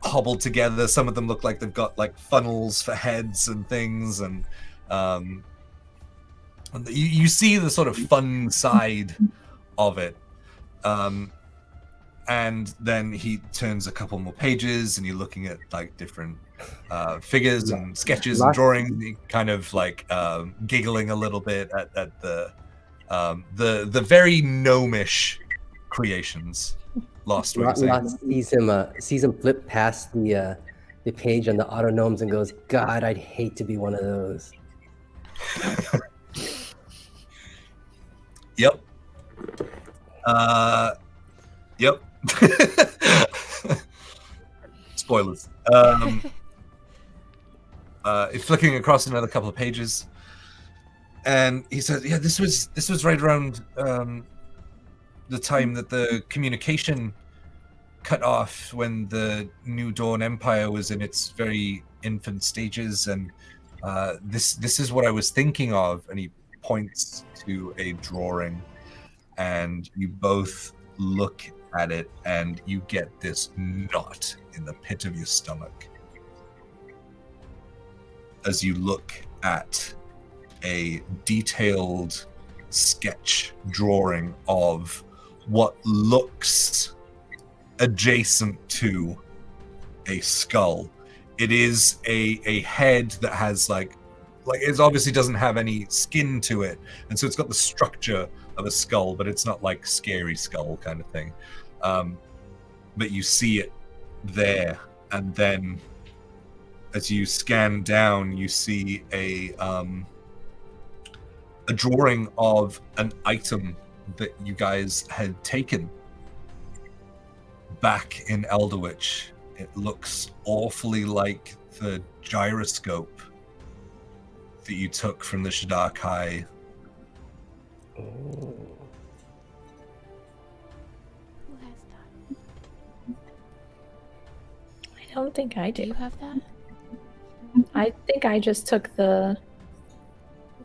hobbled together. Some of them look like they've got like funnels for heads and things, and you see the sort of fun side of it. And then he turns a couple more pages, and you're looking at like different figures and sketches and drawings. And he kind of like giggling a little bit at the The very gnomish creations. Lost what you're saying. Lot sees him flip past the page on the autonomes and goes, God, I'd hate to be one of those. Yep. Yep. Spoilers. Flicking across another couple of pages, and he said, "Yeah, this was right around the time that the communication cut off when the New Dawn Empire was in its very infant stages, and this is what I was thinking of." And he points to a drawing, and you both look at it, and you get this knot in the pit of your stomach as you look at a detailed sketch drawing of what looks adjacent to a skull. It is a head that has like it obviously doesn't have any skin to it, and so it's got the structure of a skull, but it's not like scary skull kind of thing. But you see it there, and then as you scan down, you see a drawing of an item that you guys had taken back in Elderwich. It looks awfully like the gyroscope that you took from the Shadak High. Who has that? I don't think I Do you do. have that? I think I just took the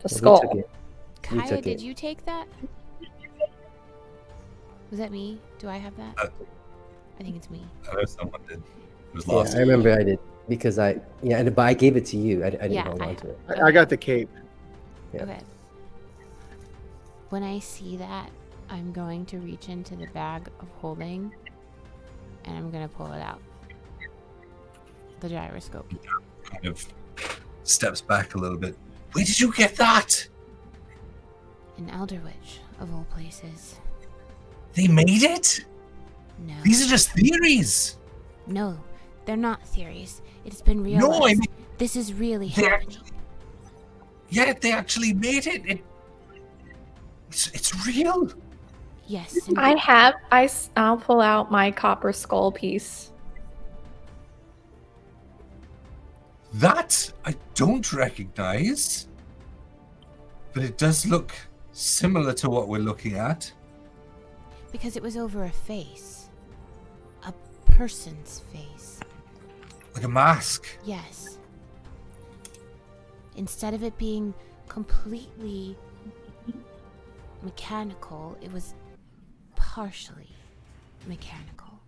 We skull. took it. We Kaya, took did it. you take that? Was that me? Do I have that? I think it's me. I know someone did. It was Yeah, lost. I remember I did because but I gave it to you. I didn't Yeah, hold I- on to it. I got the cape. Yeah. Okay. When I see that, I'm going to reach into the bag of holding and I'm going to pull it out. The gyroscope. Kind of steps back a little bit. Where did you get that? In Elderwich, of all places. They made it? No. These are just theories. No, they're not theories. It's been realized. No, I mean, this is really they happening. yeah, they actually made it. It's real. Yes. And I'll pull out my copper skull piece. That I don't recognize, but it does look similar to what we're looking at. because it was over a face. A person's face. Like a mask. Yes. Instead of it being completely mechanical, it was partially mechanical.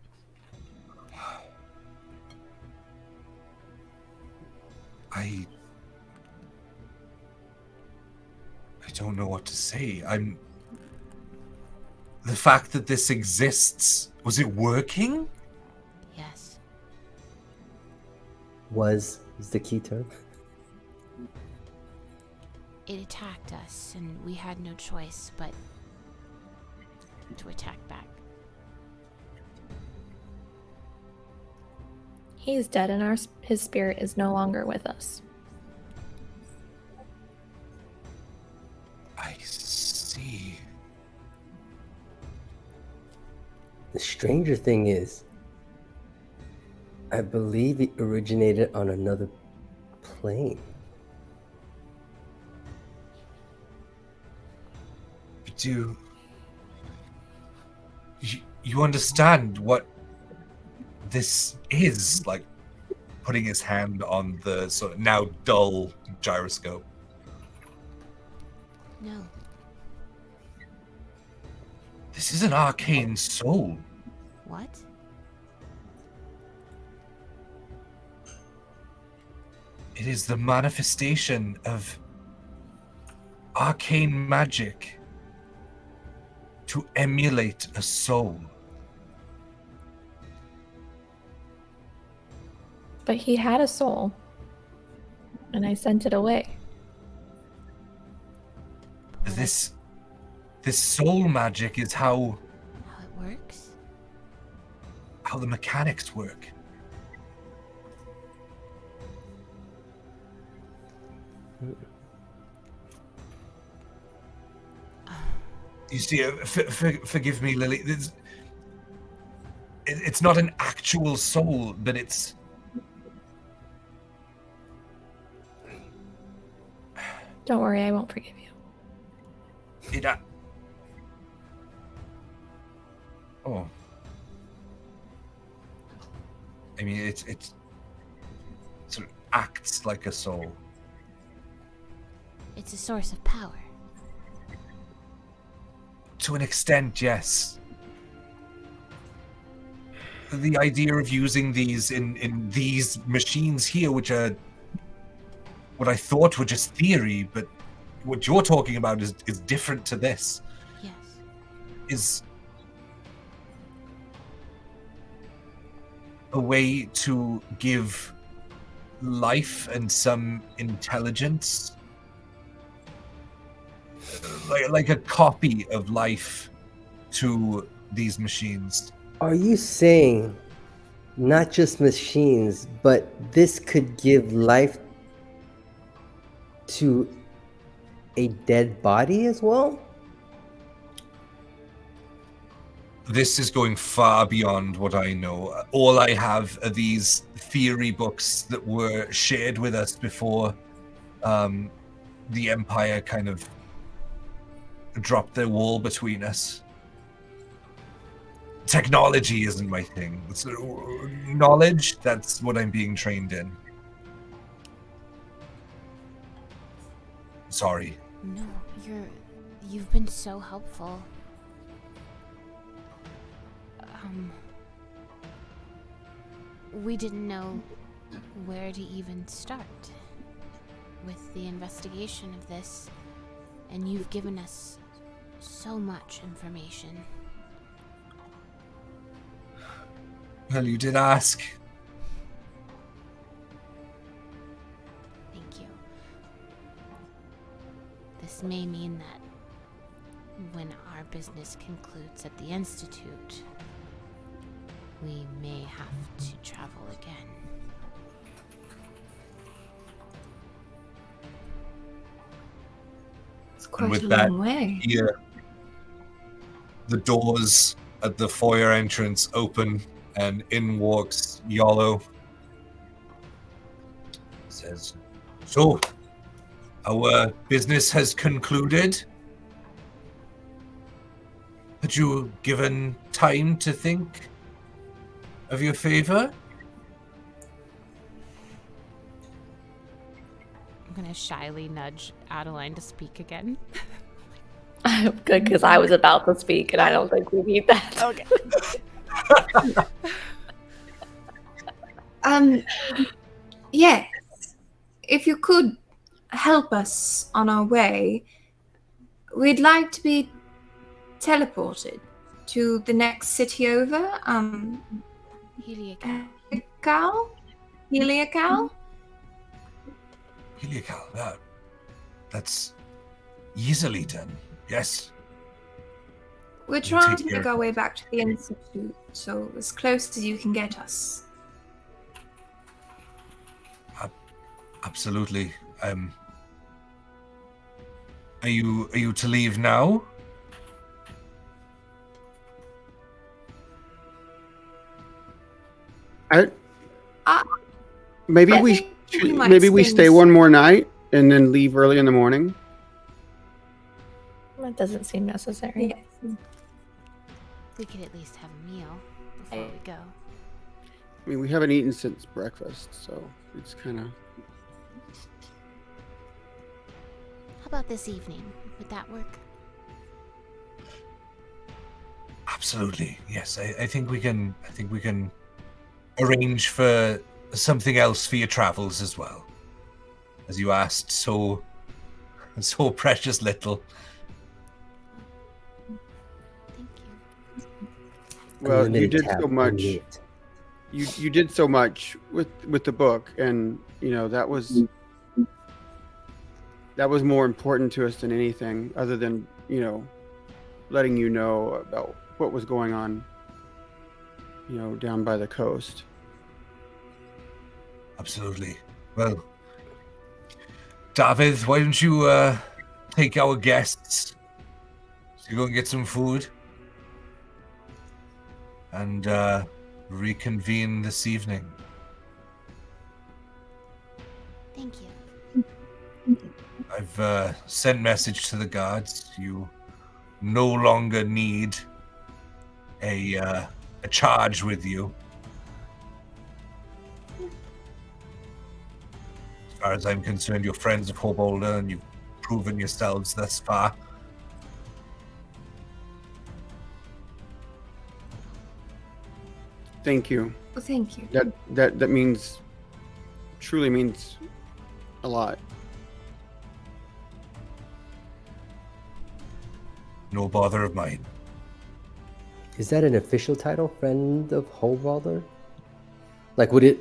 I don't know what to say. The fact that this exists, was it working? Yes. Was is the key term. It attacked us, and we had no choice but to attack back. He's dead, and his spirit is no longer with us. I see. The stranger thing is, I believe it originated on another plane. But you understand what this is? Like putting his hand on the sort of now dull gyroscope. No. This is an arcane soul. What? It is the manifestation of arcane magic to emulate a soul. But he had a soul, and I sent it away. But This This soul magic is how How it works? the mechanics work. You see, forgive me, Lily. It's not an actual soul, but it's... Don't worry, I won't forgive you. Oh. I mean, it sort of acts like a soul. It's a source of power. To an extent, yes. The idea of using these in these machines here, which are what I thought were just theory, but what you're talking about is different to this. Yes. Is a way to give life and some intelligence, like a copy of life to these machines. Are you saying not just machines, but this could give life to a dead body as well? This is going far beyond what I know. All I have are these theory books that were shared with us before the Empire kind of dropped their wall between us. Technology isn't my thing. It's knowledge, that's what I'm being trained in. Sorry. No, you've been so helpful. We didn't know where to even start with the investigation of this, and you've given us so much information. Well, you did ask. Thank you. This may mean that when our business concludes at the Institute, we may have to travel again. It's quite with a that, long way. Here, the doors at the foyer entrance open, and in walks Yolo. Says, "So, our business has concluded. Had you given time to think of your favor?" I'm gonna shyly nudge Adeline to speak again. Good, because I was about to speak, and I don't think we need that. Okay. Yes. If you could help us on our way, we'd like to be teleported to the next city over. Heliacal. Heliacal? Heliacal, that's easily done. Yes. We're trying to take care make of our way back to the Institute, so as close as you can get us. Absolutely. Are you to leave now? Maybe I we think we might stay spend- one more night and then leave early in the morning. That doesn't seem necessary. Yes. We could at least have a meal before we go. I mean, we haven't eaten since breakfast, so it's kind of... How about this evening? Would that work? Absolutely. Yes. I think we can arrange for something else for your travels as well. As you asked so precious little. Thank you. Well, you Unlimited did tap so on much. meat. You did so much with the book, and that was more important to us than anything, other than letting you know about what was going on, down by the coast. Absolutely. Well, David, why don't you take our guests to go and get some food and reconvene this evening? Thank you. I've sent message to the guards. You no longer need a charge with you. As far as I'm concerned, you're friends of Hobolder, and you've proven yourselves thus far. Thank you. Well, thank you. That means, truly means a lot. No bother of mine. Is that an official title, Friend of Hobolder? Like, would it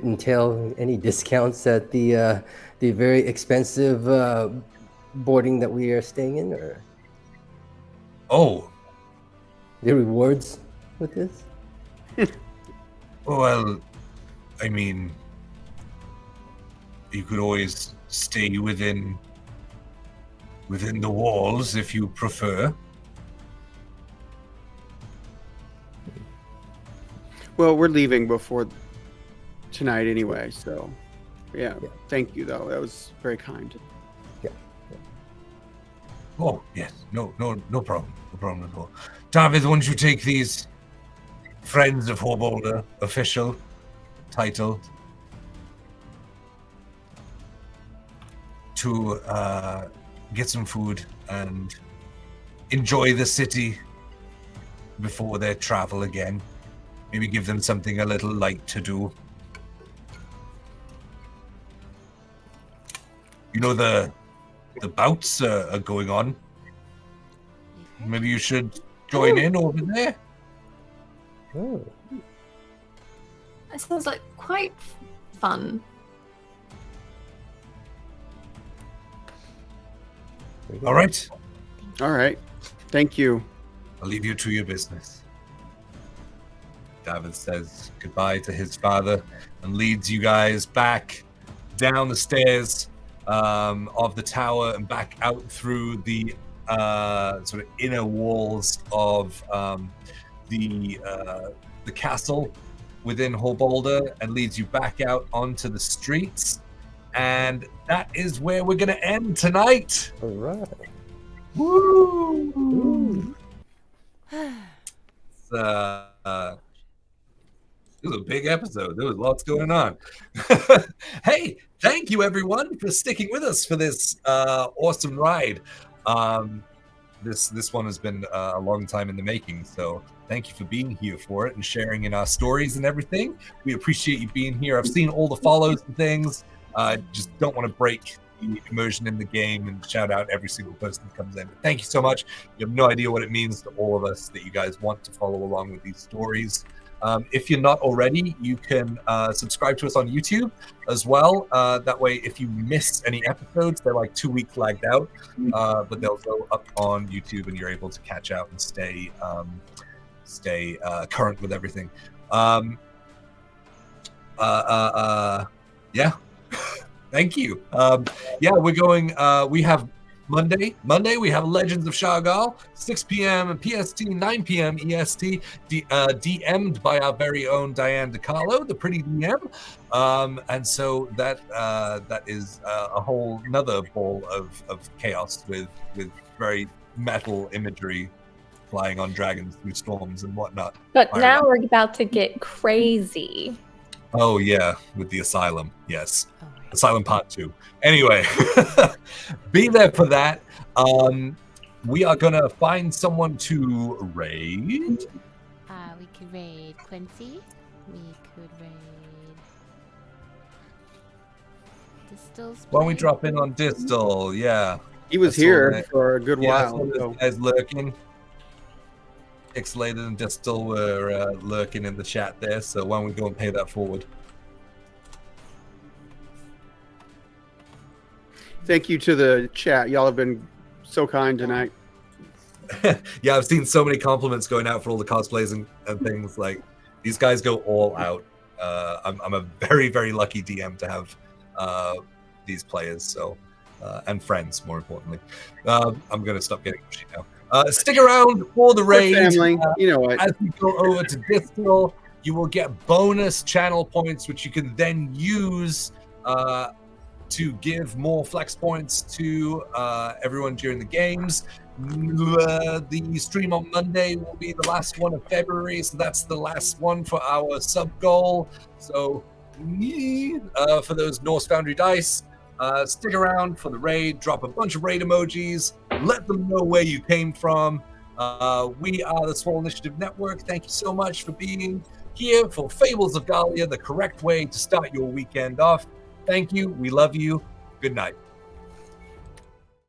entail any discounts at the very expensive boarding that we are staying in, or Oh, the rewards with this? well, I mean, you could always stay within the walls if you prefer. Well, we're leaving before tonight anyway, so yeah. Thank you, though. That was very kind. Oh, yes. No problem. No problem at all. David, why don't you take these Friends of Hobolder official title to get some food and enjoy the city before their travel again. Maybe give them something a little light to do. You know, the bouts are going on. Maybe you should join in over there. Oh. That sounds like quite fun. All right. All right. Thank you. I'll leave you to your business. David says goodbye to his father and leads you guys back down the stairs of the tower and back out through the sort of inner walls of the castle within Hobolder, and leads you back out onto the streets. And that is where we're going to end tonight. All right. Woo! It was a big episode. There was lots going on. Hey, thank you everyone for sticking with us for this awesome ride. This one has been a long time in the making, so thank you for being here for it and sharing in our stories and everything. We appreciate you being here. I've seen all the follows and things. Just don't want to break the immersion in the game and shout out every single person that comes in. But thank you so much. You have no idea what it means to all of us that you guys want to follow along with these stories. If you're not already, you can subscribe to us on YouTube as well. That way, if you miss any episodes, they're like 2 weeks lagged out, but they'll go up on YouTube and you're able to catch out and stay current with everything. Yeah. Thank you. Yeah, we're going. We have Monday, we have Legends of Shargal, 6 p.m. PST, 9 p.m. EST, DM'd by our very own Diane DiCarlo, the pretty DM. And so that is a whole nother ball of chaos with very metal imagery flying on dragons through storms and whatnot. But now we're about to get crazy. Oh, yeah, with the Asylum, yes. Oh, right. Asylum Part 2. Anyway, be there for that. We are going to find someone to raid. We could raid Quincy. We could raid Distil's. Why don't we drop in on Distal? Yeah. He was I saw here that. for a good Yeah, while. so those guys lurking. Pixelated and Distal were lurking in the chat there, so why don't we go and pay that forward? Thank you to the chat. Y'all have been so kind tonight. Yeah, I've seen so many compliments going out for all the cosplays and things. Like, these guys go all out. I'm a very, very lucky DM to have these players, so and friends, more importantly. I'm gonna stop getting pushy now. Stick around for the We're raid. family. You know what? As we go over to Distil, you will get bonus channel points, which you can then use to give more flex points to everyone during the games. The stream on Monday will be the last one of February, so that's the last one for our sub goal. So for those Norse Foundry dice, stick around for the raid, drop a bunch of raid emojis, let them know where you came from. We are the Swole Initiative Network. Thank you so much for being here for Fables of Gahlia, the correct way to start your weekend off. Thank you. We love you. Good night.